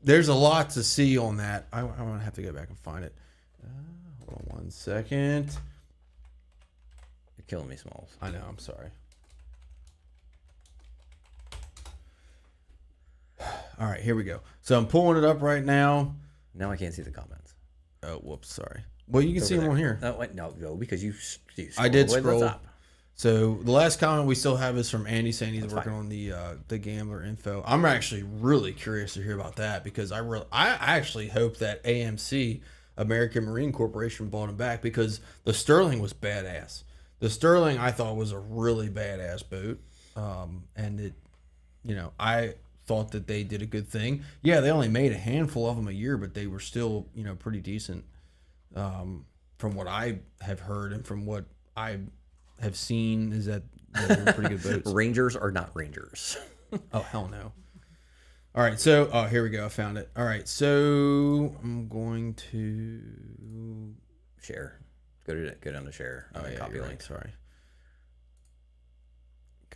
there's a lot to see on that. I'm going to have to go back and find it. Hold on 1 second. You're killing me, Smalls. I know. I'm sorry. All right, here we go. So I'm pulling it up right now. Now I can't see the comments. Oh, whoops, sorry. Well, you can see them on here. No, wait, no, because you I did all the way to the scroll. top. So the last comment we still have is from Andy saying he's working on the gambler info. I'm actually really curious to hear about that because I actually hope that AMC, American Marine Corporation, bought him back because the Sterling was badass. The Sterling I thought was a really badass boat, and it, I thought that they did a good thing. Yeah, they only made a handful of them a year, but they were still pretty decent, from what I have heard and from what I have seen is that they're pretty good boats. Rangers are not Rangers. Oh, hell no. All right, so here we go. I found it. All right, so I'm going to Share. Go down to share. Copy you're link. right, sorry.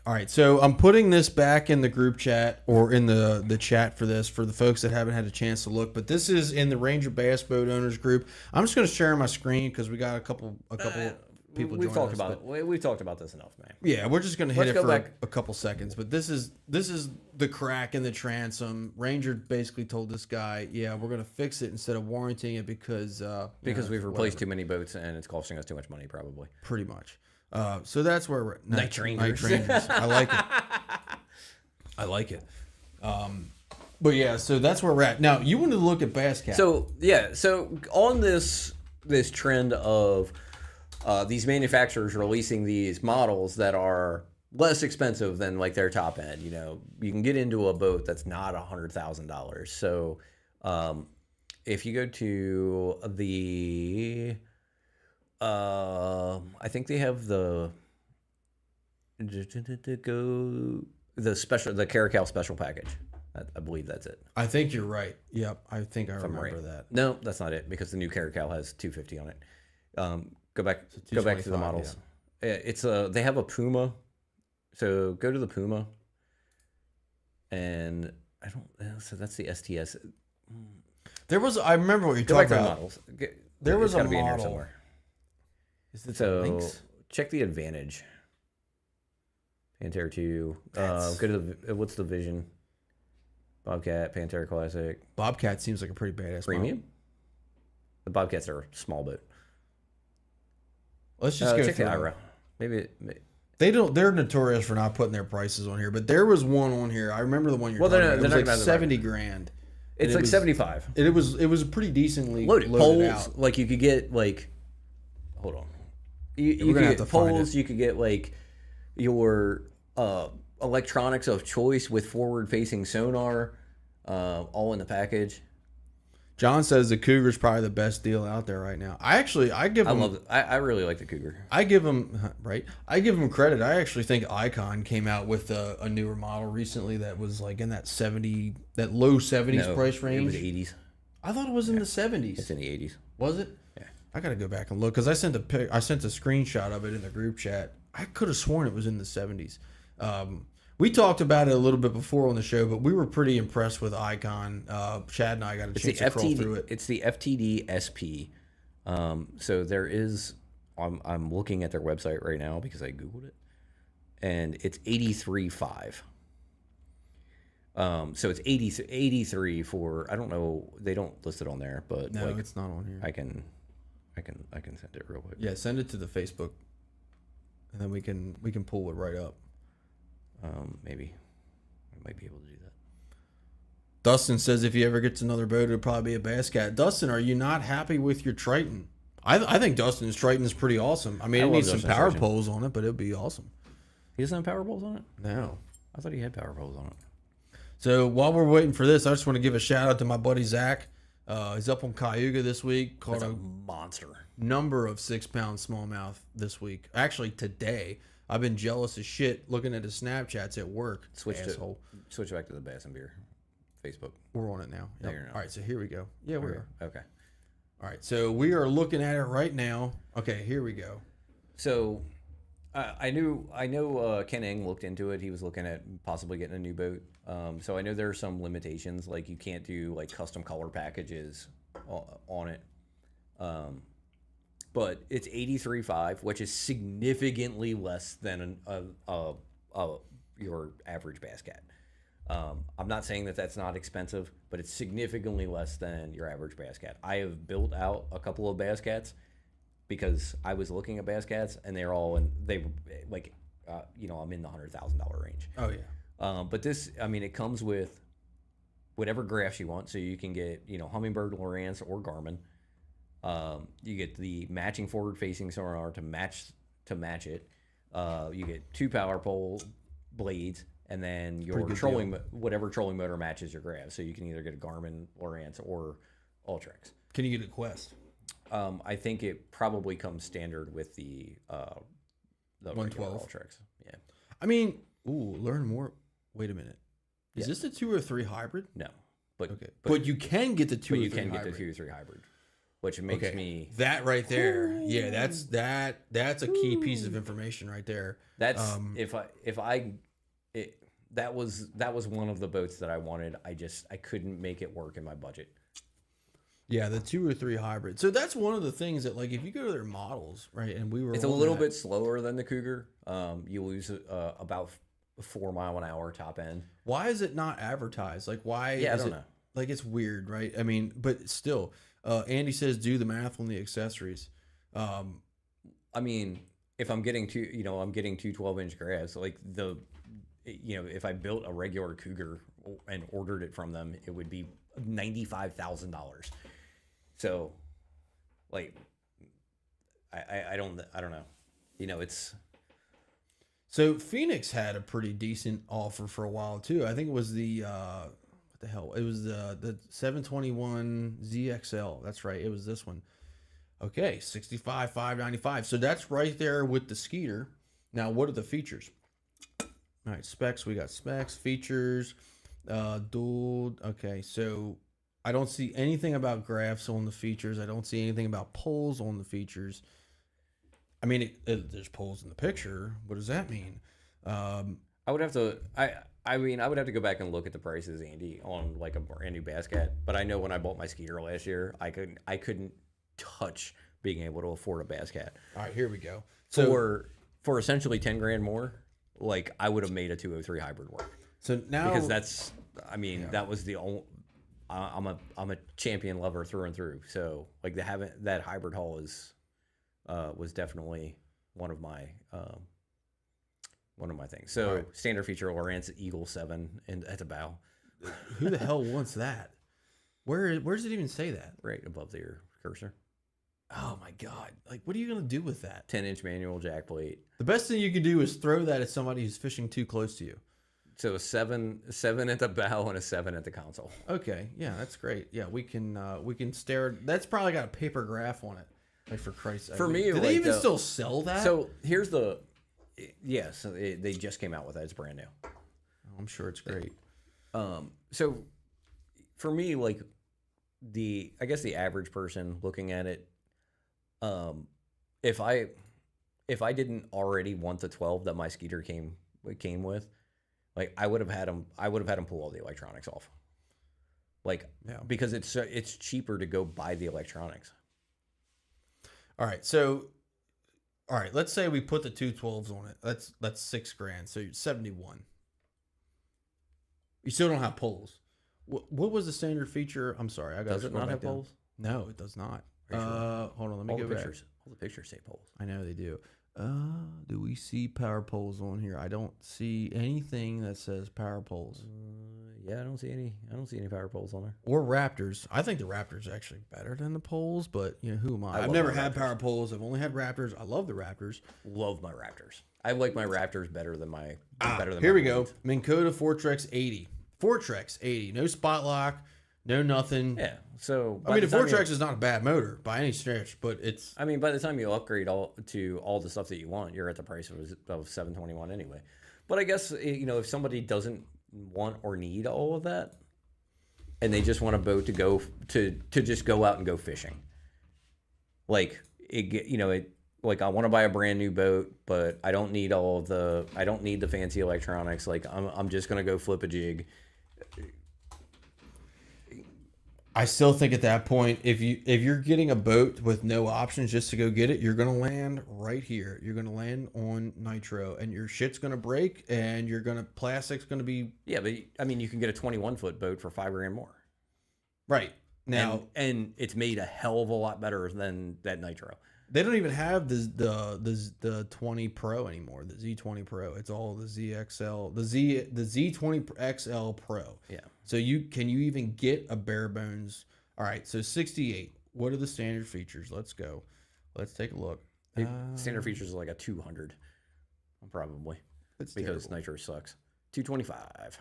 All right, so I'm putting this back in the group chat or in the chat for this for the folks that haven't had a chance to look. But this is in the Ranger Bass Boat Owners group. I'm just going to share my screen because we got a couple people. We've talked about it. We've talked about this enough, man. Yeah, we're just going to hit Let's it go for back. a couple seconds. But this is the crack in the transom. Ranger basically told this guy, "Yeah, we're going to fix it instead of warranting it because We've replaced too many boats and it's costing us too much money, probably. pretty much." So that's where we're at. Night Rangers. Night Rangers. I like it. I like it. But yeah, so that's where we're at. Now, you wanted to look at Bass Cat. So on this trend of these manufacturers releasing these models that are less expensive than like their top end, you can get into a boat that's not $100,000. So if you go to the I think they have the Caracal special package. I believe that's it. I think you're right. Yep, I think I I'm remember right. that. No, that's not it because the new Caracal has 250 on it. Go back to the 225, models. It's they have a Puma. So go to the Puma. And so that's the STS. I remember what you're Go back talking to the about. models. There was It's a gotta be in here model. somewhere. Is it So Lynx? check the Advantage. Pantera 2. Go to what's the Vision? Bobcat, Pantera Classic. Bobcat seems like a pretty badass Premium? The Bobcats are a small boat. Let's just go check through the them. Ira. Maybe. They're notorious for not putting their prices on here, but there was one on here. I remember the one you're talking about. It was they're like not about the 70 grand. It's like 75. It was pretty decently Loaded. loaded Poles, out. like you could get like, hold on. You We're could gonna get have to find poles. You could get like your electronics of choice with forward-facing sonar, all in the package. John says the Cougar's probably the best deal out there right now. I give him. love it. I really like the Cougar. I give him credit. I actually think Icon came out with a newer model recently that was like in that low 70s price range. It was 80s. I thought it was in the 70s. It's in the 80s. Was it? Yeah. I gotta go back and look because I sent a screenshot of it in the group chat. I could have sworn it was in the 70s. We talked about it a little bit before on the show, but we were pretty impressed with Icon. Chad and I got a chance to crawl through it. It's the FTD SP. So there is. I'm looking at their website right now because I googled it, and it's 83.5. So it's 83 for, I don't know, they don't list it on there, but No, like, it's not on here. I can send it real quick. Yeah, send it to the Facebook, and then we can pull it right up. Maybe I might be able to do that. Dustin says if he ever gets another boat, it'll probably be a Bass Cat. Dustin, are you not happy with your Triton? I think Dustin's Triton is pretty awesome. I mean, I it love needs some Dustin's power Triton. poles on it, but it'd be awesome. He doesn't have power poles on it? No. I thought he had power poles on it. So while we're waiting for this, I just want to give a shout out to my buddy Zach. He's up on Cayuga this week. Caught That's a a monster. number of 6-pound smallmouth this week. Actually, today. I've been jealous as shit looking at his Snapchats at work. Switch back to the Bass and Beer Facebook. We're on it now. No, Yep. you're not. All right, so here we go. Yeah, we are. Okay. All right, so we are looking at it right now. Okay, here we go. So I know Ken Eng looked into it. He was looking at possibly getting a new boat. So I know there are some limitations, like you can't do like custom color packages on it. But it's 83.5, which is significantly less than your average Bass Cat. I'm not saying that that's not expensive, but it's significantly less than your average Bass Cat. I have built out a couple of Bass Cats. because I was looking at bass cats and they're all they were like, I'm in the $100,000 range. Oh yeah. But this, I mean, it comes with whatever graphs you want. So you can get, Humminbird, Lowrance, or Garmin. You get the matching forward-facing sonar to match it. You get 2 power pole blades, and then your trolling, whatever trolling motor matches your graph. So you can either get a Garmin, Lowrance, or Ultrex. Can you get a Quest? I think it probably comes standard with the 112 Ultrex. Yeah. I mean, learn more. Wait a minute. Is this the 2 or 3 hybrid? No, but okay, but you can get the 2 or 3 you can hybrid. get the 2 or 3 hybrid, which makes me that right there. Yeah, that's a key piece of information right there. That's that was one of the boats that I wanted. I couldn't make it work in my budget. Yeah, the 2 or 3 hybrid. So that's one of the things that, like, if you go to their models, right, and it's a little bit slower than the Cougar. You lose about 4 mile an hour top end. Why is it not advertised? Like, why? Yeah, I don't know. Like, it's weird, right? I mean, but still, Andy says do the math on the accessories. I mean, if I'm getting two 12-inch graphs, like if I built a regular Cougar and ordered it from them, it would be $95,000. So, like, I don't know. It's. So Phoenix had a pretty decent offer for a while too. I think it was the what the hell? It was the 721 ZXL. That's right. It was this one. Okay, 65,595. So that's right there with the Skeeter. Now, what are the features? All right, specs. We got specs, features, dual. Okay, so I don't see anything about graphs on the features. I don't see anything about poles on the features. I mean, there's poles in the picture. What does that mean? I would have to. I mean, I would have to go back and look at the prices, Andy, on like a brand new bass cat. But I know when I bought my Skeeter last year, I couldn't touch being able to afford a bass cat. All right, here we go. So for essentially 10 grand more, like I would have made a 203 hybrid work. So now, because that was the only. I'm a champion lover through and through. So like that hybrid hull was definitely one of my things. So standard feature Lowrance Eagle 7 and at the bow. Who the hell wants that? Where does it even say that? Right above your cursor. Oh my God! Like, what are you gonna do with that? 10-inch manual jack plate. The best thing you can do is throw that at somebody who's fishing too close to you. So a 7 at the bow and a 7 at the console. Okay, yeah, that's great. Yeah, we can stare. That's probably got a paper graph on it. Like, for Christ's sake. For me, do they even still sell that? So here's they just came out with that. It's brand new. Oh, I'm sure it's great. So for me, like I guess the average person looking at it, if I didn't already want the 12 that my Skeeter came with, like I would have had him pull all the electronics off. Like, because it's cheaper to go buy the electronics. All right, so let's say we put the 212s on it. That's $6 grand. So you're 71. You still don't have poles. What was the standard feature? I'm sorry, Does it not have poles? No, it does not. Sure? Hold on, let me go back. All the pictures say poles. I know they do. Do we see power poles on here? I don't see anything that says power poles. Yeah, I don't see any power poles on there. Or Raptors. I think the Raptors are actually better than the poles, but who am I? I've love never my had Raptors. power poles. I've only had Raptors. I love the Raptors. Love my Raptors. I like my Raptors better than my Here we go. Minn Kota Fortrex 80. Fortrex 80. No spot lock. No nothing. Yeah. So I mean, the Fortrex is not a bad motor by any stretch, but it's. I mean, by the time you upgrade all the stuff that you want, you're at the price of 721 anyway. But I guess if somebody doesn't want or need all of that, and they just want a boat to go to just go out and go fishing, like like I want to buy a brand new boat, but I don't need the fancy electronics. Like I'm just gonna go flip a jig. I still think at that point, if you're getting a boat with no options just to go get it, you're gonna land right here. You're gonna land on nitro, and your shit's gonna break, and plastic's gonna be. Yeah, but I mean, you can get a 21-foot boat for $5 grand more. Right now, and it's made a hell of a lot better than that nitro. They don't even have the 20 Pro anymore. The Z20 Pro. It's all the ZXL, the Z20 XL Pro. Yeah. So can you even get a bare bones? All right. So 68. What are the standard features? Let's go. Let's take a look. Standard features are like a 200, probably, It's because terrible. Nitro sucks. 225.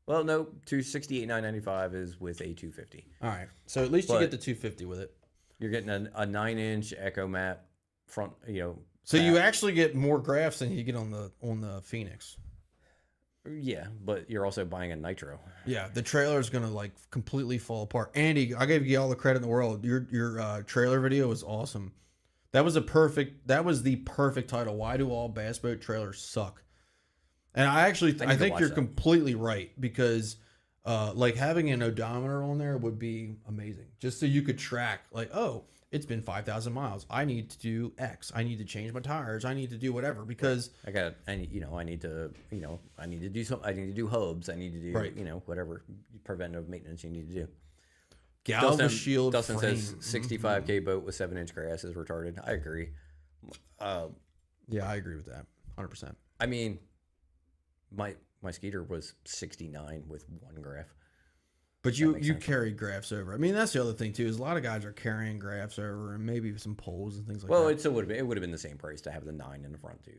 Well, no, 268,995 is with a 250. All right. So at least you But- get the 250 with it. You're getting a 9-inch Echo Map front, So you back. actually get more graphs than you get on the Phoenix. Yeah, but you're also buying a Nitro. Yeah, the trailer is gonna like completely fall apart. Andy, I give you all the credit in the world. Your trailer video was awesome. That was the perfect title. Why do all bass boat trailers suck? And I need to think watch you're that. completely right, because like having an odometer on there would be amazing, just so you could track like, oh, it's been 5,000 miles. I need to do X. I need to change my tires. I need to do whatever, because I need to do something. I need to do hubs. I need to do, Right. whatever preventive maintenance you need to do. galva shield Dustin frame. says 65K boat with 7-inch grass is retarded. I agree. Yeah, I agree with that 100%. I mean, my Skeeter was 69 with 1 graph. But you makes sense. carry graphs over. I mean, that's the other thing too, is a lot of guys are carrying graphs over, and maybe some poles and things like Well, that. it would have been the same price to have the 9 in the front too.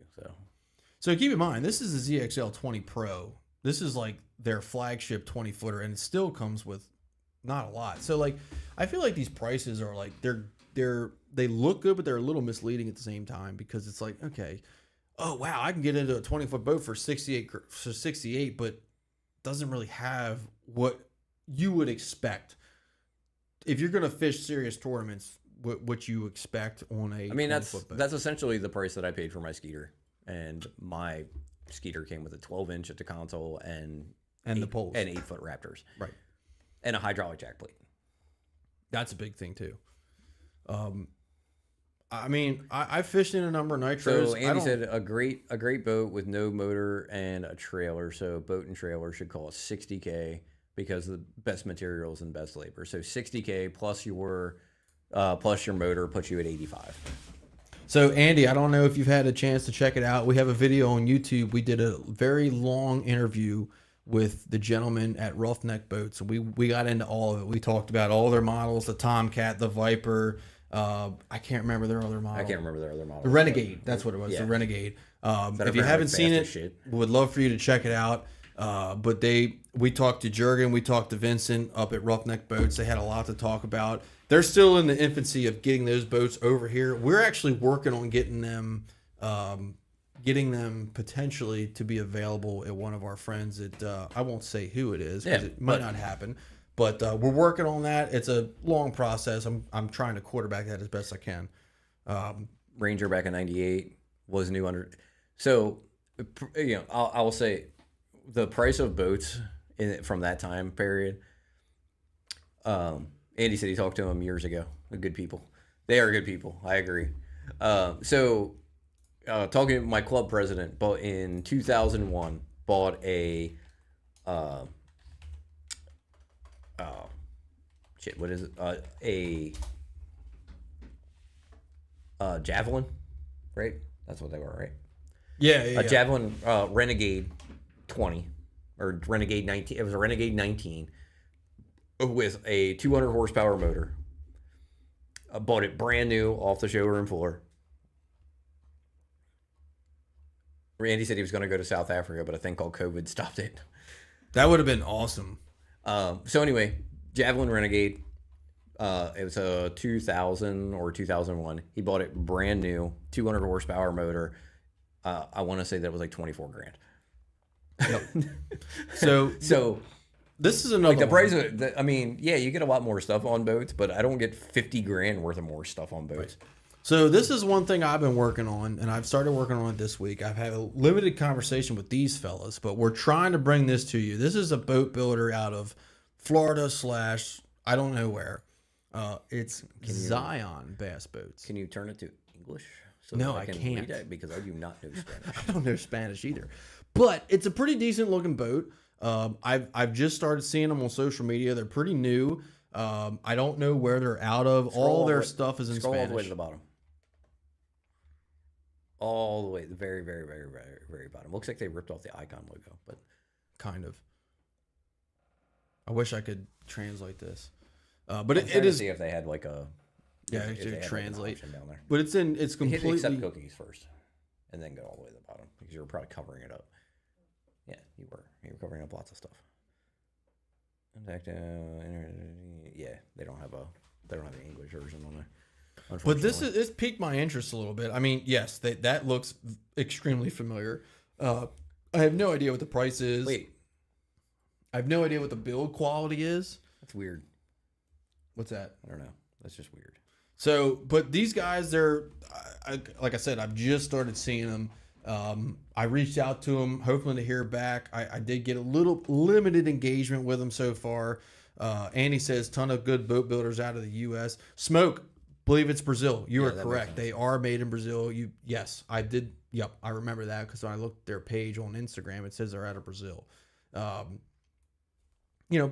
So keep in mind, this is the ZXL 20 Pro. This is like their flagship 20 footer, and it still comes with not a lot. So like, I feel like these prices are like they look good, but they're a little misleading at the same time, because it's like, okay, oh wow, I can get into a 20-foot boat for 68, but doesn't really have what you would expect if you're going to fish serious tournaments. What you expect on a I mean, 20-foot boat. that's essentially the price that I paid for my Skeeter, and my Skeeter came with a 12-inch at the console and the poles and 8-foot Raptors, right. and a hydraulic jack plate. That's a big thing too. I mean, I fished in a number of nitros. So Andy said a great boat with no motor and a trailer. So boat and trailer should cost $60K because of the best materials and best labor. So $60K plus your motor puts you at $85. So Andy, I don't know if you've had a chance to check it out. We have a video on YouTube. We did a very long interview with the gentleman at Roughneck Boats. We got into all of it. We talked about all their models, the Tomcat, the Viper. I can't remember their other model. I can't remember their other model. The Renegade. That's what it was. Yeah. The Renegade. That If you are haven't fast seen as it, shit. would love for you to check it out. But we talked to Jurgen, we talked to Vincent up at Roughneck Boats. They had a lot to talk about. They're still in the infancy of getting those boats over here. We're actually working on getting them potentially to be available at one of our friends at I won't say who it is, because it might not happen. But we're working on that. It's a long process. I'm trying to quarterback that as best I can. Ranger back in '98 was new under. So, I will say, the price of boats from that time period. Andy said he talked to them years ago. They're good people. They are good people. I agree. Talking to my club president, but in 2001, bought a. What is it? A Javelin, right? That's what they were, right? Yeah. Javelin Renegade 20 or Renegade 19. It was a Renegade 19 with a 200 horsepower motor. I bought it brand new off the showroom floor. Randy said he was going to go to South Africa, but a thing called COVID stopped it. That would have been awesome. So anyway, Javelin Renegade. It was a 2000 or 2001. He bought it brand new, 200 horsepower motor. I want to say that was like 24 grand. So this is another Like the one. price of I mean, yeah, you get a lot more stuff on boats, but I don't get 50 grand worth of more stuff on boats. So this is one thing I've been working on, and I've started working on it this week. I've had a limited conversation with these fellas, but we're trying to bring this to you. This is a boat builder out of Florida / I don't know where. It's Zion Bass Boats. Can you turn it to English? So No, that I can can't. read it? Because I do not know Spanish. I don't know Spanish either, but it's a pretty decent looking boat. I've just started seeing them on social media. They're pretty new. I don't know where they're out of. All their stuff is in Scroll all the way Spanish. to the bottom. all the way to the very, very, very, very, very bottom. Looks like they ripped off the Icon logo, but kind of. I wish I could translate this, but I'm it trying to is. see if they had like a Yeah, if they to had, like, an translate. option down there. But it's Hit completely. accept cookies first, and then go all the way to the bottom because you were probably covering it up. Yeah, you were. You were covering up lots of stuff. Yeah, they don't have an English version on there. But this piqued my interest a little bit. I mean, yes, that looks extremely familiar. I have no idea what the price is. Wait, I have no idea what the build quality is. that's weird. What's that? I don't know. That's just weird. So, but these guys, like I said, I've just started seeing them. I reached out to them, hoping to hear back. I did get a little limited engagement with them so far. Andy says, ton of good boat builders out of the U.S. Smoke, believe it's Brazil. You are correct. They are made in Brazil. Yes, I did. Yep, I remember that because when I looked at their page on Instagram, it says they're out of Brazil.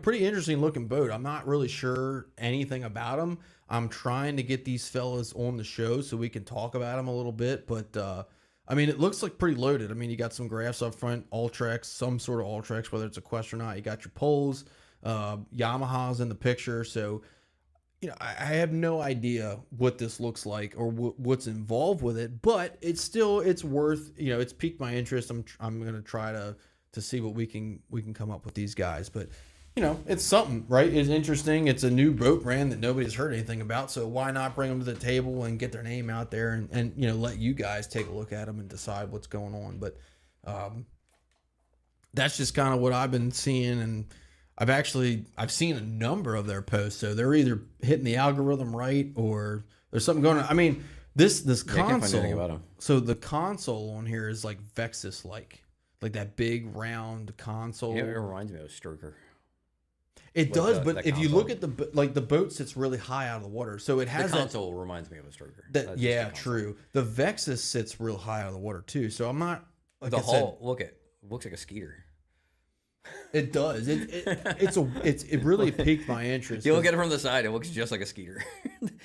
Pretty interesting looking boat. I'm not really sure anything about them. I'm trying to get these fellas on the show so we can talk about them a little bit. But, I mean, it looks like pretty loaded. I mean, you got some graphs up front, Ultrex, some sort of Ultrex, whether it's a Quest or not. You got your poles, Yamaha's in the picture. So, I have no idea what this looks like or what's involved with it. But it's worth, it's piqued my interest. I'm going to try to see what we can come up with these guys. But, it's something, right? It's interesting. It's a new boat brand that nobody's heard anything about. So why not bring them to the table and get their name out there and let you guys take a look at them and decide what's going on. But that's just kind of what I've been seeing. And I've seen a number of their posts. So they're either hitting the algorithm right or there's something going on. I mean, this console. I can't find anything about them. So the console on here is like Vexus like that big round console. Yeah, it reminds me of a Stroker. It does, but if you look at the boat sits really high out of the water, so it has the console reminds me of a Stroker. Yeah, true. The Vexus sits real high out of the water too, so I'm not. Like the hull, looks like a Skeeter. It does. It really piqued my interest. You look at it from the side; it looks just like a Skeeter.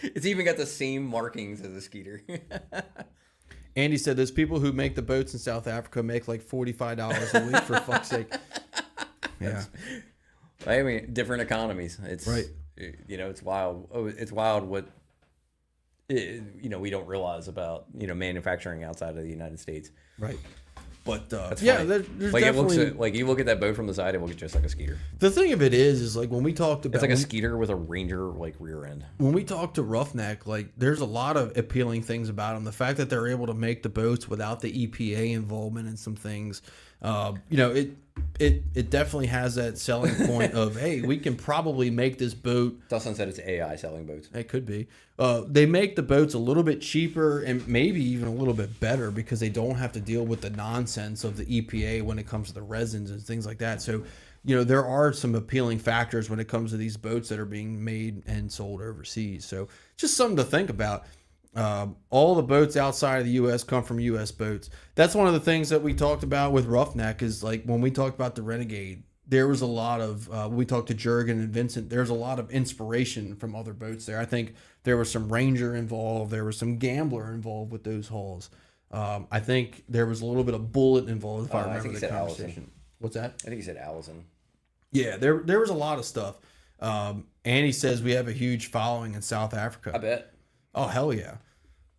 It's even got the same markings as a Skeeter. Andy said, "Those people who make the boats in South Africa make like $45 a week for fuck's sake." Yeah. I mean, different economies. It's right. It's wild. It's wild what we don't realize about manufacturing outside of the United States. Right. But there's like definitely... it looks like you look at that boat from the side, it looks just like a Skeeter. The thing of it is like when we talked about it's like a Skeeter with a Ranger like rear end. When we talked to Roughneck, like there's a lot of appealing things about them. The fact that they're able to make the boats without the EPA involvement in some things, it definitely has that selling point of, hey, we can probably make this boat. Dustin said it's AI selling boats. It could be. They make the boats a little bit cheaper and maybe even a little bit better because they don't have to deal with the nonsense of the EPA when it comes to the resins and things like that. So, there are some appealing factors when it comes to these boats that are being made and sold overseas. So just something to think about. All the boats outside of the U.S. come from U.S. boats. That's one of the things that we talked about with Roughneck is like when we talked about the Renegade, there was a lot of, we talked to Jurgen and Vincent, there's a lot of inspiration from other boats there. I think there was some Ranger involved. There was some Gambler involved with those hulls. I think there was a little bit of Bullet involved, if I remember the conversation. Allison. What's that? I think he said Allison. Yeah, there was a lot of stuff. Andy says we have a huge following in South Africa. I bet. Oh, hell yeah.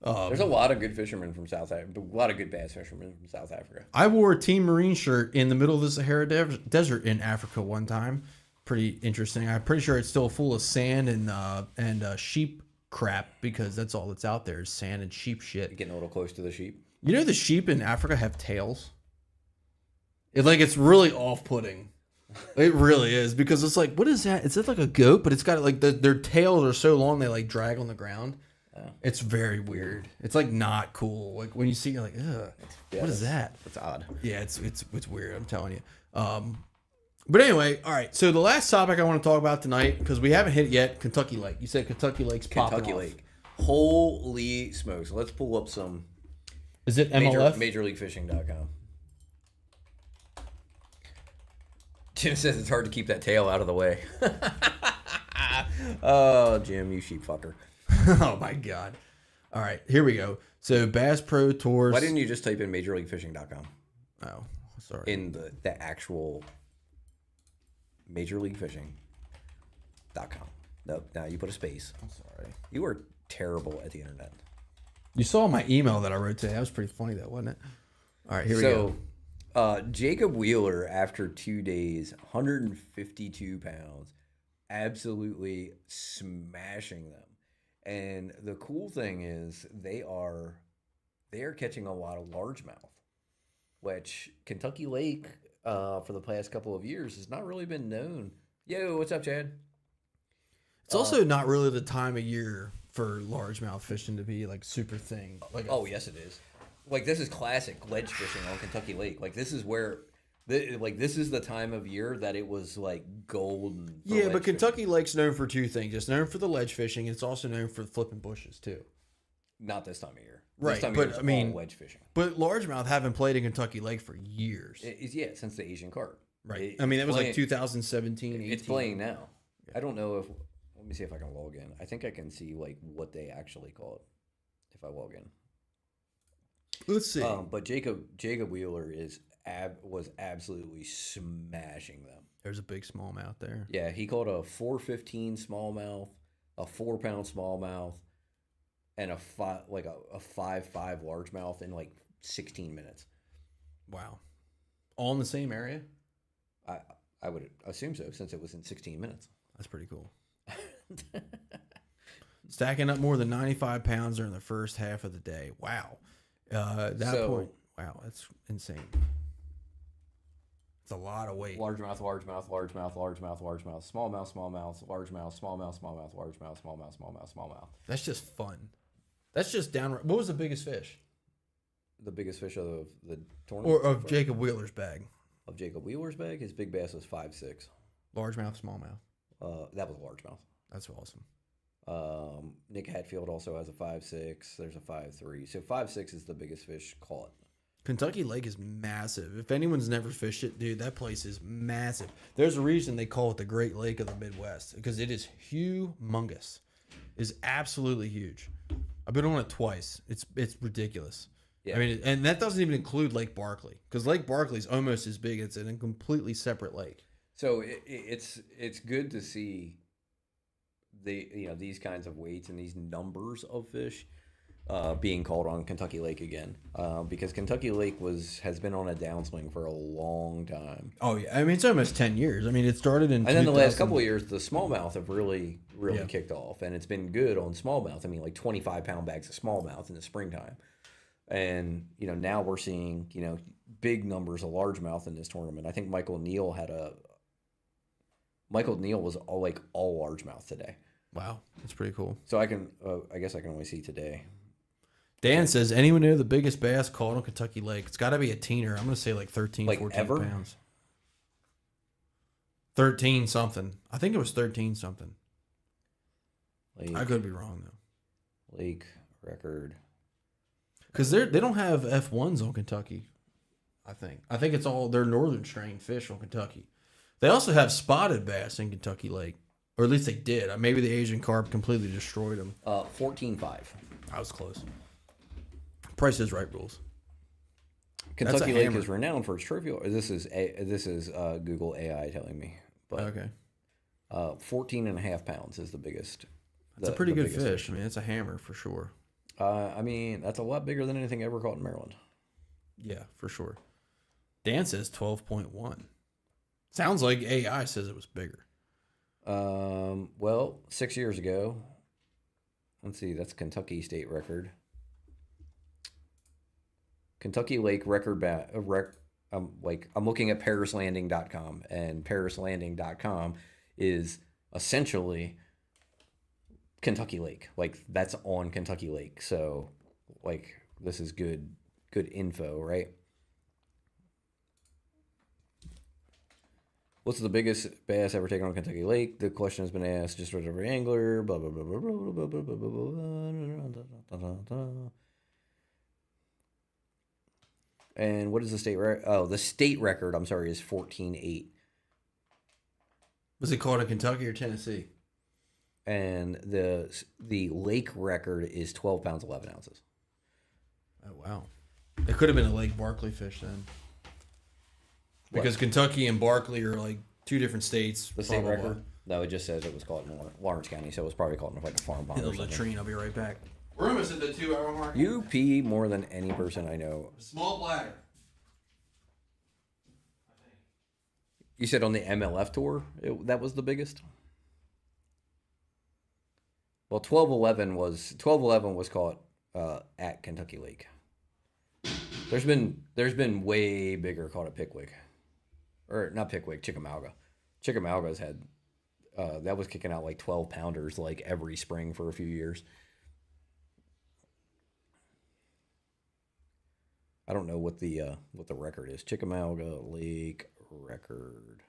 There's a lot of good fishermen from South Africa, a lot of good bass fishermen from South Africa. I wore a Team Marine shirt in the middle of the Sahara Desert in Africa one time. Pretty interesting. I'm pretty sure it's still full of sand and sheep crap because that's all that's out there is sand and sheep shit. You're getting a little close to the sheep. The sheep in Africa have tails? It's really off-putting. It really is because it's like, what is that? Is it like a goat? But it's got like their tails are so long they like drag on the ground. It's very weird. It's like not cool. Like when you see, you're like, ugh, what is that? It's odd. Yeah, it's weird. I'm telling you. But anyway, all right. So the last topic I want to talk about tonight because we haven't hit it yet. Kentucky Lake. You said Kentucky Lake's popping off. Kentucky Lake. Holy smokes! Let's pull up some. Is it MLF? MajorLeagueFishing.com. Jim says it's hard to keep that tail out of the way. Oh, Jim, you sheep fucker. Oh my God. All right, here we go. So Bass Pro Tours. Why didn't you just type in MajorLeagueFishing.com Oh, sorry. in the actual MajorLeagueFishing.com? Nope. Now you put a space. I'm sorry. You are terrible at the internet. You saw my email that I wrote today. That was pretty funny, though, wasn't it? All right, here we go. Jacob Wheeler, after 2 days, 152 pounds, absolutely smashing them. And the cool thing is they are catching a lot of largemouth, which Kentucky Lake for the past couple of years has not really been known. Yo, what's up, Chad? It's also not really the time of year for largemouth fishing to be like super thing. Like, Oh, yes, it is. Like, this is classic ledge fishing on Kentucky Lake. Like, this is where, this is the time of year that it was like golden. For yeah, ledge but Kentucky fishing. Lake's known for two things. It's known for the ledge fishing. It's also known for flipping bushes too. Not this time of year. Right, This time but, of year it's I mean- all wedge fishing. But largemouth haven't played in Kentucky Lake for years. Yeah, since the Asian carp. Right. It- I mean, that it's was like playing- 2017, 18. It's playing now. I don't know if. Let me see if I can log in. I think I can see like what they actually call it if I log in. Let's see. But Jacob Wheeler was absolutely smashing them. There's a big smallmouth there. Yeah, he caught a 415 smallmouth, a 4-pound smallmouth, and a 5.5 largemouth in like 16 minutes. Wow. All in the same area? I would assume so, since it was in 16 minutes. That's pretty cool. Stacking up more than 95 pounds during the first half of the day. Wow. Point. Wow, that's insane. It's a lot of weight. Largemouth, largemouth, largemouth, largemouth, largemouth, smallmouth, smallmouth, largemouth, smallmouth, smallmouth, largemouth, smallmouth, smallmouth, smallmouth. That's just fun. That's just downright. What was the biggest fish? The biggest fish of the tournament? Or of Jacob Wheeler's bag? Of Jacob Wheeler's bag? His big bass was 5'6". Largemouth, smallmouth. That was largemouth. That's awesome. Nick Hatfield also has a 5'6". There's a 5'3". So 5'6" is the biggest fish caught. Kentucky Lake is massive. If anyone's never fished it, dude, that place is massive. There's a reason they call it the Great Lake of the Midwest, because it is humongous. It's absolutely huge. I've been on it twice. It's ridiculous. Yeah. I mean, and that doesn't even include Lake Barkley, because Lake Barkley is almost as big. It's a completely separate lake. So it's good to see these kinds of weights and these numbers of fish being called on Kentucky Lake again, because Kentucky Lake has been on a downswing for a long time. Oh yeah, I mean it's almost 10 years. I mean it started in. And then the last couple of years, the smallmouth have really Yeah. kicked off, and it's been good on smallmouth. I mean, like 25-pound bags of smallmouth in the springtime, and now we're seeing big numbers of largemouth in this tournament. I think Michael Neal was all largemouth today. Wow, that's pretty cool. So I guess I can only see today. Dan says, anyone know the biggest bass caught on Kentucky Lake? It's got to be a teener. I'm going to say like 13, Like 14 ever? pounds. 13 something. I think it was 13 something. I could be wrong though. Lake record. Because they don't have F1s on Kentucky. I think it's all their northern strain fish on Kentucky. They also have spotted bass in Kentucky Lake, or at least they did. Maybe the Asian carp completely destroyed them. 14.5. I was close. Price is right rules. Kentucky Lake hammer. is renowned for its trophy. This is Google AI telling me. But Okay. 14.5 pounds is the biggest. It's a pretty good fish. I mean, it's a hammer for sure. I mean, that's a lot bigger than anything ever caught in Maryland. Yeah, for sure. Dan says 12.1. Sounds like AI says it was bigger. Well, 6 years ago. Let's see, that's Kentucky state record. Kentucky Lake record I'm looking at parislanding.com, and parislanding.com is essentially Kentucky Lake. Like, that's on Kentucky Lake. So, like, this is good info, right? What's the biggest bass ever taken on Kentucky Lake? The question has been asked just about every angler. Blah, blah, blah, blah, blah, blah, blah, blah, blah, blah, blah. And what is the state record? Oh, the state record, I'm sorry, is 14.8. Was it caught in Kentucky or Tennessee? and the lake record is 12 pounds 11 ounces. Oh wow, it could have been a Lake Barkley fish then, because Kentucky and Barkley are like two different states. The same record? No, it just says it was caught in Lawrence County, so it was probably caught in like a farm pond. Hit the latrine. I'll be right back. We're almost at the 2 hour mark. You pee more than any person I know. Small bladder. You said on the MLF tour that was the biggest. Well, 1211 was caught at Kentucky Lake. There's been way bigger caught at Pickwick, or not Pickwick, Chickamauga. Chickamauga's had that was kicking out like 12 pounders like every spring for a few years. I don't know what the record is. Chickamauga Lake record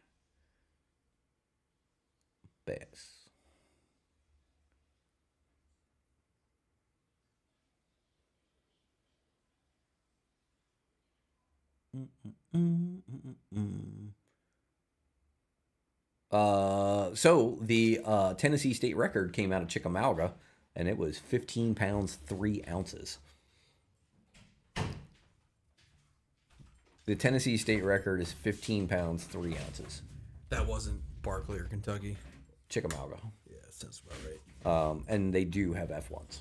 bass. So the Tennessee state record came out of Chickamauga, and it was 15 pounds 3 ounces. The Tennessee state record is 15 pounds 3 ounces. That wasn't Barkley or Kentucky. Chickamauga. Yeah, sounds about right. And they do have F1s.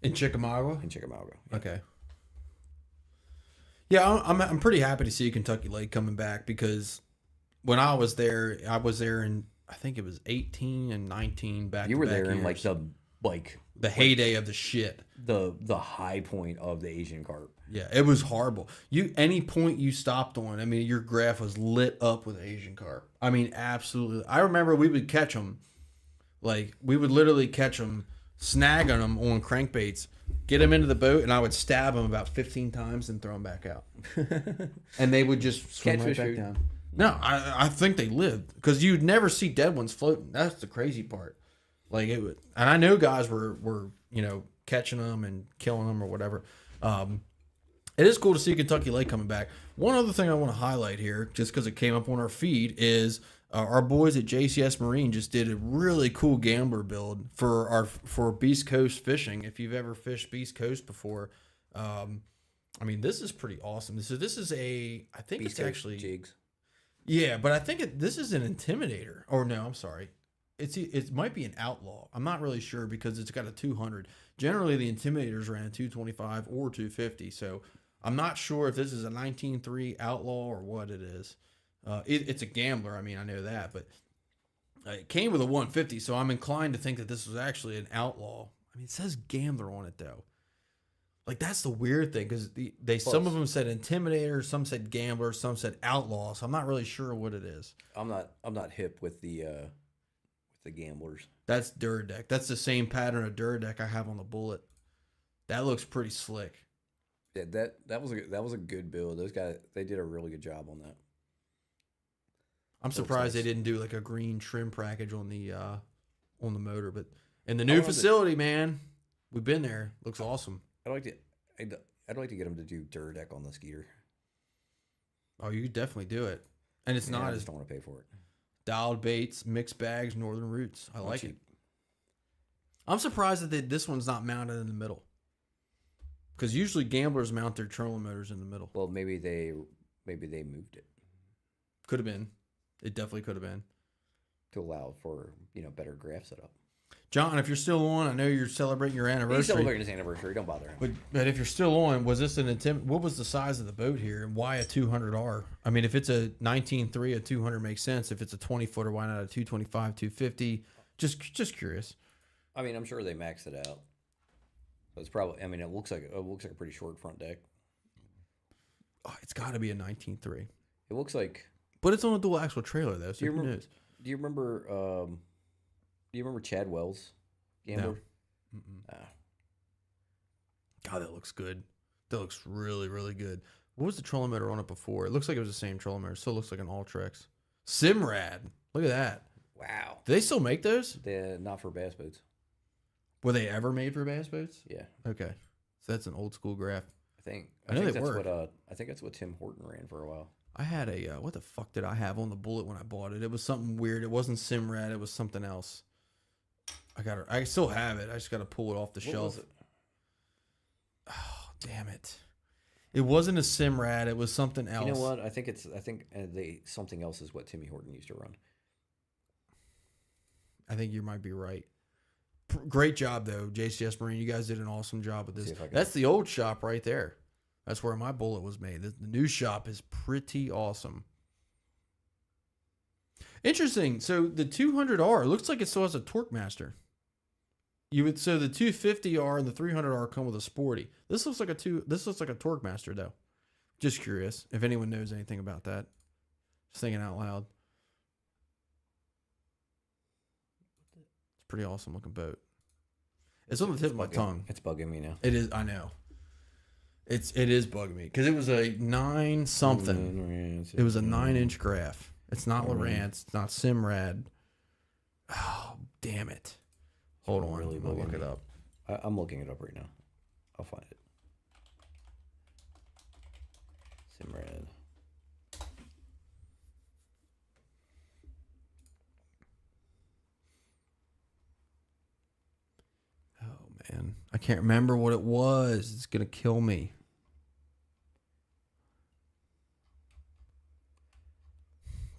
In Chickamauga? In Chickamauga. Yeah. Okay. Yeah, I'm pretty happy to see Kentucky Lake coming back, because when I was there in, I think it was 18 and 19 back. You were there in years. The heyday of the shit. The high point of the Asian carp. Yeah, it was horrible. Any point you stopped on, I mean, your graph was lit up with Asian carp. I mean, absolutely. I remember we would catch them, like we would literally catch them, snagging them on crankbaits, get them into the boat, and I would stab them about 15 times and throw them back out, and they would just swim right back down. No, I think they lived, because you'd never see dead ones floating. That's the crazy part. Like it would, and I know guys were catching them and killing them or whatever. It is cool to see Kentucky Lake coming back. One other thing I want to highlight here, just because it came up on our feed, is our boys at JCS Marine just did a really cool gambler build for Beast Coast fishing. If you've ever fished Beast Coast before, I mean, this is pretty awesome. This is I think Beast it's Coast actually jigs. Yeah, but I think this is an Intimidator. Or no, I'm sorry. It might be an Outlaw. I'm not really sure, because it's got a 200. Generally, the Intimidators ran a 225 or 250. So I'm not sure if this is a 19.3 Outlaw or what it is. It's a gambler. I mean, I know that, but it came with a 150. So I'm inclined to think that this was actually an Outlaw. I mean, it says gambler on it though. Like, that's the weird thing, because some of them said Intimidator, some said gambler, some said Outlaw. So I'm not really sure what it is. I'm not hip with the gamblers. That's Duradeck. That's the same pattern of Duradeck I have on the Bullet. That looks pretty slick. Yeah, that was a good build. Those guys, they did a really good job on that. I'm surprised they didn't do like a green trim package on the motor, but in the new facility, man, we've been there. Looks awesome. I'd like to get them to do Duradeck on the Skeeter. Oh, you could definitely do it, and it's not I as just don't want to pay for it. Dialed baits, mixed bags, northern roots. I like cheap. it. I'm surprised that this one's not mounted in the middle, because usually gamblers mount their trolling motors in the middle. Well, maybe they moved it. Could have been. It definitely could have been, to allow for better graph setup. John, if you're still on, I know you're celebrating your anniversary. He's celebrating his anniversary. Don't bother him. But if you're still on, was this what was the size of the boat here, and why a 200R? I mean, if it's a 19.3, a 200 makes sense. If it's a 20-footer, why not a 225, 250? Just curious. I mean, I'm sure they maxed it out. But it's probably. I mean, it looks like a pretty short front deck. Oh, it's got to be a 19.3. It looks like. But it's on a dual axle trailer though, so who knows? Do you remember? Do you remember Chad Wells, gambler? No. God, that looks good. That looks really, really good. What was the trolling motor on it before? It looks like it was the same trolling motor. Still looks like an Ultrex. Simrad. Look at that. Wow. Do they still make those? They're not for bass boats. Were they ever made for bass boats? Yeah. Okay. So that's an old school graph. I think they that's work. I think that's what Tim Horton ran for a while. I had a what the fuck did I have on the Bullet when I bought it? It was something weird. It wasn't Simrad. It was something else. I still have it. I just got to pull it off the What shelf. was it? Oh, damn it. It wasn't a Simrad. It was something else. You know what? I think something else is what Timmy Horton used to run. I think you might be right. Great job, though, JCS Marine. You guys did an awesome job with this. That's the old shop right there. That's where my bullet was made. The new shop is pretty awesome. Interesting. So the 200R looks like it still has a torque master. So the 250R and the 300R come with a sporty. This looks like a torque master though. Just curious if anyone knows anything about that. Just thinking out loud. It's a pretty awesome looking boat. It's on the tip of my tongue. It's bugging me now. It is. I know. It is bugging me because it was a 9 something. It was a 9-inch graph. It's not Lowrance. It's not Simrad. Oh, damn it. Hold on. Really I'm going to look it up. I'm looking it up right now. I'll find it. Simrad. Oh, man. I can't remember what it was. It's going to kill me.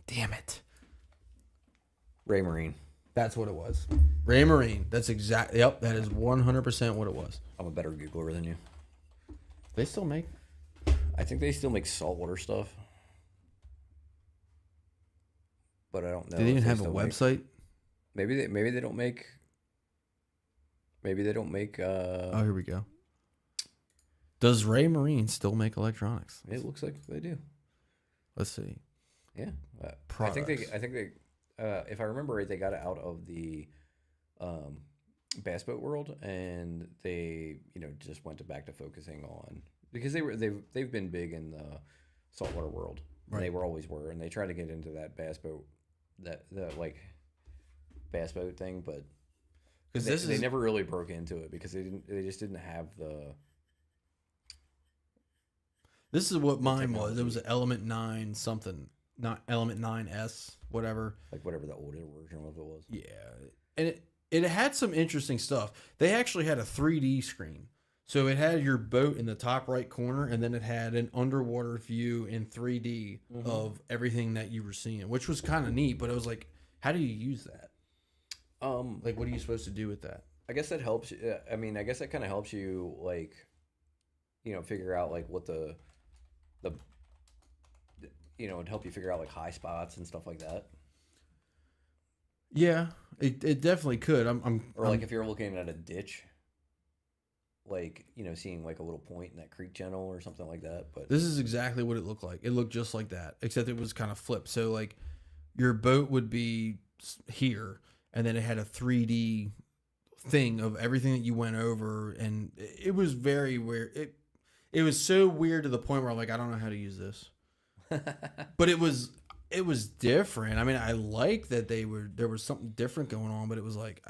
Damn it. Ray Marine. That's what it was. Ray Marine. That's exactly. Yep, that is 100% what it was. I'm a better Googler than you. They still make. I think they still make saltwater stuff. But I don't know. Do they even have a website? Maybe they don't make. Maybe they don't make. Oh, here we go. Does Ray Marine still make electronics? It looks like they do. Let's see. Yeah, I think they. If I remember right, they got it out of the bass boat world, and they, just went back to focusing on, because they've been big in the saltwater world. Right. They were, and they tried to get into that bass boat, that bass boat thing, but they never really broke into it because they just didn't have the. This is what mine was. It was an Element 9 something. Not Element 9S, whatever. Like whatever the older version of it was. Yeah. And it had some interesting stuff. They actually had a 3D screen. So it had your boat in the top right corner, and then it had an underwater view in 3D of everything that you were seeing, which was kind of neat. But I was like, how do you use that? Like, what are you supposed to do with that? I guess that helps. I mean, I guess that kind of helps you, like, figure out, like, what the it'd help you figure out, like, high spots and stuff like that. Yeah, it definitely could. Like, if you're looking at a ditch, like, seeing, like, a little point in that creek channel or something like that. But this is exactly what it looked like. It looked just like that, except it was kind of flipped. So, like, your boat would be here, and then it had a 3D thing of everything that you went over, and it was very weird. It was so weird to the point where I'm like, I don't know how to use this. But it was different. I mean, I like that there was something different going on, but it was like,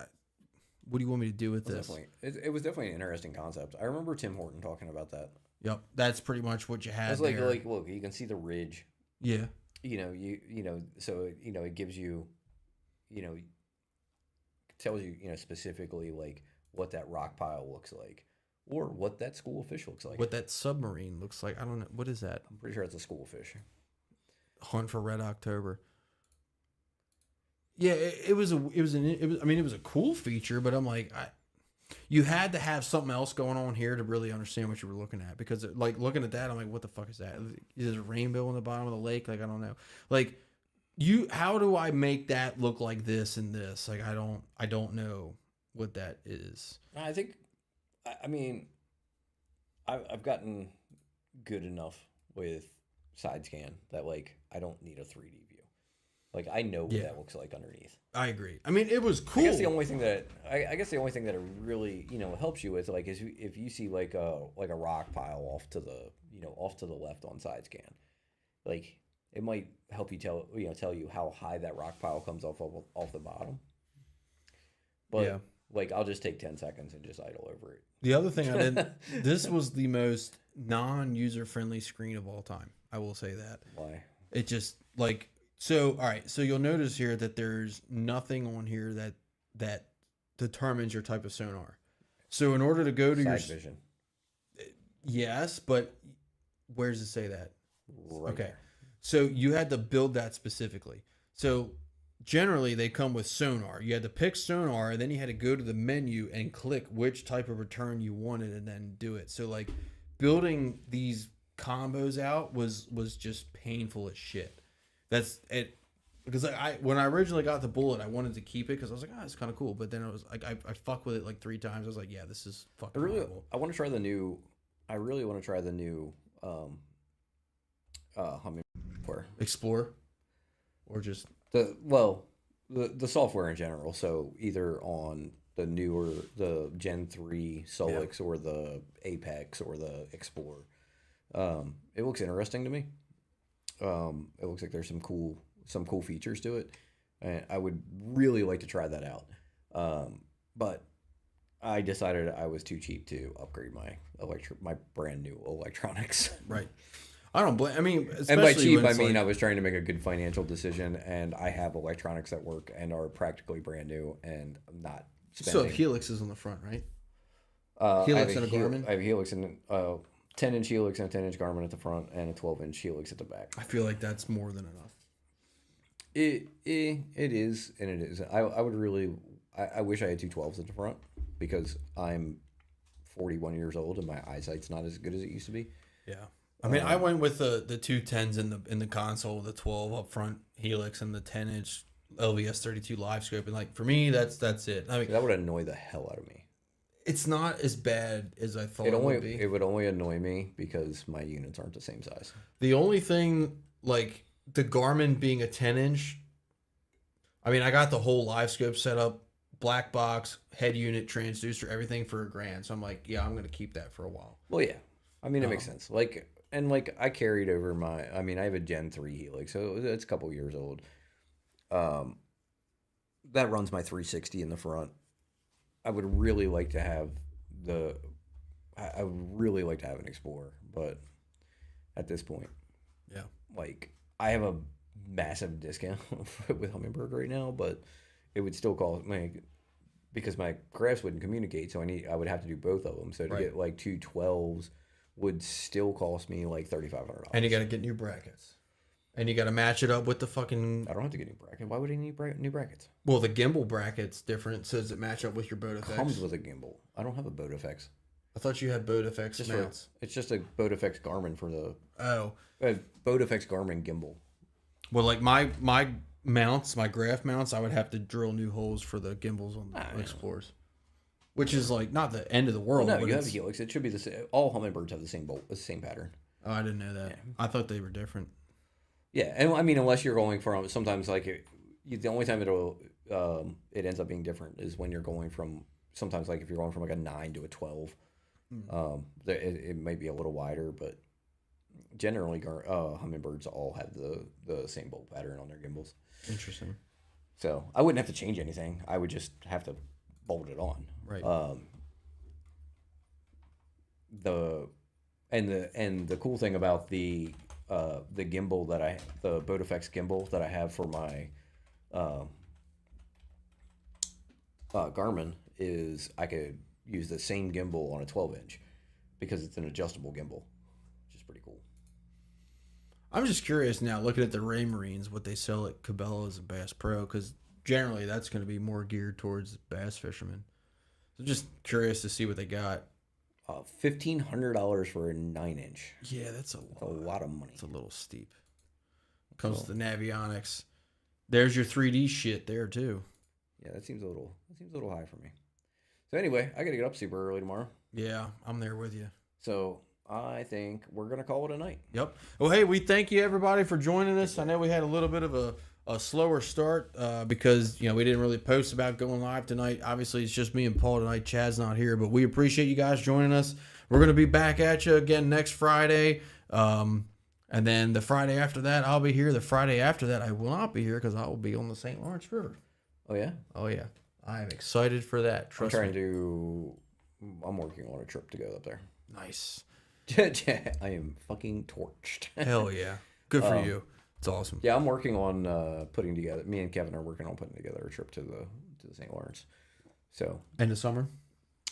what do you want me to do with this? It was definitely an interesting concept. I remember Tim Horton talking about that. Yep, that's pretty much what you had. It's like look, you can see the ridge. Yeah. So it gives you, tells you, specifically like what that rock pile looks like, or what that school of fish looks like. What that submarine looks like. I don't know. What is that? I'm pretty sure it's a school of fish. Hunt for Red October. Yeah, it was a cool feature, but I'm like, you had to have something else going on here to really understand what you were looking at, because like looking at that, I'm like, what the fuck is that? Is there a rainbow in the bottom of the lake? Like, I don't know. Like, how do I make that look like this and this? Like, I don't know what that is. I think, I mean, I've gotten good enough with side scan that, like, I don't need a 3D view. Like, I know what that looks like underneath. I agree. I mean, it was cool. I guess the only thing that it really, helps you with, like, is if you see like a rock pile off to the left on side scan, like, it might help you tell you how high that rock pile comes off the bottom. But like, I'll just take 10 seconds and just idle over it. The other thing I did, this was the most non-user friendly screen of all time. I will say that. Why? It just, like, so, all right. So you'll notice here that there's nothing on here that determines your type of sonar. So in order to go to your Side vision. yes, but where does it say that? Right Okay. there. So you had to build that specifically. So generally they come with sonar. You had to pick sonar, and then you had to go to the menu and click which type of return you wanted and then do it. So like building these combos out was just painful as shit. That's it. Because I when I originally got the bullet, I wanted to keep it because I was like, it's kind of cool. But then I was like, I fucked with it like 3 times. I was like, yeah, this is fucking horrible. I want to try the new. I really want to try the new hummingbird. Explore, or just The software in general. So either on the Gen 3 Solix or the Apex or the Explorer. It looks interesting to me. It looks like there's some cool features to it, and I would really like to try that out. But I decided I was too cheap to upgrade my brand new electronics. right. I don't blame. I mean, And by especially cheap, when I it's mean like, I was trying to make a good financial decision, and I have electronics that work and are practically brand new, and I'm not so spending. Helix is on the front, right? I Helix have and a Garmin? I have a Helix and 10-inch Helix and a 10-inch Garmin at the front, and a 12-inch Helix at the back. I feel like that's more than enough. It is, and it is. I would really. I wish I had two 12s at the front because I'm 41 years old and my eyesight's not as good as it used to be. Yeah. I mean, I went with the two 10s in the console, the 12 up front Helix and the 10-inch LVS 32 live scope, and like for me, that's it. I mean, That would annoy the hell out of me. it's not as bad as I thought it would be. It would only annoy me because my units aren't the same size. The only thing, like the Garmin being a 10-inch, I mean, I got the whole live scope set up, black box, head unit, transducer, everything for $1,000. So I'm like, yeah, I'm gonna keep that for a while. Well, yeah, I mean it makes sense. I carried over I have a Gen 3 Helix, so it's a couple years old. That runs my 360 in the front. I would really like to have an Explorer, but at this point, Yeah. I have a massive discount with Hummingbird right now, but it would still cost me because my graphs wouldn't communicate, so I would have to do both of them. So to get like two 12s would still cost me like $3,500. And you got to get new brackets. And you got to match it up with the fucking... I don't have to get new bracket. Why would I need new brackets? Well, the gimbal bracket's different. So does it match up with your Boat FX? Comes with a gimbal. I don't have a Boat FX. I thought you had Boat FX mounts. It's just a Boat FX Garmin for the... Oh. Boat FX Garmin gimbal. Well, like my mounts, my graph mounts, I would have to drill new holes for the gimbals on the Explorers. Which is like not the end of the world. No, but you have Helix. It should be the same. All Hummingbirds have the same pattern. Oh, I didn't know that. Yeah. I thought they were different. Yeah, and I mean, unless you're going from sometimes the only time it ends up being different is when you're going from sometimes if you're going from like a 9 to a 12. It might be a little wider, but generally Hummingbirds all have the same bolt pattern on their gimbals. Interesting. So I wouldn't have to change anything. I would just have to bolt it on. Right. The cool thing about the gimbal the Boat FX gimbal that I have for my Garmin is I could use the same gimbal on a 12-inch because it's an adjustable gimbal, which is pretty cool. I'm just curious now, looking at the Raymarines, what they sell at Cabela's and Bass Pro, because generally that's going to be more geared towards bass fishermen. So just curious to see what they got. $1,500 for a 9-inch. Yeah, that's a lot of money. It's a little steep. Comes to the Navionics. There's your 3D shit there too. Yeah, that seems a little high for me. So anyway, I got to get up super early tomorrow. Yeah, I'm there with you. So I think we're gonna call it a night. Yep. Well, hey, we thank you everybody for joining us. I know we had a little bit of a slower start because we didn't really post about going live tonight. Obviously, it's just me and Paul tonight. Chad's not here, but we appreciate you guys joining us. We're gonna be back at you again next Friday, and then the Friday after that, I'll be here. The Friday after that, I will not be here because I will be on the St. Lawrence River. Oh yeah. Oh yeah. I am excited for that. Trust me. I'm working on a trip to go up there. Nice. I am fucking torched. Hell yeah. Good for you. It's awesome. Yeah, I'm working on putting together. Me and Kevin are working on putting together a trip to the St. Lawrence. So End of summer.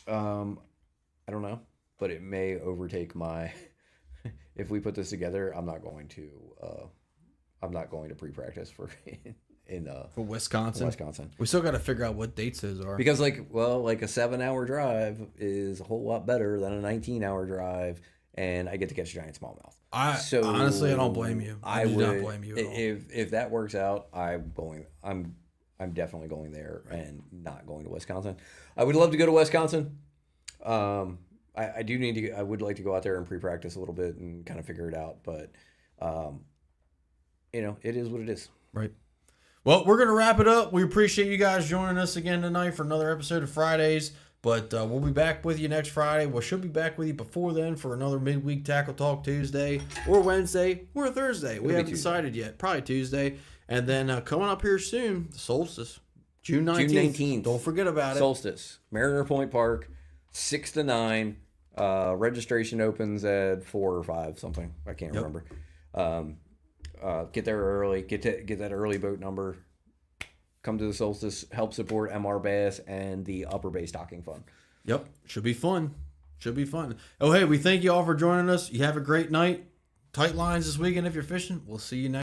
I don't know, but it may overtake my. If we put this together, I'm not going to pre-practice for For Wisconsin. Wisconsin. We still got to figure out what dates those are. Because like a 7-hour drive is a whole lot better than a 19-hour drive, and I get to catch giant smallmouth. Honestly, I don't blame you. I do not would, blame you at all. If that works out, I'm definitely going there and not going to Wisconsin. I would love to go to Wisconsin. I do need to. I would like to go out there and pre-practice a little bit and kind of figure it out, but it is what it is. Right. Well, we're gonna wrap it up. We appreciate you guys joining us again tonight for another episode of Fridays. But we'll be back with you next Friday. We should be back with you before then for another midweek Tackle Talk Tuesday or Wednesday or Thursday. We haven't decided yet. Probably Tuesday. And then coming up here soon, the solstice, June 19th. Don't forget about it. Solstice, Mariner Point Park, 6 to 9. Registration opens at 4 or 5, something. I can't remember. Get there early. Get that early boat number. Come to the Solstice. Help support MR Bass and the Upper Bay Stocking Fund. Yep. Should be fun. Oh, hey, we thank you all for joining us. You have a great night. Tight lines this weekend if you're fishing. We'll see you next